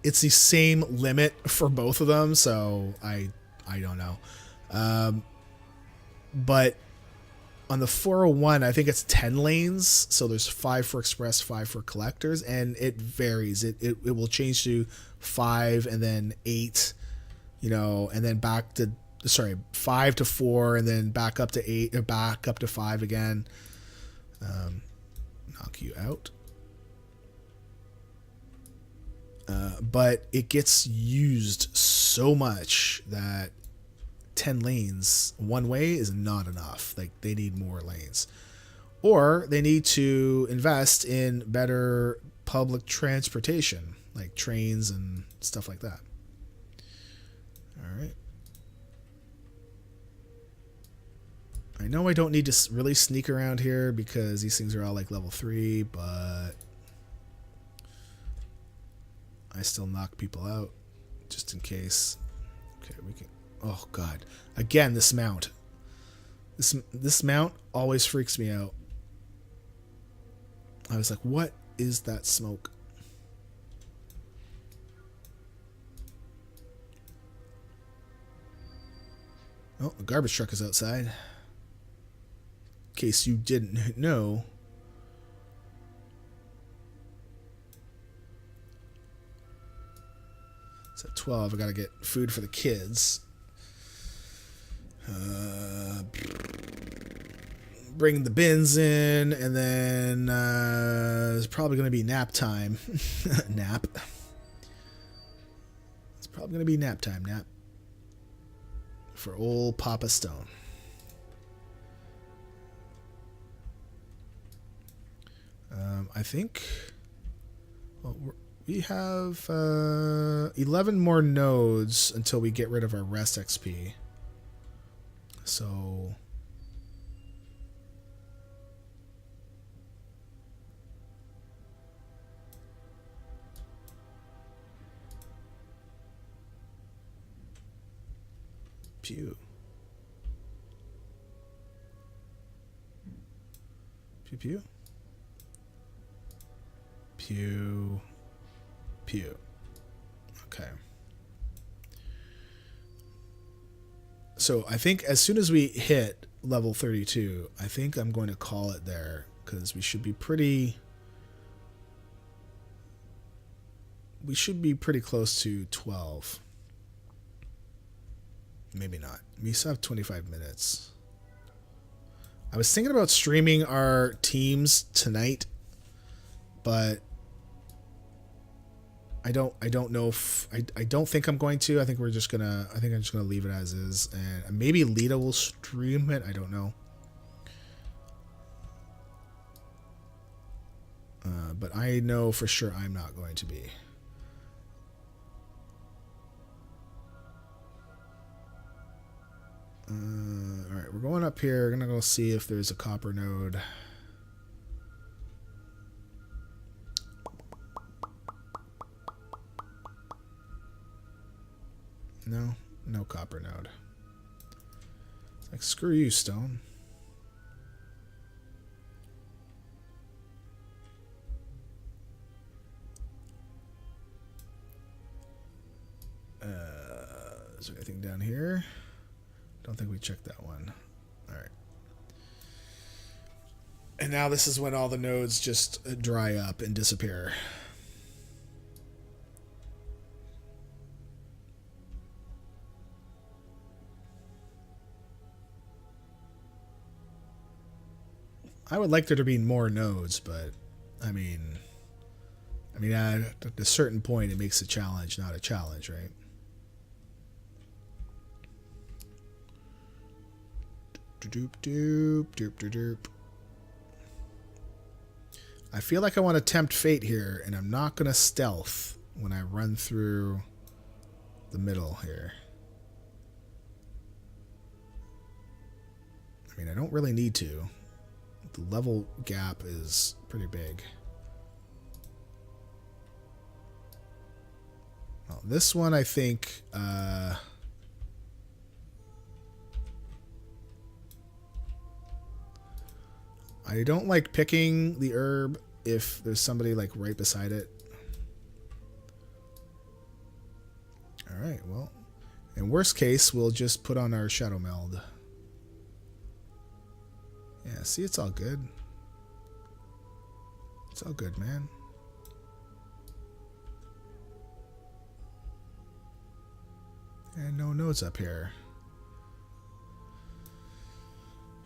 Speaker 1: It's the same limit for both of them, so I don't know. But on the 401, I think it's 10 lanes. So there's 5 for express, 5 for collectors, and it varies. It will change to 5 and then 8, and then back to 5 to 4 and then back up to 8 or back up to 5 again. Knock you out. But it gets used so much that 10 lanes one way is not enough. Like, they need more lanes, or they need to invest in better public transportation, like trains and stuff like that. All right. I know I don't need to really sneak around here because these things are all like level 3, but I still knock people out just in case. Okay, we can. Oh God! Again, this mount. This mount always freaks me out. I was like, "What is that smoke?" Oh, a garbage truck is outside. In case you didn't know. It's at 12. I gotta get food for the kids. Bring the bins in, and then it's probably going to be nap time. Nap. It's probably going to be nap time. Nap. For old Papa Stone. I think... Well, we have 11 more nodes until we get rid of our rest XP. So pew. Pew pew. Pew. Pew. Okay. So I think as soon as we hit level 32, I think I'm going to call it there, because we should be pretty close to 12. Maybe not. We still have 25 minutes. I was thinking about streaming our teams tonight, but I don't know if I don't think I'm going to. I think I'm just gonna leave it as is, and maybe Lita will stream it. I don't know. But I know for sure I'm not going to be. All right, we're going up here. We're gonna go see if there's a copper node. No copper node. It's like, screw you, Stone. Is there anything down here? Don't think we checked that one. All right. And now this is when all the nodes just dry up and disappear. I would like there to be more nodes, but I mean, at a certain point, it makes a challenge not a challenge, right? Doop doop doop doop doop. I feel like I want to tempt fate here, and I'm not gonna stealth when I run through the middle here. I mean, I don't really need to. The level gap is pretty big. Well, this one, I think, I don't like picking the herb if there's somebody like right beside it. Alright, well, in worst case, we'll just put on our Shadow Meld. Yeah, see, it's all good. It's all good, man. And no nodes up here.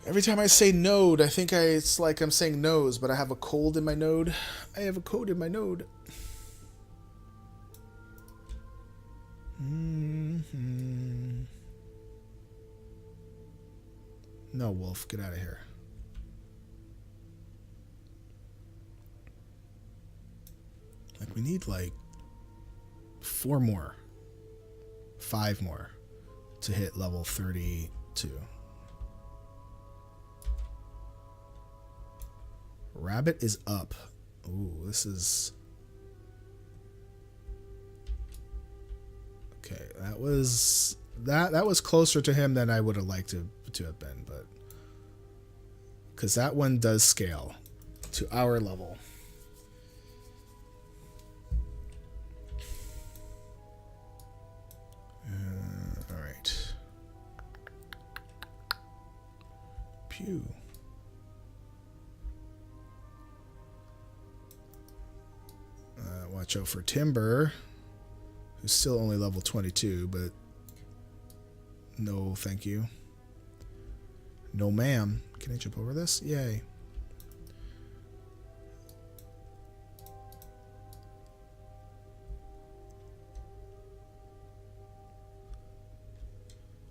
Speaker 1: Every time I say node, I think it's like I'm saying nose, but I have a cold in my node. I have a cold in my node. Mm-hmm. No, Wolf, get out of here. Like, we need like 4 more. 5 more to hit level 32. Rabbit is up. Ooh, this is... Okay, that was closer to him than I would have liked to have been, but because that one does scale to our level. All right. Pew. Watch out for Timber, who's still only level 22, but no thank you. No ma'am. Can I jump over this? Yay.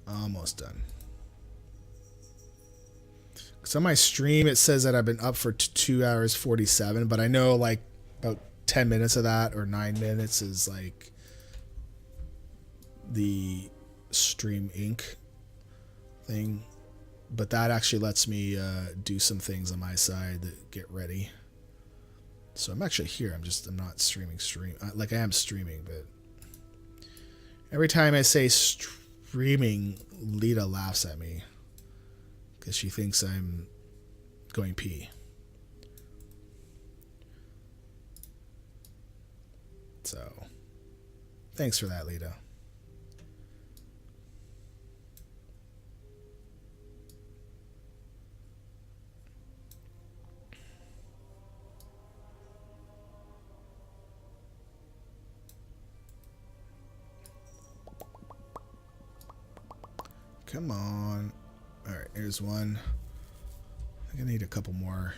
Speaker 1: Almost done. So on my stream it says that I've been up for 2 hours 47, but I know like about 10 minutes of that or 9 minutes is like the Stream Inc. thing, but that actually lets me do some things on my side that get ready. So I'm actually here. I'm not streaming. Like I am streaming, but every time I say streaming, Lita laughs at me because she thinks I'm going pee. So, thanks for that, Lita. Come on. All right, here's one. I think I need a couple more.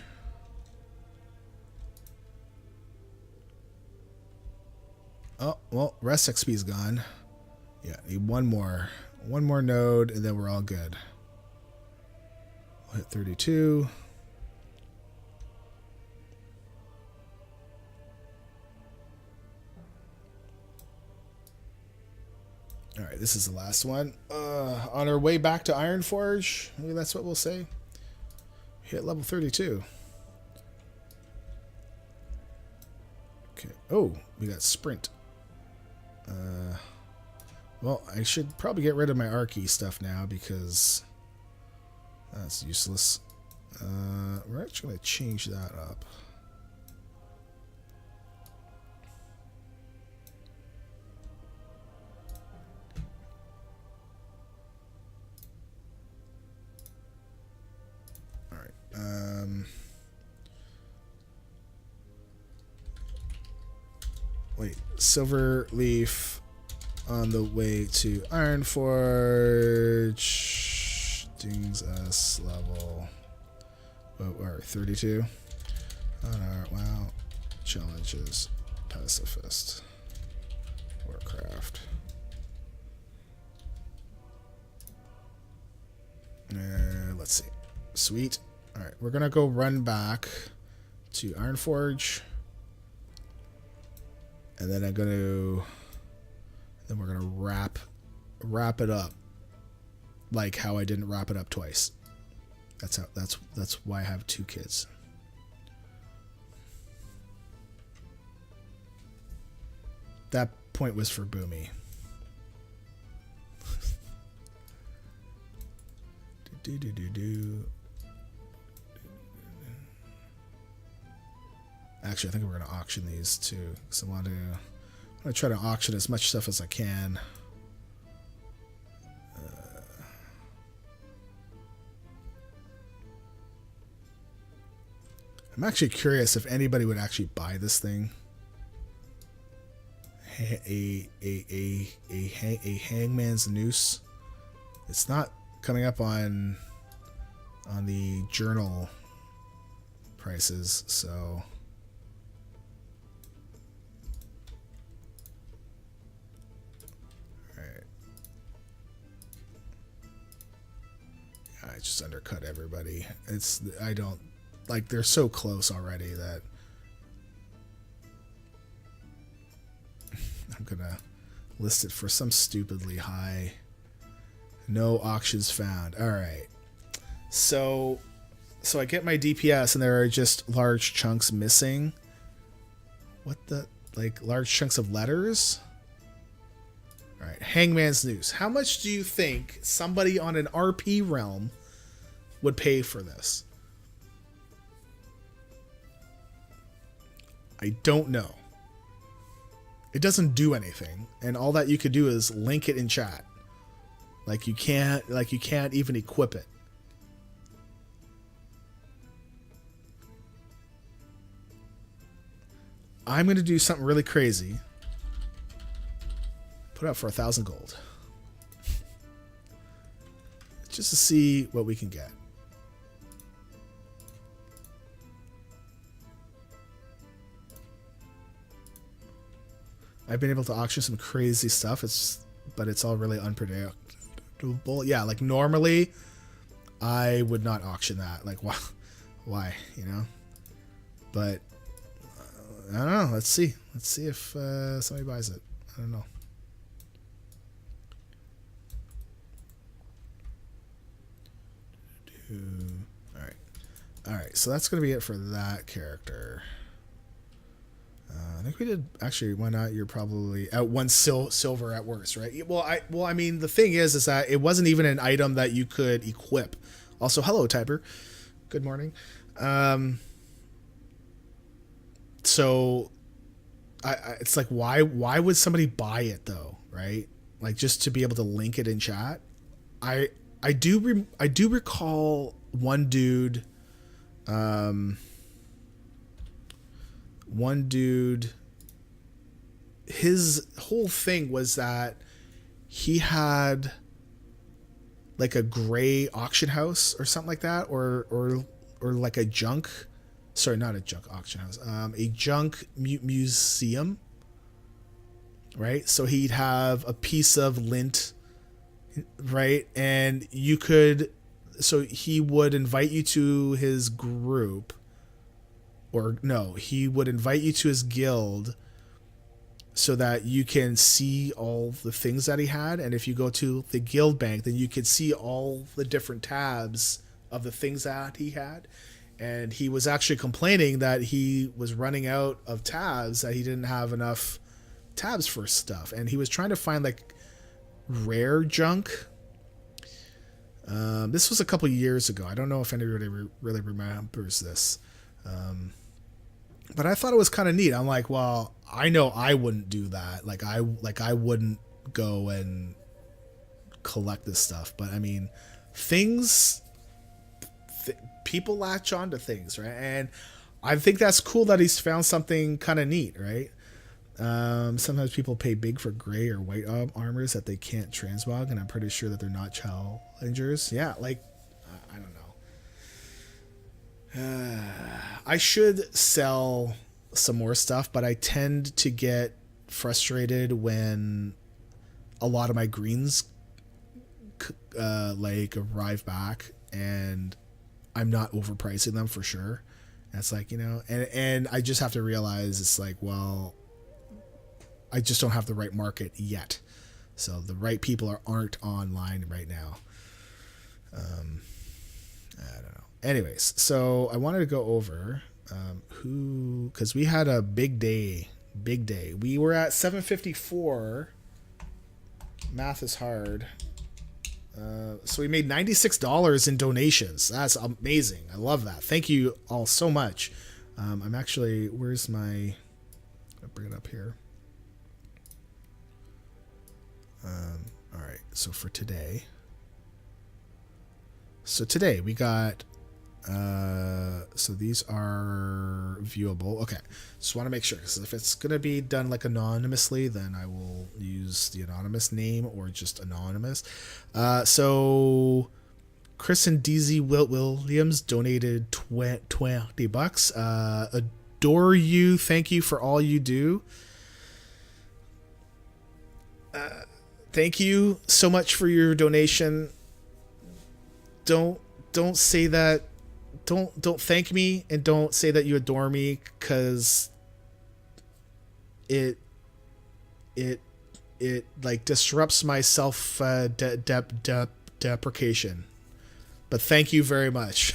Speaker 1: Oh, well, rest XP is gone. Yeah, need one more node, and then we're all good. We'll hit 32. All right, this is the last one. On our way back to Ironforge, maybe that's what we'll say. Hit level 32. Okay. Oh, we got sprint. Well, I should probably get rid of my Archie stuff now because that's useless. We're actually going to change that up. wait, Silver Leaf on the way to Iron Forge. Dings us level. Or 32. Wow. Challenges. Pacifist. Warcraft. Let's see. Sweet. Alright, we're gonna go run back to Iron Forge. And then then we're gonna wrap it up like how I didn't wrap it up twice. That's why I have 2 kids. That point was for Boomy. Actually, I think we're going to auction these too. So I'm going to try to auction as much stuff as I can. I'm actually curious if anybody would actually buy this thing. A hangman's noose. It's not coming up on the journal prices, so alright. I just undercut everybody. I don't like, they're so close already that I'm gonna list it for some stupidly high. No auctions found. Alright. So I get my DPS and there are just large chunks missing. What the, like, large chunks of letters? Alright, Hangman's Noose. How much do you think somebody on an RP realm would pay for this? I don't know. It doesn't do anything, and all that you could do is link it in chat. Like you can't even equip it. I'm gonna do something really crazy. Put it up for 1,000 gold. Just to see what we can get. I've been able to auction some crazy stuff. But it's all really unpredictable. Yeah, like normally I would not auction that. Like, why, you know? But I don't know. Let's see. Let's see if somebody buys it. I don't know. All right. So that's gonna be it for that character. I think we did actually. Why not? You're probably at 1 silver at worst, right? Well, I mean, the thing is that it wasn't even an item that you could equip. Also, hello, Typer. Good morning. So, it's like, why would somebody buy it though, right? Like just to be able to link it in chat. I do recall one dude. One dude, his whole thing was that he had like a gray auction house or something like that, or like a junk, sorry, not a junk auction house, a junk museum, right? So he'd have a piece of lint, right? And so he would invite you to his group. Or no, he would invite you to his guild so that you can see all the things that he had. And if you go to the guild bank, then you could see all the different tabs of the things that he had. And he was actually complaining that he was running out of tabs, that he didn't have enough tabs for stuff. And he was trying to find like rare junk. This was a couple years ago. I don't know if anybody really remembers this. But I thought it was kind of neat. I'm like, well, I know I wouldn't do that. Like I wouldn't go and collect this stuff. But I mean, people latch on to things, right? And I think that's cool that he's found something kind of neat, right? Sometimes people pay big for gray or white armors that they can't transmog, and I'm pretty sure that they're not challengers. Yeah, like, I don't know. I should sell some more stuff, but I tend to get frustrated when a lot of my greens like arrive back and I'm not overpricing them for sure. And it's like, you know, and I just have to realize it's like, well, I just don't have the right market yet. So the right people aren't online right now. I don't know. Anyways, so I wanted to go over because we had a big day. We were at 754. Math is hard. So we made $96 in donations. That's amazing. I love that. Thank you all so much. I'm actually, where's my, I'll bring it up here. All right. So for today, we got, so these are viewable. Okay. Just want to make sure, because if it's going to be done like anonymously, then I will use the anonymous name or just anonymous. So Chris and DZ Williams donated $20. Adore you. Thank you for all you do. Thank you so much for your donation. Don't say that. Don't thank me, and don't say that you adore me, because it like disrupts my self deprecation. But thank you very much.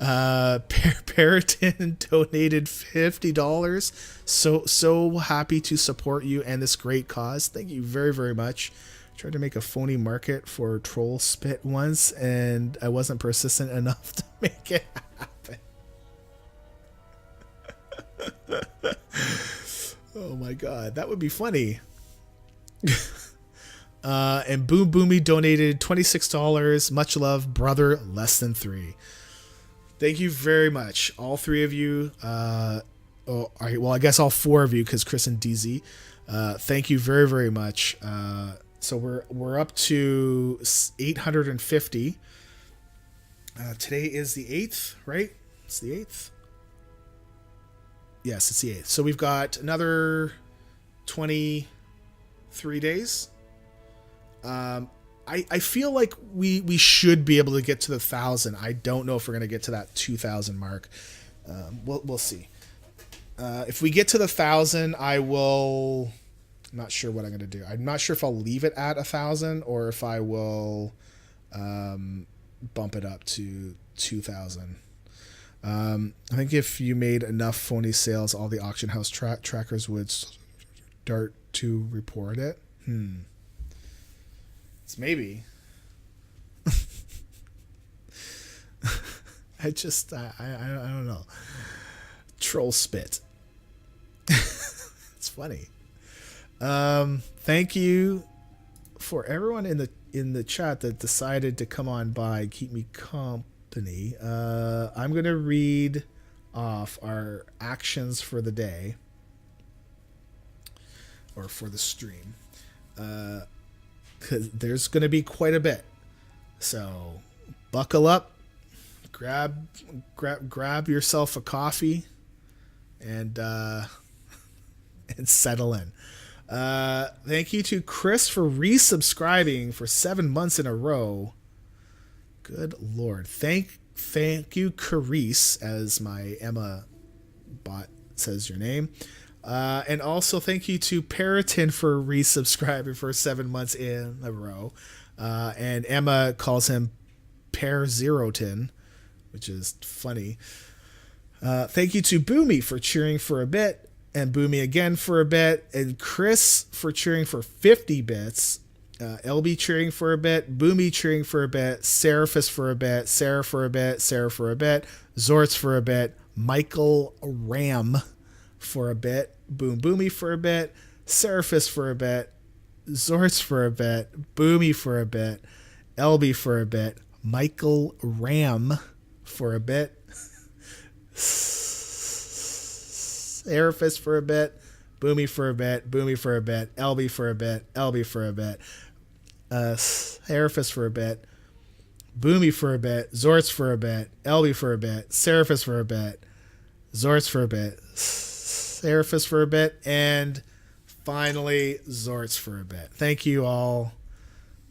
Speaker 1: Periton donated $50. So happy to support you and this great cause. Thank you very, very much. Tried to make a phony market for troll spit once, and I wasn't persistent enough to make it happen. Oh my god, that would be funny. And Boom Boomy donated $26. Much love, brother. Less than 3. Thank you very much, all 3 of you. All right, well, I guess all 4 of you, because Chris and DZ. Thank you very, very much. So we're up to 850. Today is the 8th, right? It's the 8th. Yes, it's the 8th. So we've got another 23 days. I feel like we should be able to get to the 1,000. I don't know if we're gonna get to that 2,000 mark. We'll see. If we get to the 1,000, I will. I'm not sure what I'm going to do. I'm not sure if I'll leave it at 1,000 or if I will bump it up to 2,000. I think if you made enough phony sales, all the auction house trackers would start to report it. It's maybe. I don't know. Troll spit. It's funny. Thank you for everyone in the chat that decided to come on by and keep me company. I'm gonna read off our actions for the day or for the stream, because there's gonna be quite a bit. So buckle up, grab yourself a coffee, and settle in. Thank you to Chris for resubscribing for 7 months in a row. Good Lord. Thank you, Carice, as my Emma bot says your name. And also thank you to Periton for resubscribing for 7 months in a row. And Emma calls him Per-Zerotin, which is funny. Thank you to Boomy for cheering for a bit. And Boomy again for a bit, and Chris for cheering for 50 bits, LB cheering for a bit, Boomy cheering for a bit, Seraphis for a bit, Sarah for a bit, Sarah for a bit, Zorts for a bit, Michael Ram for a bit, Boom Boomy for a bit, Seraphis for a bit, Zorts for a bit, Boomy for a bit, LB for a bit, Michael Ram for a bit, Seraphis for a bit, Boomy for a bit, Boomy for a bit, LB for a bit, LB for a bit, Seraphis for a bit, Boomy for a bit, Zorts for a bit, LB for a bit, Seraphis for a bit, Zorts for a bit, Seraphis for a bit, and finally Zorts for a bit. Thank you all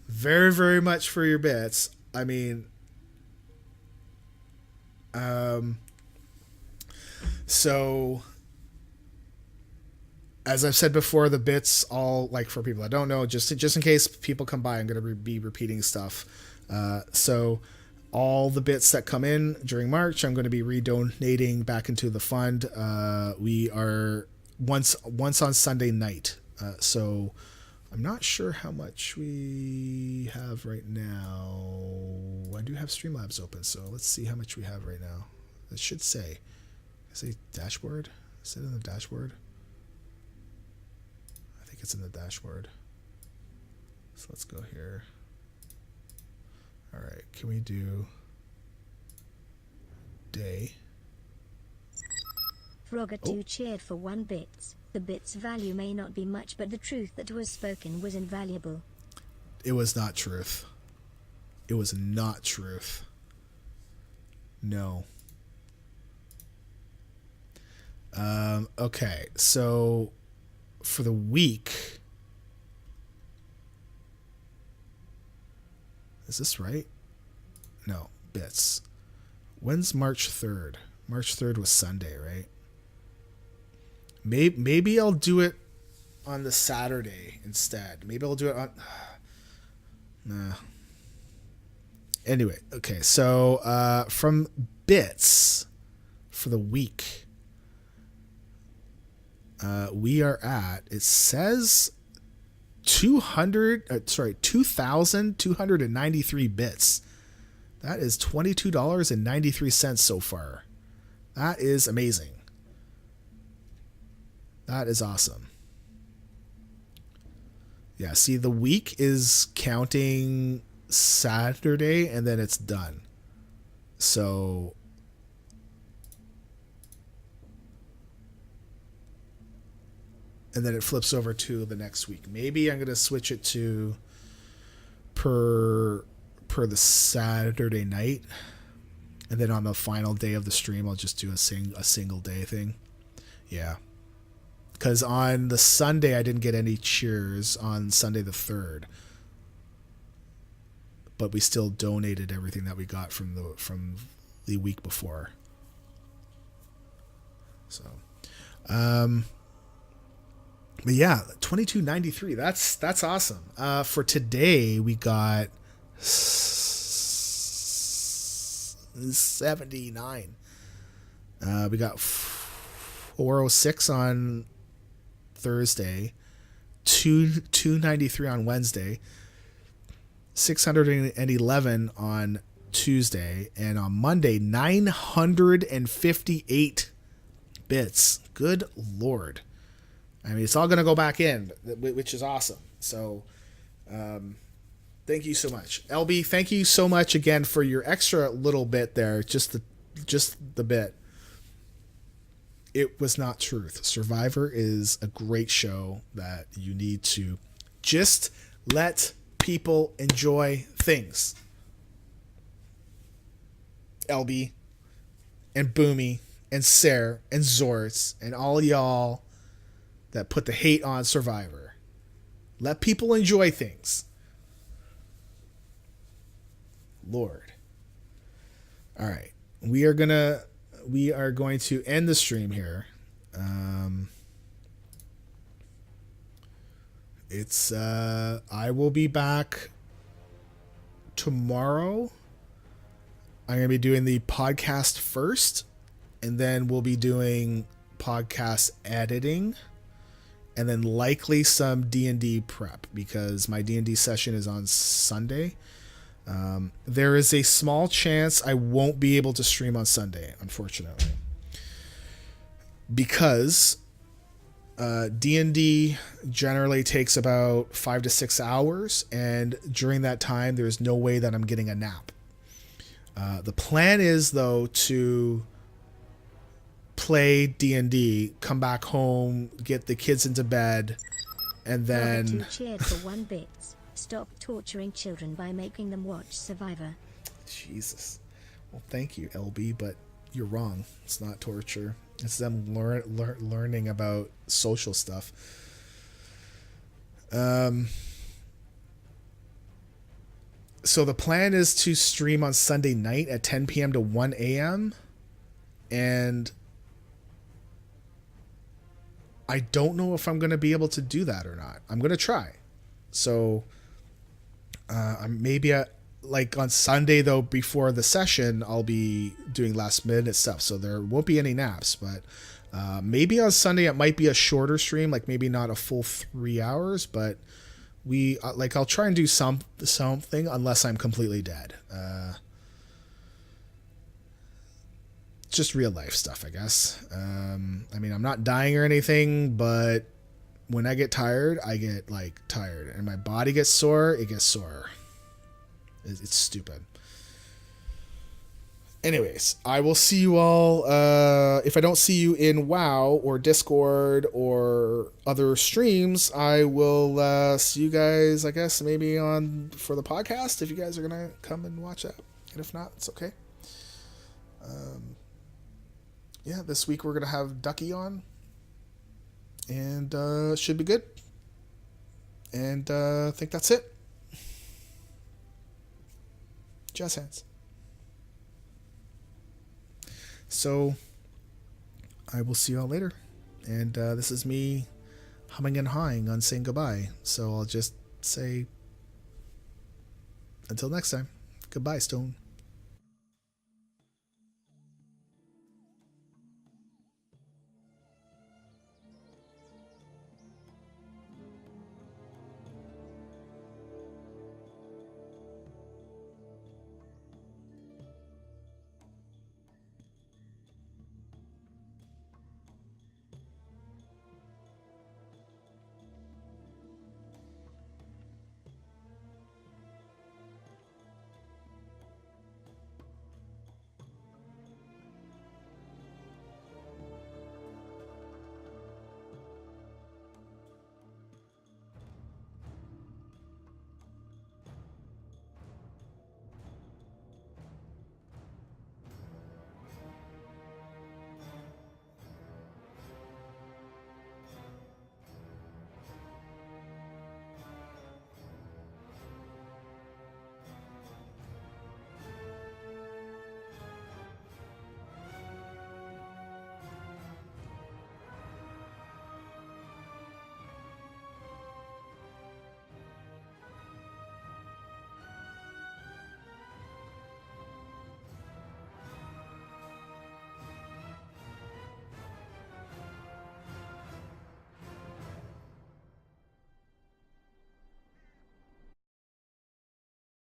Speaker 1: very, very much for your bits. I mean, so as I've said before, the bits all, like, for people that don't know, just in case people come by, I'm going to be repeating stuff. So all the bits that come in during March, I'm going to be redonating back into the fund. We are once on Sunday night. So I'm not sure how much we have right now. I do have Streamlabs open, so let's see how much we have right now. It should say dashboard. Is it in the dashboard? I think it's in the dashboard. So let's go here. All right, can we do day?
Speaker 2: Frogger2 cheered for 1 bit. The bit's value may not be much, but the truth that was spoken was invaluable.
Speaker 1: It was not truth. It was not truth. No. Okay, so for the week, is this right? No, bits. When's March 3rd? March 3rd was Sunday, right? Maybe I'll do it on the Saturday instead. Maybe I'll do it on... Nah. Anyway, okay, so from bits for the week, we are at, it says 2,293 bits. That is $22.93 so far. That is amazing. That is awesome. Yeah, see, the week is counting Saturday and then it's done. So and then it flips over to the next week. Maybe I'm going to switch it to per the Saturday night, and then on the final day of the stream I'll just do a single day thing. Yeah. Because on the Sunday, I didn't get any cheers on Sunday the 3rd. But we still donated everything that we got from the week before. So, but yeah, 22.93. That's awesome. For today, we got 79. We got 406 on Thursday, 293 on Wednesday, 611 on Tuesday, and on Monday 958 bits. Good Lord. I mean, it's all going to go back in, which is awesome. So thank you so much. LB, thank you so much again for your extra little bit there, just the bit. It was not truth. Survivor is a great show that you need to just let people enjoy things. LB and Boomy and Sarah and Zorts and all y'all that put the hate on Survivor. Let people enjoy things. Lord. All right. We are going to end the stream here. I will be back tomorrow. I'm going to be doing the podcast first, and then we'll be doing podcast editing, and then likely some D&D prep, because my D&D session is on Sunday. There is a small chance I won't be able to stream on Sunday, unfortunately, because D&D generally takes about 5 to 6 hours, and during that time there's no way that I'm getting a nap. The plan is, though, to play D&D, come back home, get the kids into bed, and then...
Speaker 2: Robert 2 cheered for 1 bits. Stop torturing children by making them watch Survivor.
Speaker 1: Jesus. Well, thank you, LB, but you're wrong. It's not torture. It's them learning about social stuff. So the plan is to stream on Sunday night at 10 p.m. to 1 a.m. And I don't know if I'm going to be able to do that or not. I'm going to try. So maybe like on Sunday, though, before the session, I'll be doing last minute stuff. So there won't be any naps. But maybe on Sunday, it might be a shorter stream, like maybe not a full 3 hours. But I'll try and do something unless I'm completely dead. Just real life stuff, I guess. I mean, I'm not dying or anything, but when I get tired, I get like tired, and my body gets sore. It gets sore. It's stupid. Anyways, I will see you all. If I don't see you in WoW or Discord or other streams, I will see you guys, I guess, maybe for the podcast, if you guys are going to come and watch that. And if not, it's okay. Yeah, this week we're going to have Ducky on. And should be good. And I think that's it. Jazz hands. So, I will see you all later. And this is me humming and hawing on saying goodbye. So I'll just say, until next time, goodbye, Stone.